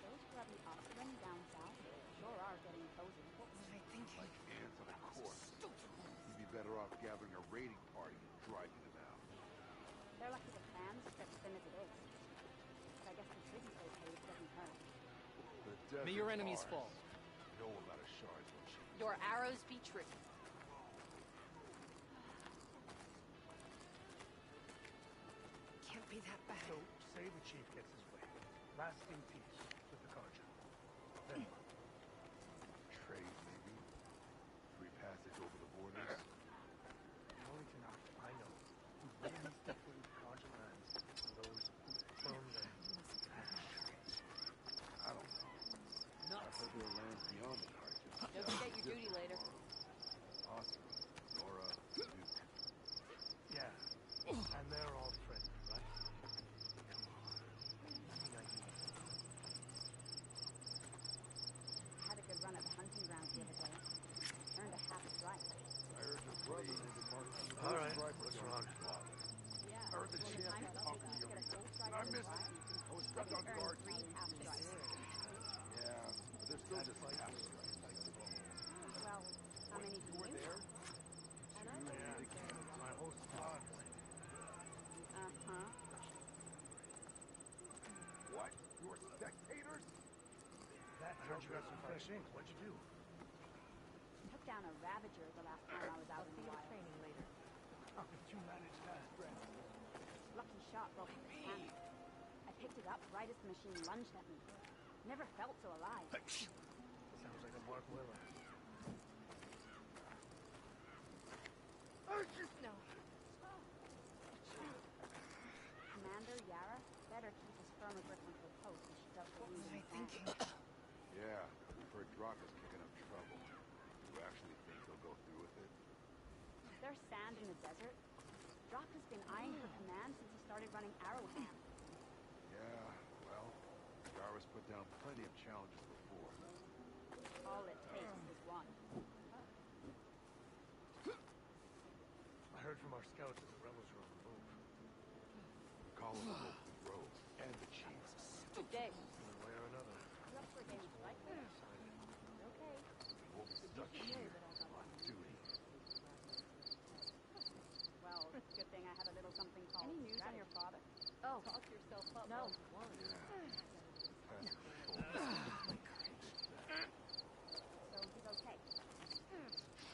Those grubby Ocaran down south sure are getting cozy. What was I thinking? Like ants on a corpse. You'd be better off gathering a raiding party than driving them out. They're lucky the band's stretched thin as it is. But I guess the tribute they paid doesn't hurt. The desert's May your enemies ours. fall. No amount of shards will change. Your arrows be true. Can't be that bad. So, say the chief gets his way. Lasting peace with the Carja. Then what? Trade, maybe? Free passage over the borders? The only Tanakh I know who really stick with the Carja lands are those who burn them ashes. I don't know. I've heard there are lands beyond the Carja. Don't forget your duty later. Awesome. Nora, Duke. Yeah. And they're all friendly, right? Come on. Be naive. I had a good run at the hunting grounds the other day. Earned a half stripe. I heard your brother was a marksman. All right, what's wrong? Yeah. I heard the Well, champ the time talking it to takes you. to get a full stripe I at a missed trial, it. I was I stuck could on earn guard. 3 half stripes. Yeah, but they're still just half stripes. Well, how many do You were you there? have? Yeah, my whole squad went. heard you got some fresh ink. What'd you do? Took down a Ravager the last time I was out in the wild. Training later. How did you manage that? Lucky shot broke my hand. I picked it up right as the machine lunged at me. Never felt so alive. Sounds like a Mark Willer. No. Commander Yara better keep as firm a grip onto the post as she does What was I thinking? Yeah, we've heard Draka's kicking up trouble. You actually think he'll go through with it? There's sand in the desert. Draka's been eyeing her command since he started running Arrowhand. Yeah, well, Yara's put down plenty of challenges before. All it takes is one. I heard from our scouts that the rebels are on the move. Call him the Grove and the chief. Good day. One way or another. You up for a game of strike? Okay. We'll be stuck here on duty. Well, good thing I have a little something called... Any news on your father? Oh. Talk yourself up. No. So he's okay.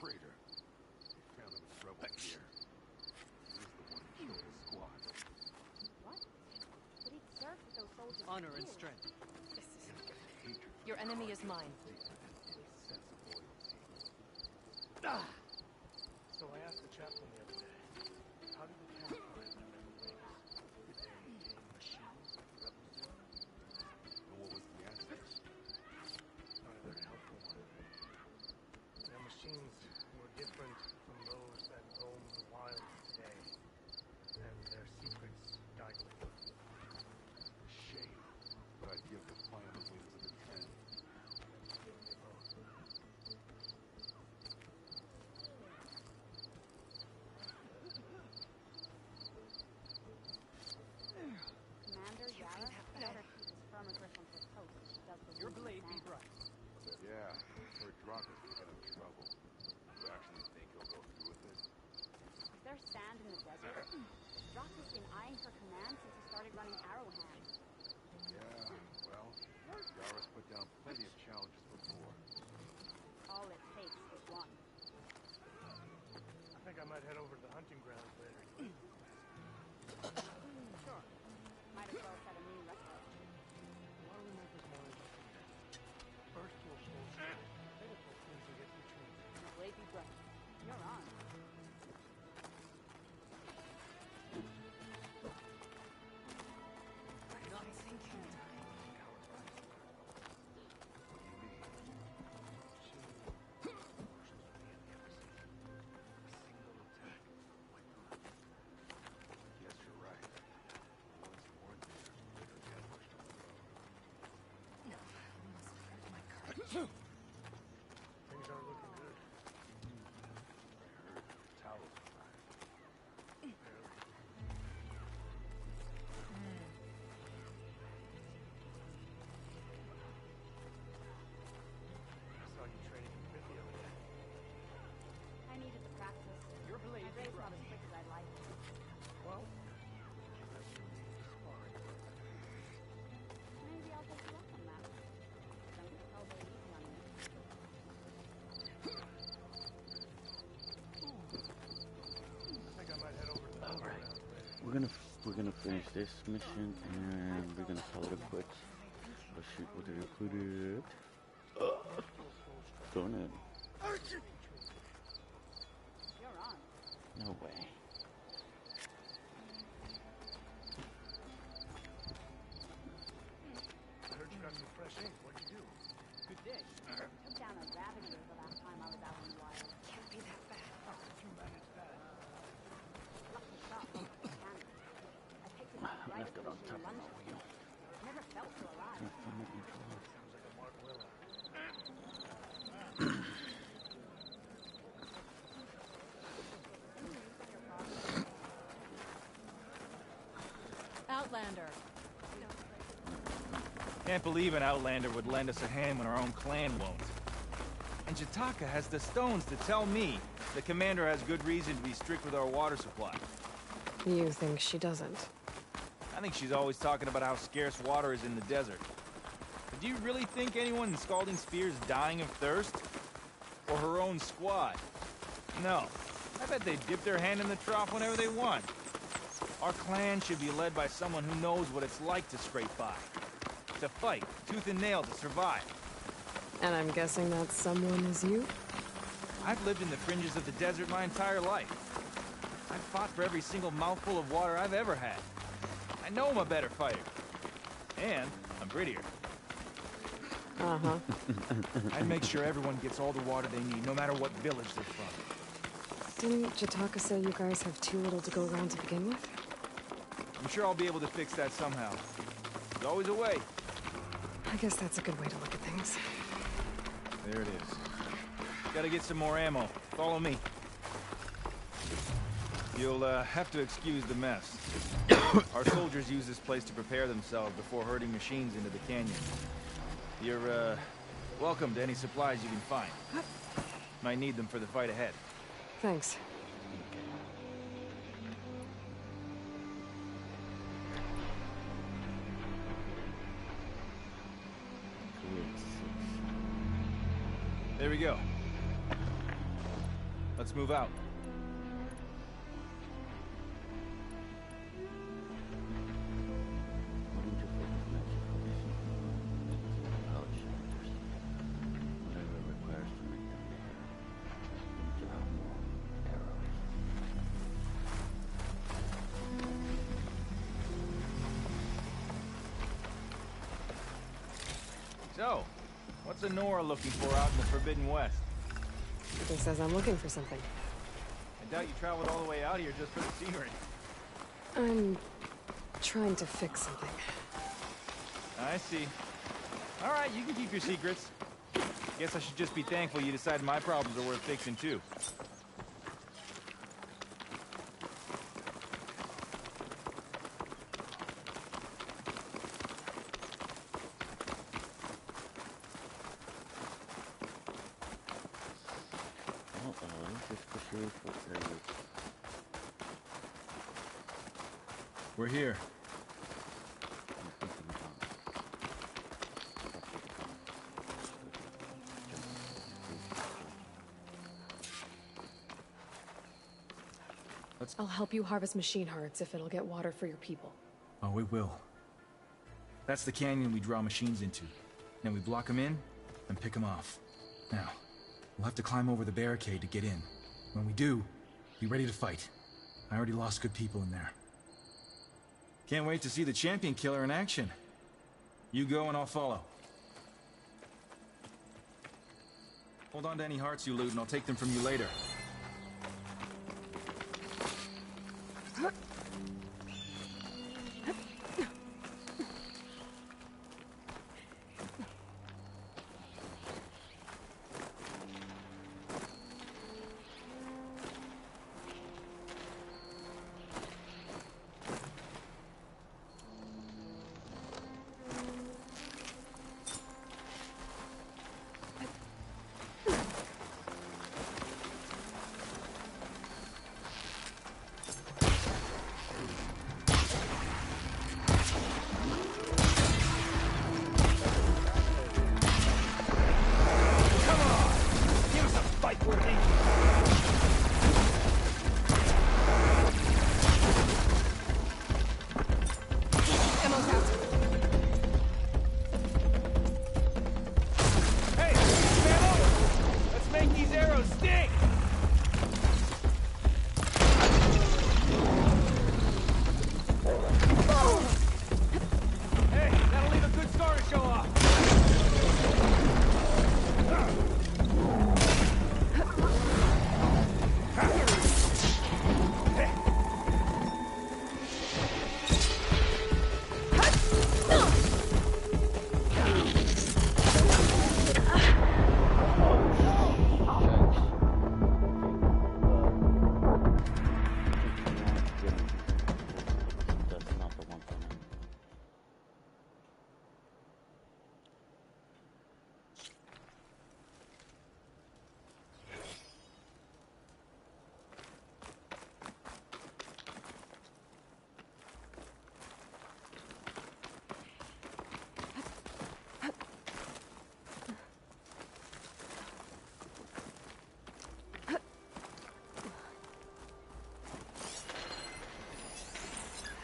Traitor. We found him in trouble here. He's the one who killed his squad. What? But he'd served with those soldiers. Honor for and years. strength. Your enemy is mine. So I asked the chaplain the other day, how did the campfire remember wings? Did they aim machines like the rebels do? And what was the answer? Not a very helpful one. Their machines were different from those that roam the wilds today. And their secrets died with them. Shame. But I'd give the plan the wings of the trend. Give me both. Commander Yara better keep as firm a grip onto the post as she does the Your wind blade and be sand. bright. Yeah, heard Draka's kicking up trouble. You actually think he'll go through with it? There's sand in the desert. Draka's been eyeing her command since he started running Arrowhand. Yeah, well, Yara's put down plenty of challenges before. All it takes is one. I think I might head over to the hunting grounds later. Sure. Might as well set a new record. Why don't we make this more interesting? First we'll slow down. Then we'll pull things to get between. Your blade be bright. You're on. Not thinking. Yes, you're right. Once more there, later ambushed on the road. No, I must have hurt my courage. Things aren't looking good. I heard towels arrived. Barely. I saw you training in Prithia the other day. I needed the practice. Your blade My be race not bright. as quick as I'd like. Well, that's sparring. Maybe I'll take you up on that. Don't get elbow easy on me. I think I might head over to the hunting Alright. grounds later. We're gonna finish this mission and we're gonna call it a quits. Oh shoot, what did I put it? Going in. You're on. No way. I heard you got some fresh ink. What'd you do? Good day. Took down a Ravager the last time I was out in the wild. Can't be that bad. How did you manage that? Lucky shot broke my hand. I picked it up I right left as it the on machine top of lunged the at me. wheel. Never felt so alive. Find it in control. Sounds like a Mark Willer. Outlander. Can't believe an Outlander would lend us a hand when our own clan won't. And Jataka has the stones to tell me the commander has good reason to be strict with our water supply. You think she doesn't? I think she's always talking about how scarce water is in the desert. Do you really think anyone in Scalding Spear is dying of thirst? Or her own squad? No. I bet they dip their hand in the trough whenever they want. Our clan should be led by someone who knows what it's like to scrape by. To fight, tooth and nail to survive. And I'm guessing that someone is you? I've lived in the fringes of the desert my entire life. I've fought for every single mouthful of water I've ever had. I know I'm a better fighter. And I'm prettier. Uh-huh. I'd make sure everyone gets all the water they need, no matter what village they're from. Didn't Jataka say you guys have too little to go around to begin with? I'm sure I'll be able to fix that somehow. There's always a way. I guess that's a good way to look at things. There it is. Gotta get some more ammo. Follow me. You'll have to excuse the mess. Our soldiers use this place to prepare themselves before herding machines into the canyon. You're, welcome to any supplies you can find. Might need them for the fight ahead. Thanks. There we go. Let's move out. So, what's Nora looking for out in the Forbidden West? He says I'm looking for something. I doubt you traveled all the way out here just for the scenery. I'm trying to fix something. I see. All right, you can keep your secrets. Guess I should just be thankful you decided my problems are worth fixing too. We're here. I'll help you harvest machine hearts if it'll get water for your people. Oh, we will. That's the canyon we draw machines into. Then we block them in, and pick them off. Now, we'll have to climb over the barricade to get in. When we do, be ready to fight. I already lost good people in there. Can't wait to see the champion killer in action. You go and I'll follow. Hold on to any hearts you loot and I'll take them from you later.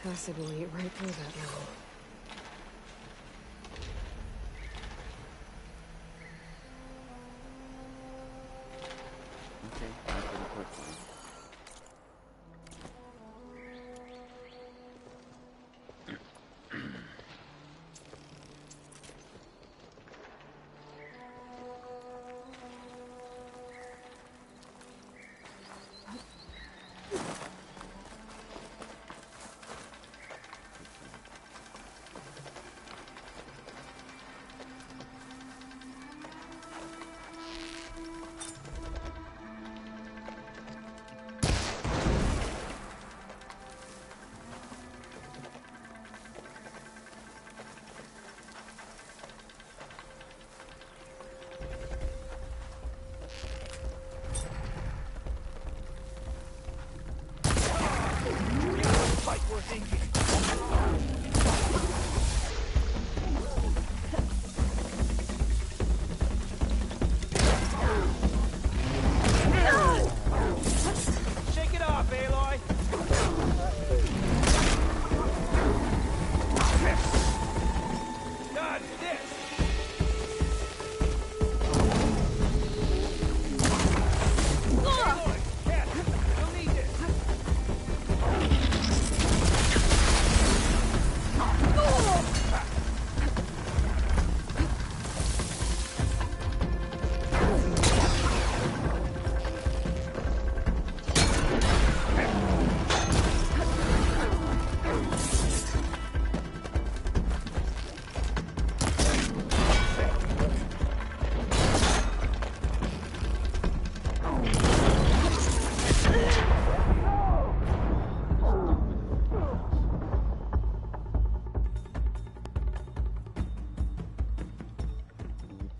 Acid will eat right through that now. Okay, that's pretty quick one. Fight we're thinking. Shake it off, Aloy. Dodge this. Aloy, Cat, you'll need this.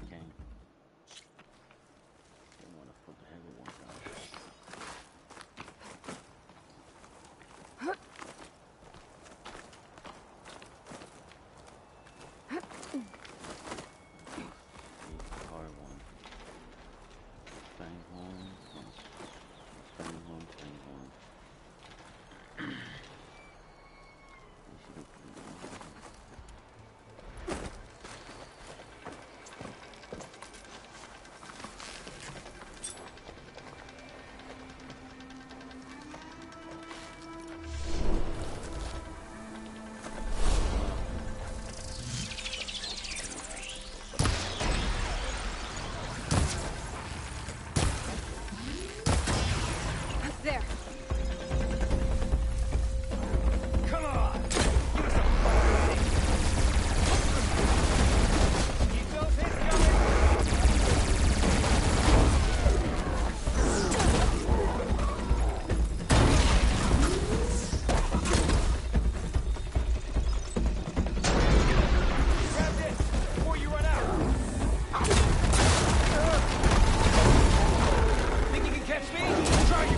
Okay. Don't want to put the heavy one down. The hard one. Bang home. Bang home. Bang home. There. Come on! Keep those hits coming! Grab this before you run out! Think you can catch me? Try you!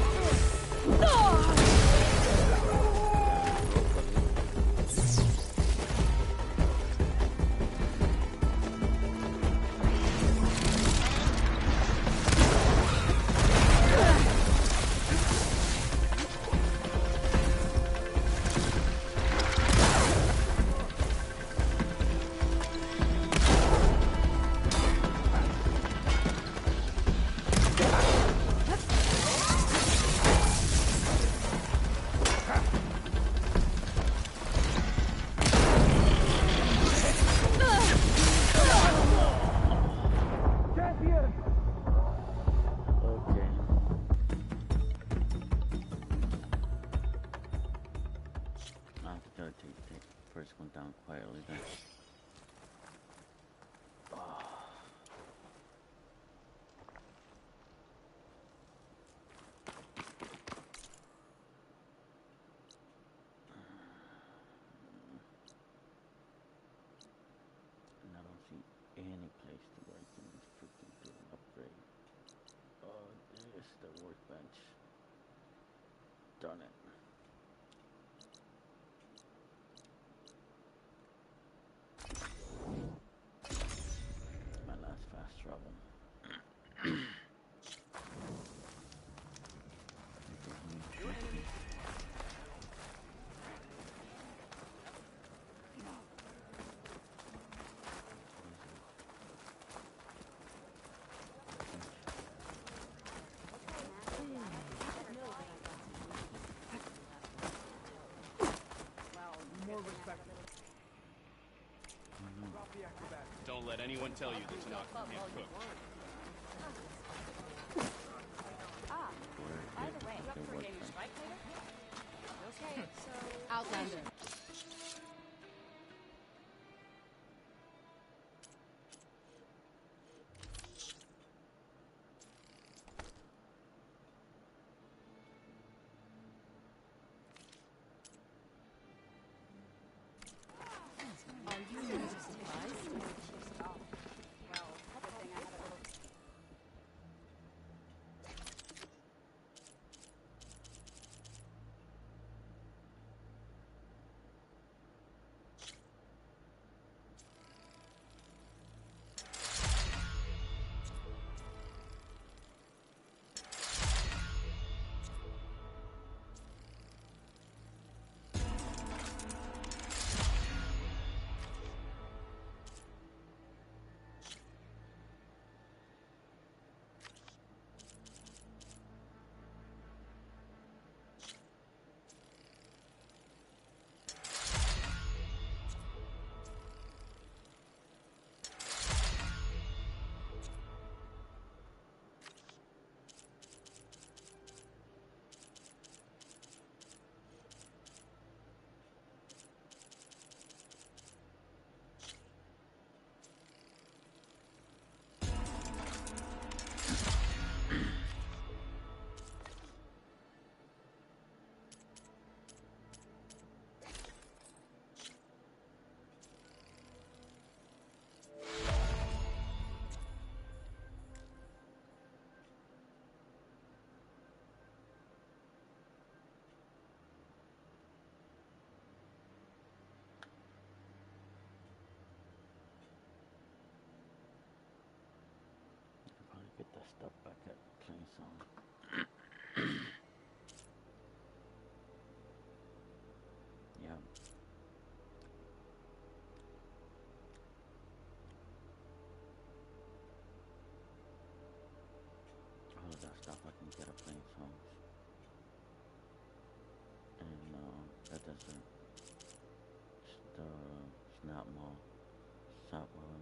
Okay. I have to try to take the first one down quietly then. And I don't see any place to where I can freaking do an upgrade. Oh, this is the workbench. Darn it. My last fast travel. Don't let anyone tell you that Tanaka can't cook. Ah, by the way, you up for a game of strike later? Okay, so... Outlander. Get that stuff back at Plain Song. Yeah. All of that stuff I can get at Plain Songs. And that doesn't. The Snap Mall. Snap Mall.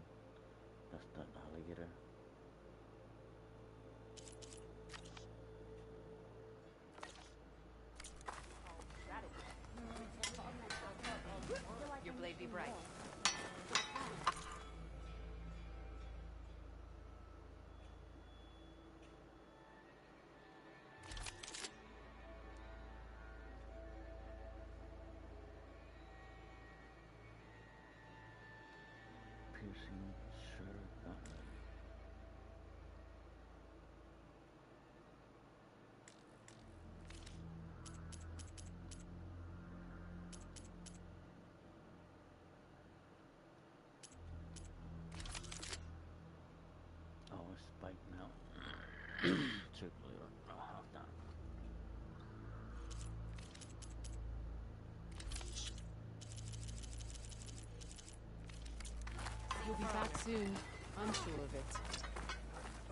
That's the alligator. Your blade be bright. Piercing Sure Gauntlet. Oh, it's spiked now. Took a little half down. You'll be back soon. I'm sure of it.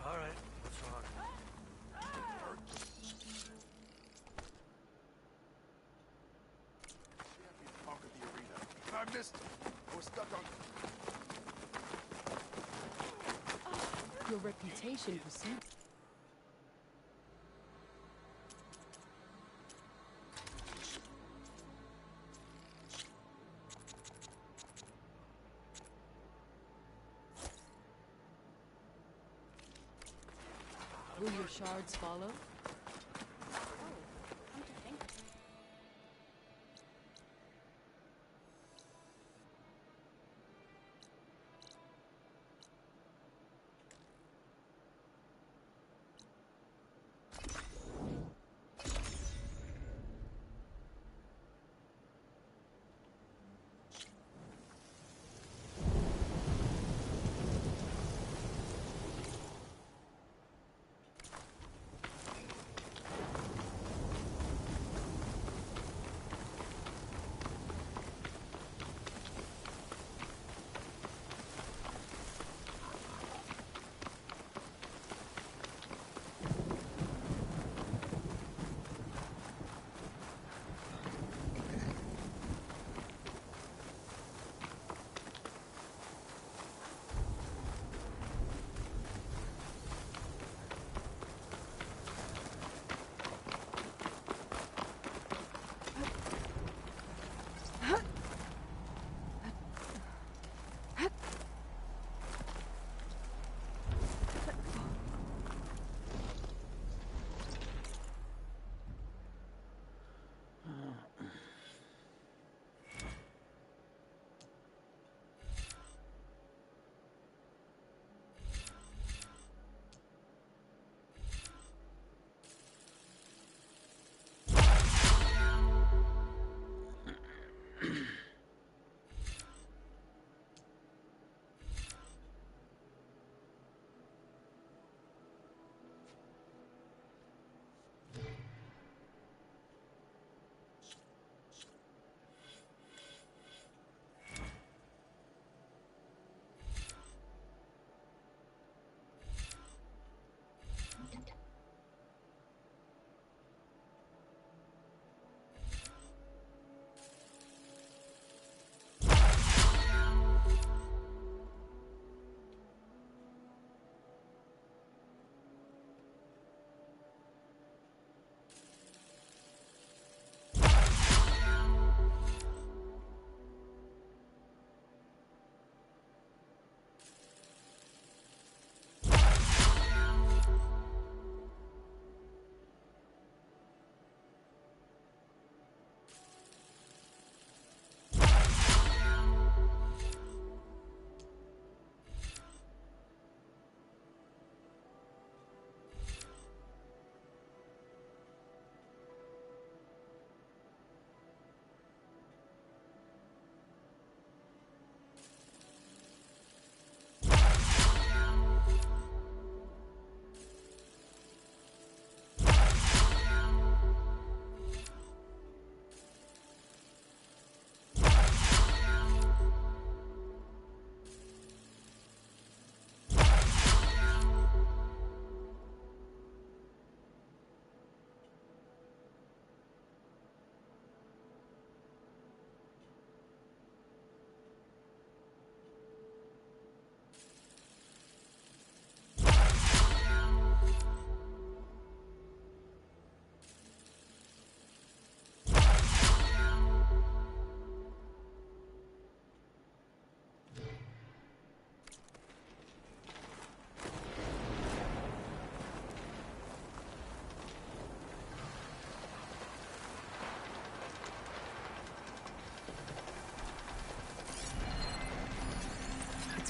All right, what's wrong? Talk at the arena. I missed him. I was stuck on... Your reputation precedes. Will your shards follow?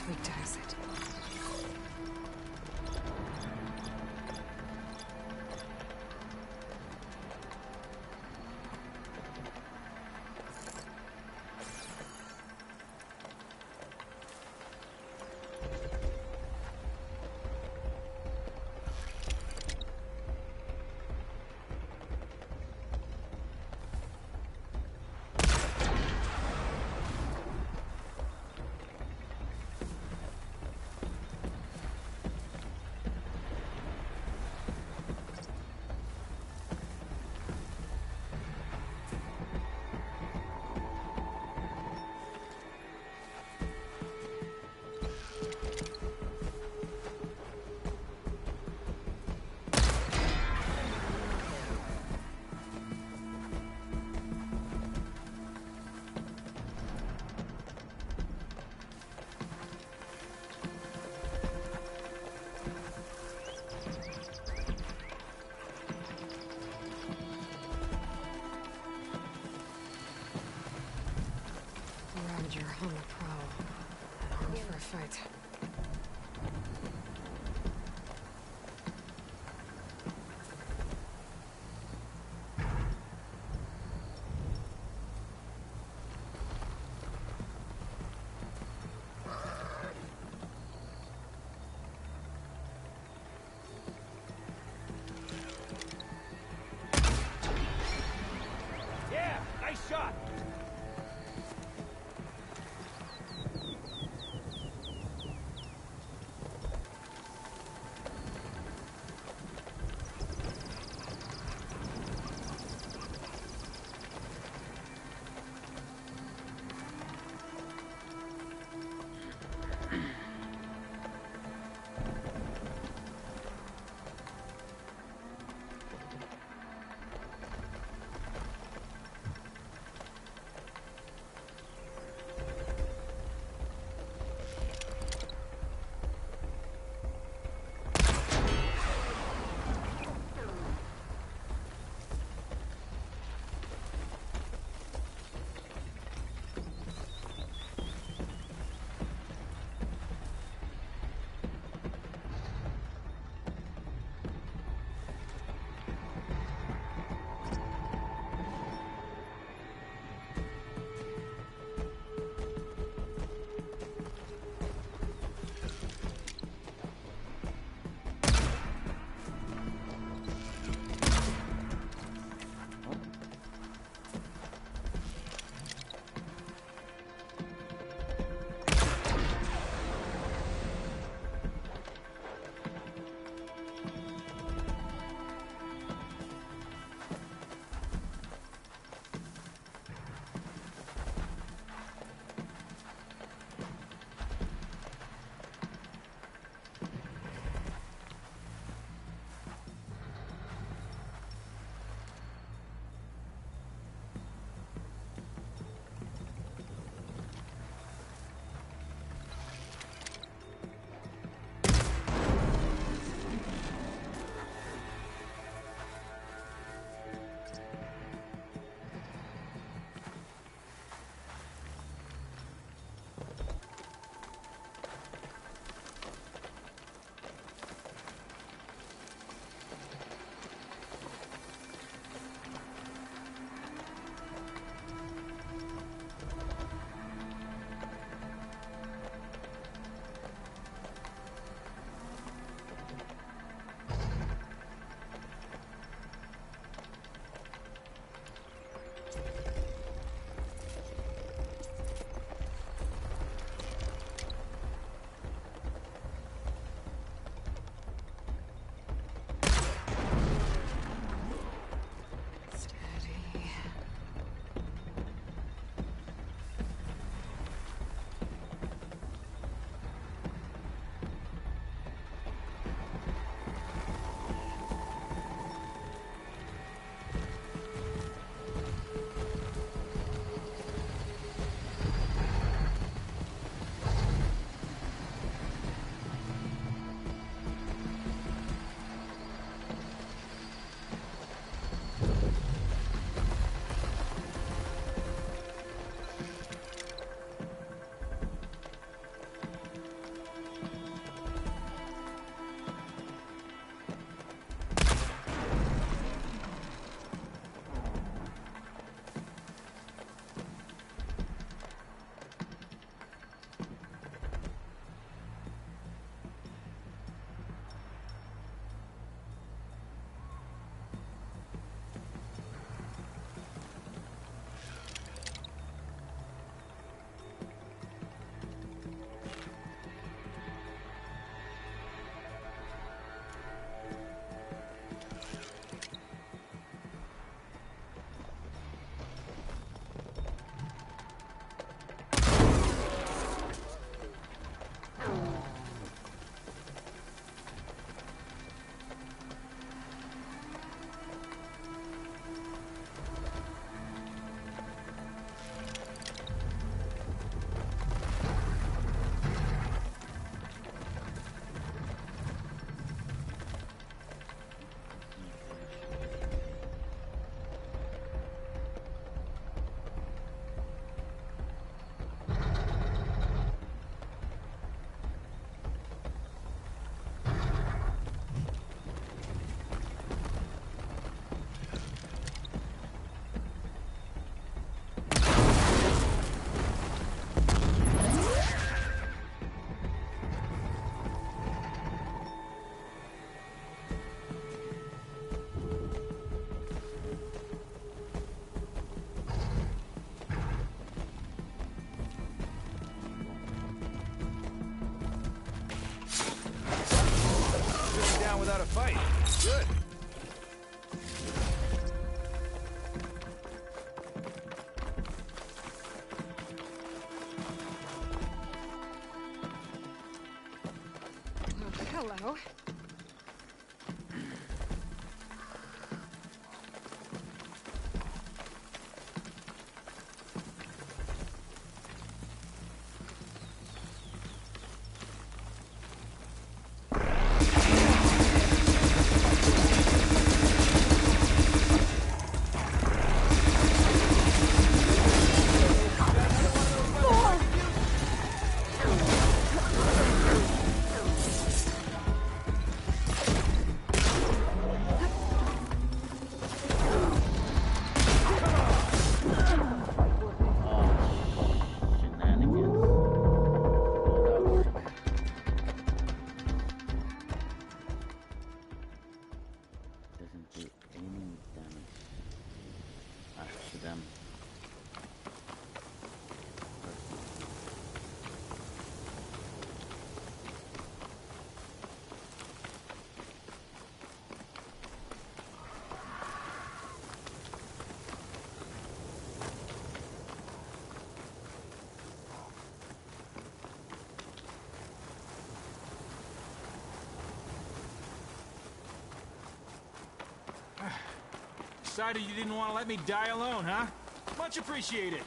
leaked an exit. Ravager on the prowl, and armed for a fight. Yeah, nice shot. fight. Good. Hello. Doesn't do any damage to them. Decided you didn't want to let me die alone, huh? Much appreciated.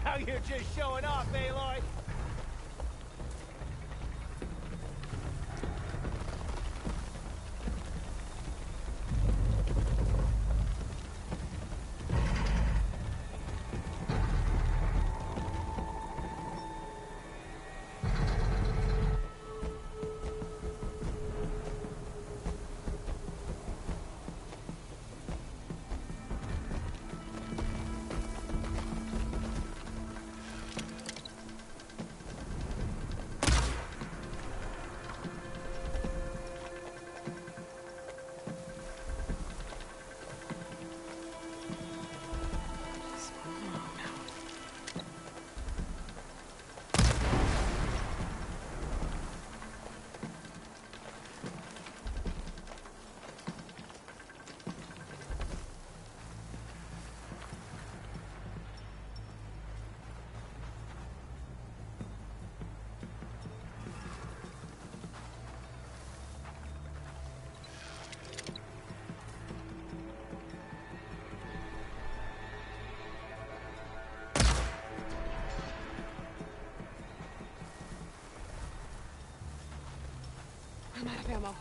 Now you're just showing off, Aloy. I'm out of ammo.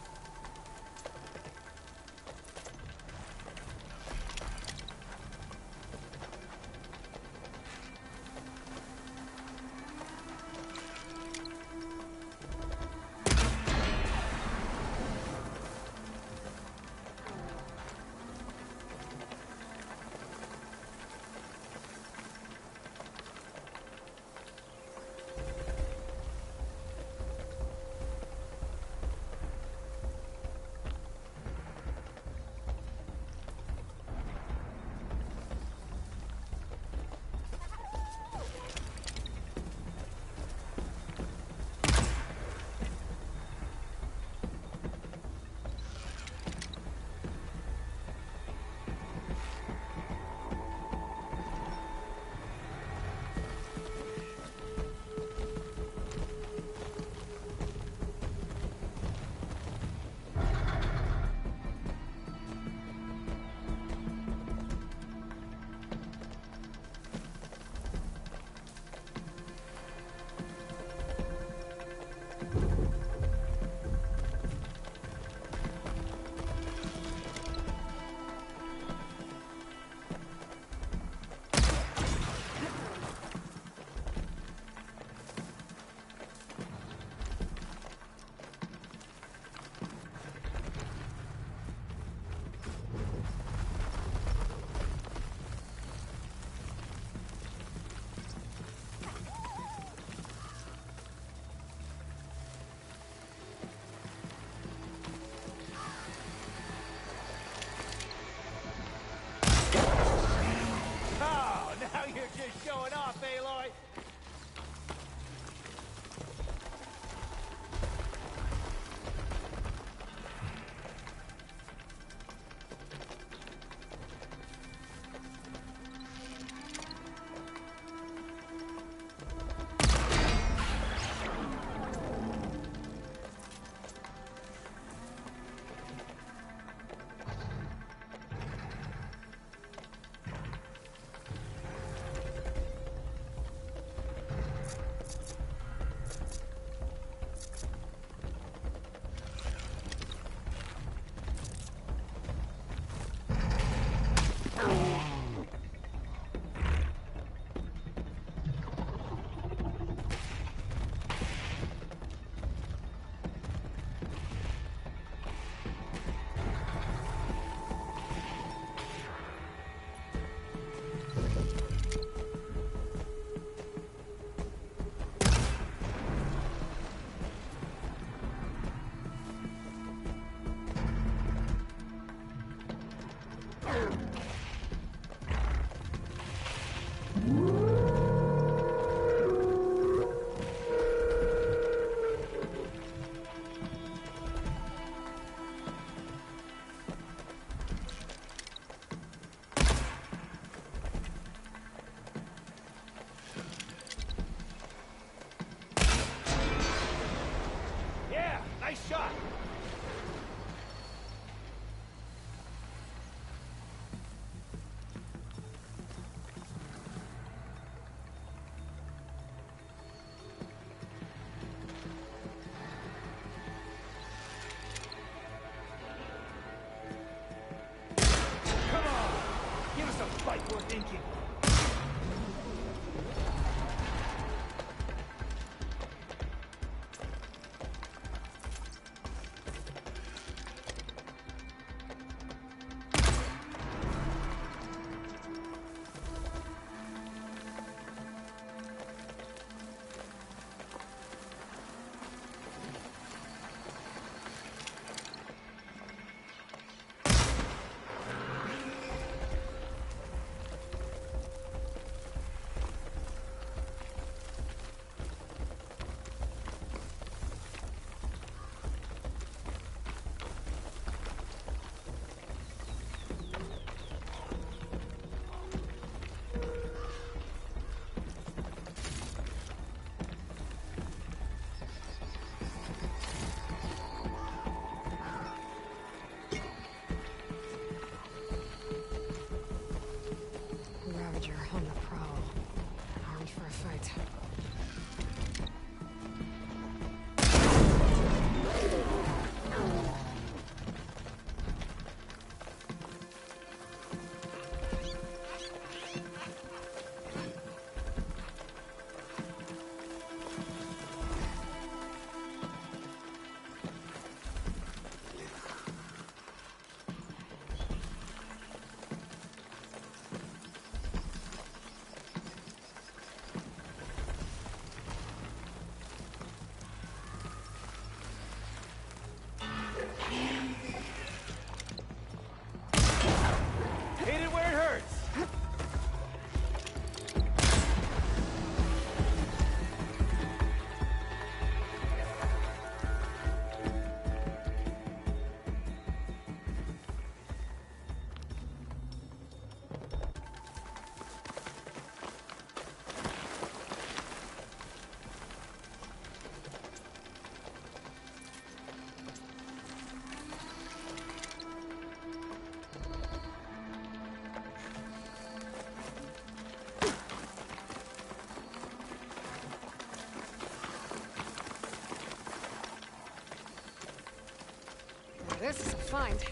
This is a find.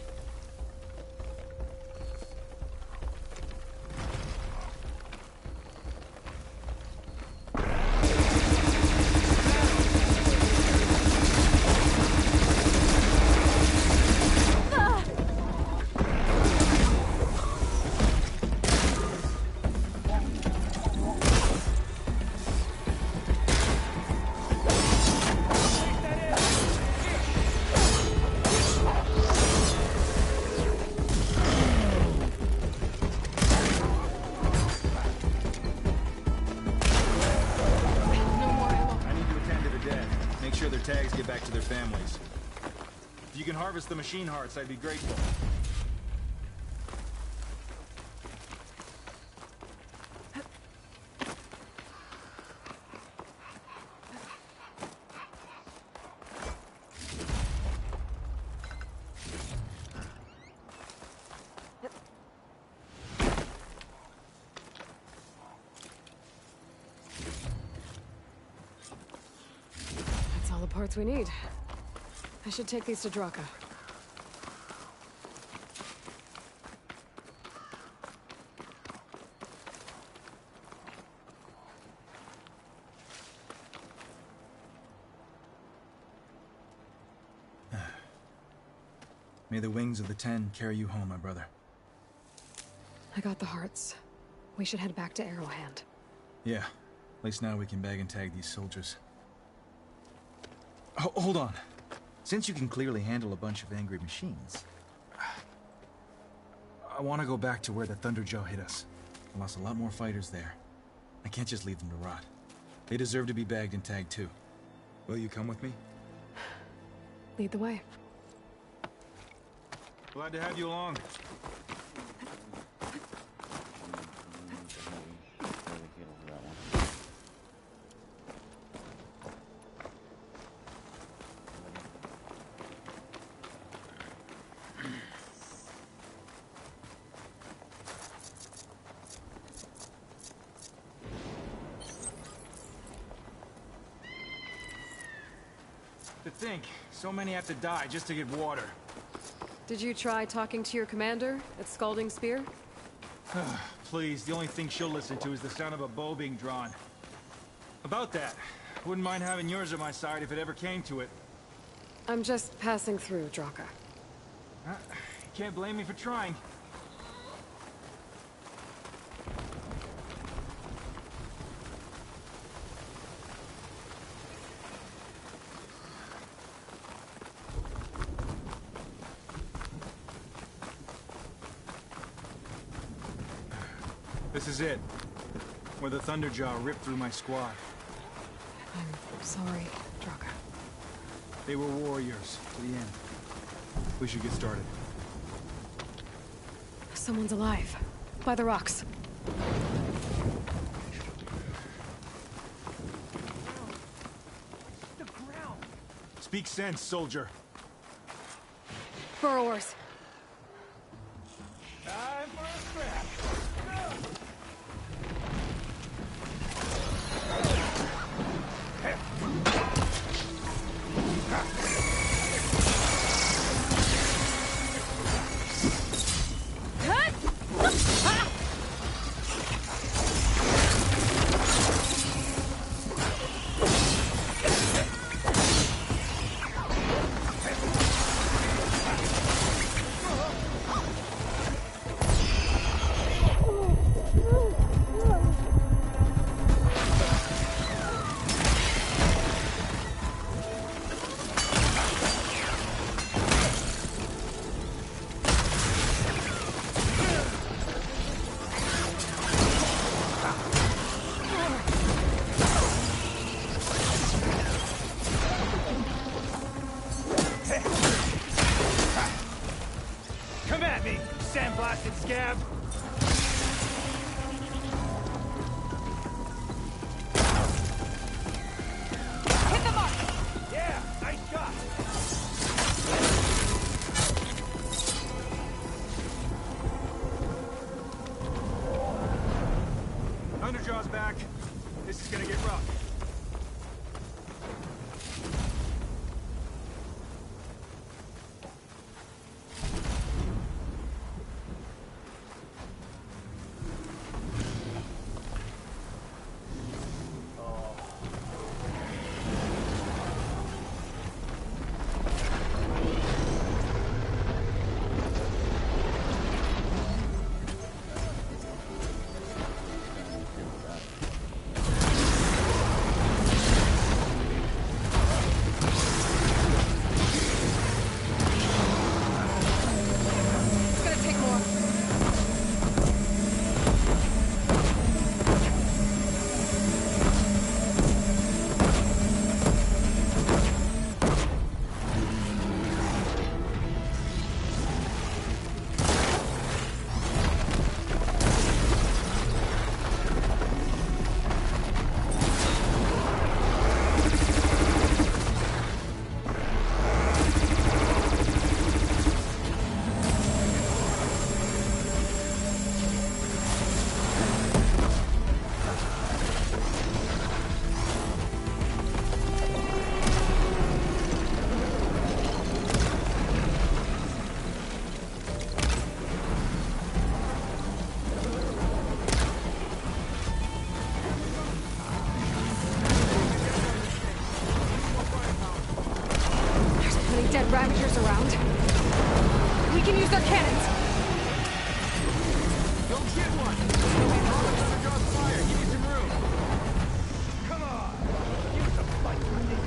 Tags get back to their families. If you can harvest the machine hearts, I'd be grateful. Parts we need. I should take these to Draka. May the wings of the Ten carry you home, my brother. I got the hearts. We should head back to Arrowhand. Yeah. At least now we can bag and tag these soldiers. Hold on. Since you can clearly handle a bunch of angry machines, I want to go back to where the Thunderjaw hit us. I lost a lot more fighters there. I can't just leave them to rot. They deserve to be bagged and tagged too. Will you come with me? Lead the way. Glad to have you along. To think, so many have to die just to get water. Did you try talking to your commander at Scalding Spear? Please, the only thing she'll listen to is the sound of a bow being drawn. About that, wouldn't mind having yours at my side if it ever came to it. I'm just passing through, Draka. Can't blame me for trying. This is it. Where the Thunderjaw ripped through my squad. I'm sorry, Draka. They were warriors to the end. We should get started. Someone's alive. By the rocks. The ground. Speak sense, soldier. Burrowers. Time for a scrap. Sandblasted scab! Hit the mark! Yeah, nice shot! Thunderjaw's back. This is gonna get rough. Ravagers around. We can use their cannons. Go get one! Under God's fire, give me some room! Come on! Use the fight for me!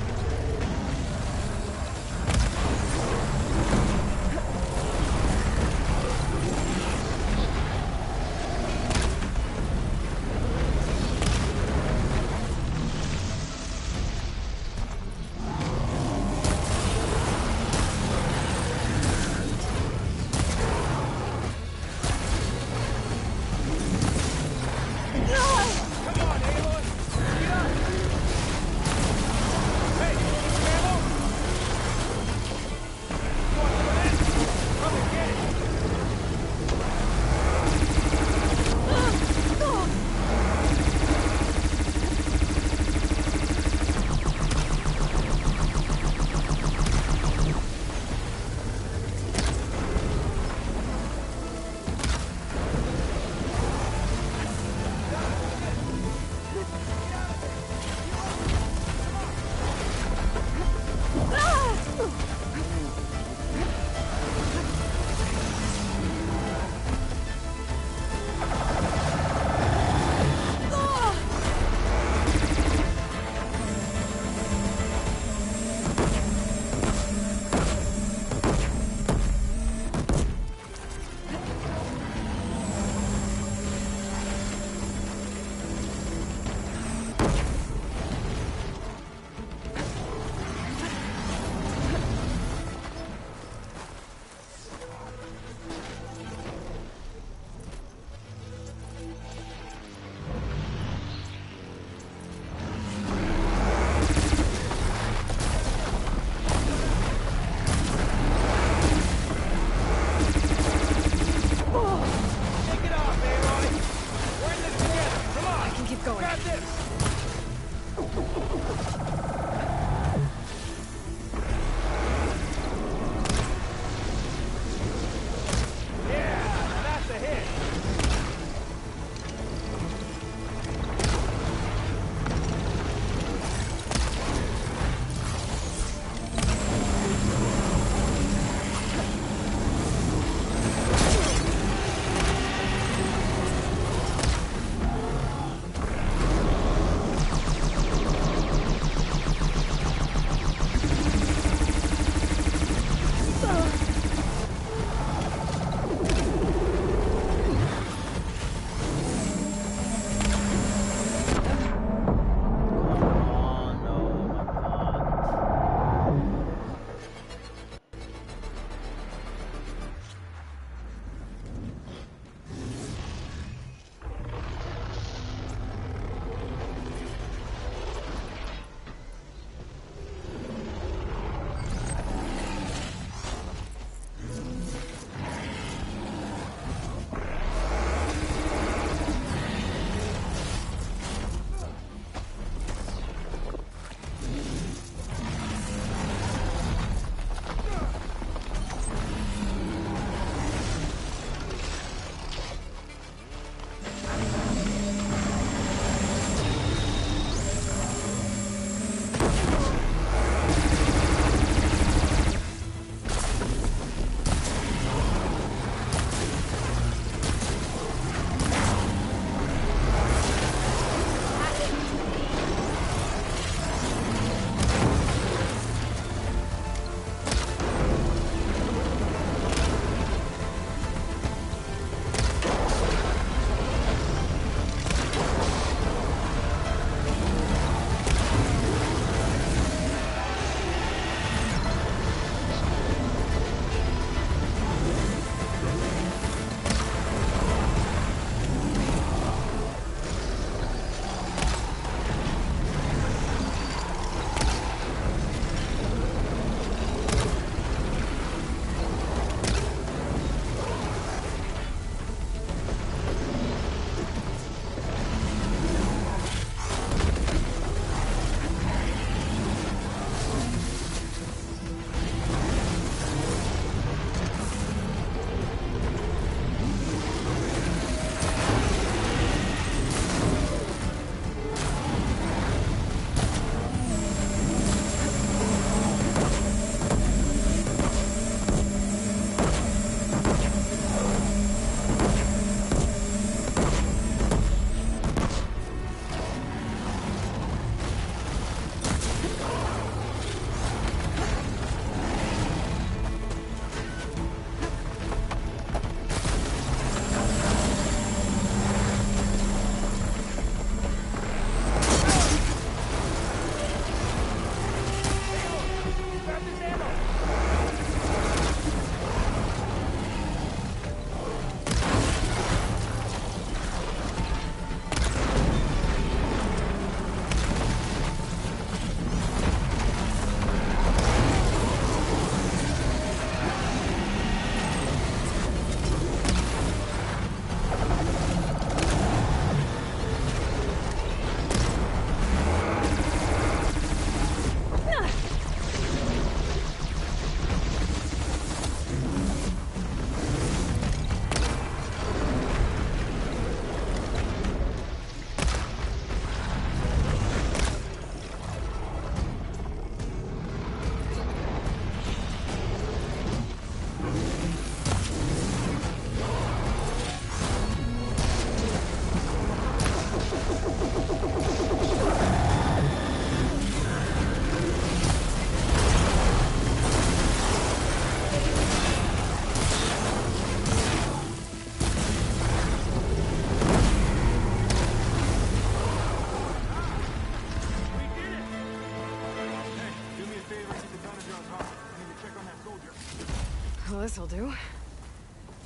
Well, this'll do.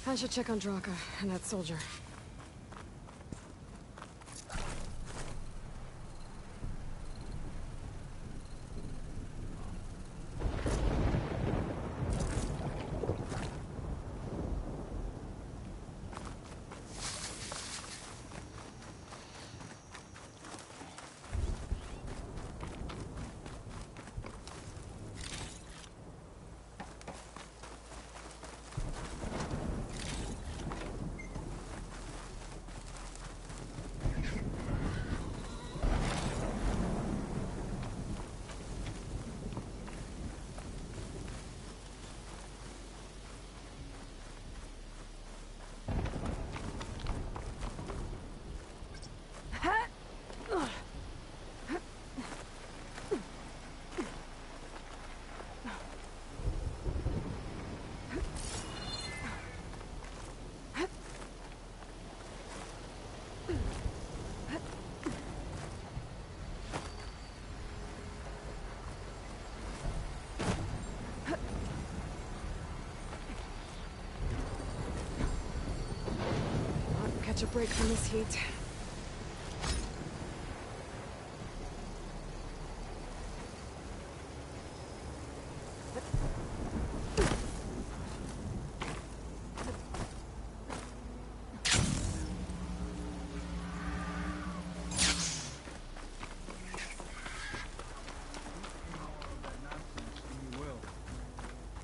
I should check on Draka and that soldier. Catch a break from this heat.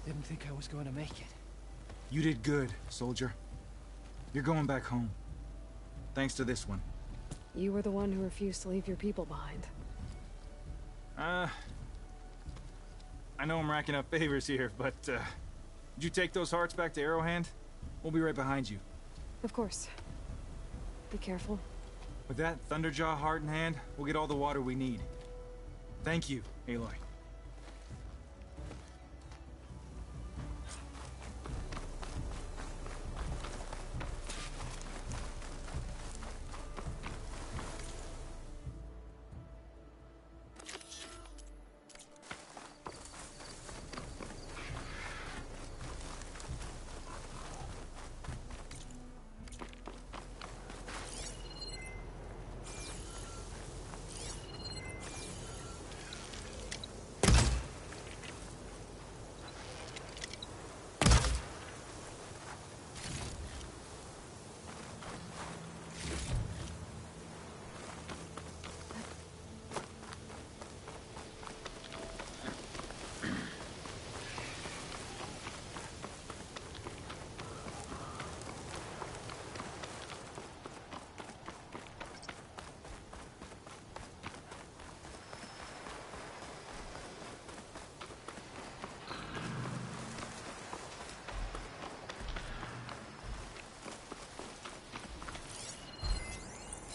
Didn't think I was going to make it. You did good, soldier. You're going back home. Thanks to this one. You were the one who refused to leave your people behind. I know I'm racking up favors here, but, did you take those hearts back to Arrowhand? We'll be right behind you. Of course. Be careful. With that Thunderjaw heart in hand, we'll get all the water we need. Thank you, Aloy.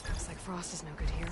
Looks like Frost is no good here.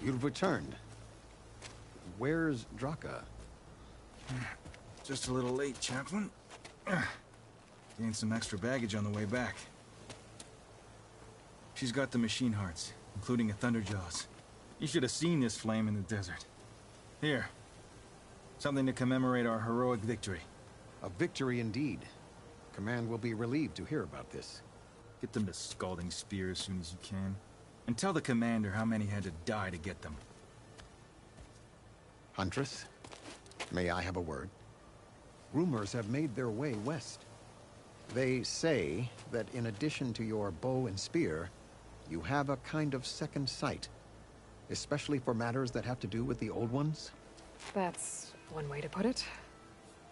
You've returned. Where's Draka? Just a little late, Chaplain. Gained some extra baggage on the way back. She's got the machine hearts, including a Thunderjaws. You should have seen this flame in the desert. Here. Something to commemorate our heroic victory. A victory indeed. Command will be relieved to hear about this. Get them to Scalding Spear as soon as you can. And tell the commander how many had to die to get them. Huntress, may I have a word? Rumors have made their way west. They say that in addition to your bow and spear, you have a kind of second sight, especially for matters that have to do with the old ones. That's one way to put it.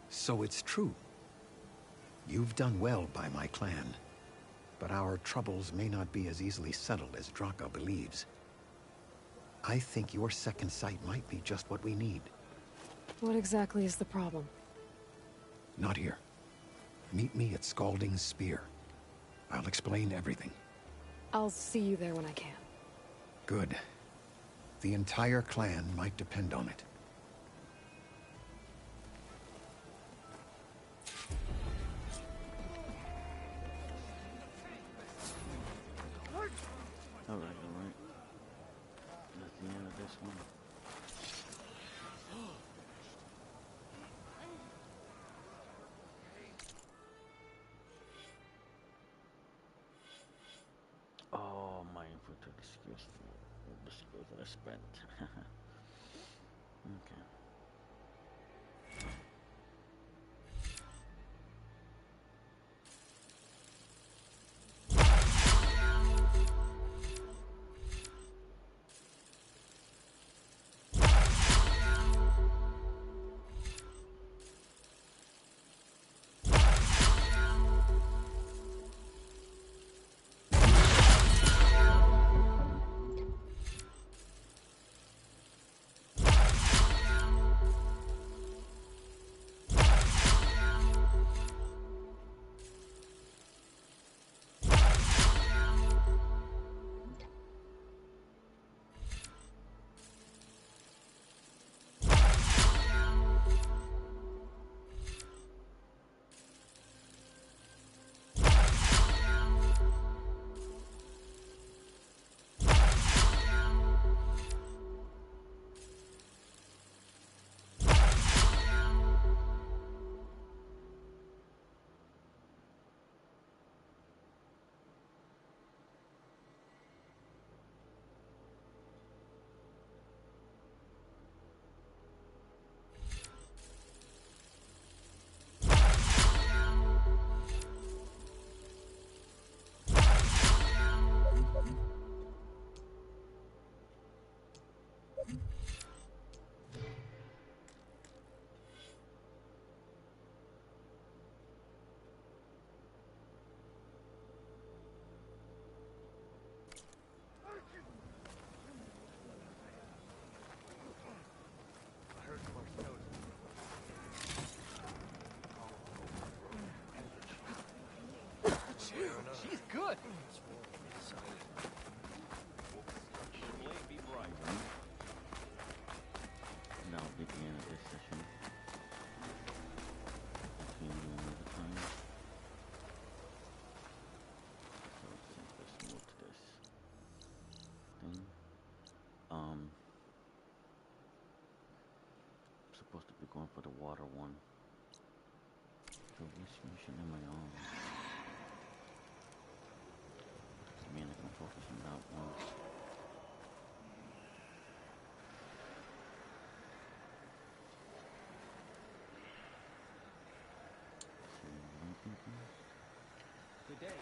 So it's true. You've done well by my clan, but our troubles may not be as easily settled as Draka believes. I think your second sight might be just what we need. What exactly is the problem? Not here. Meet me at Scalding's Spear. I'll explain everything. I'll see you there when I can. Good. The entire clan might depend on it. Alright. That's the end of this one. Oh, my input to the skills that I spent. Okay. She's good. That'll be the end of this session. Continue another time. So let's move to this thing. Supposed to be going for the water one. So which mission am I on? Man, I can focus on that one. Good day.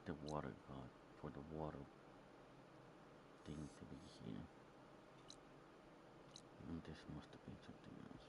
The water god, for the water thing to be here. And this must have been something else.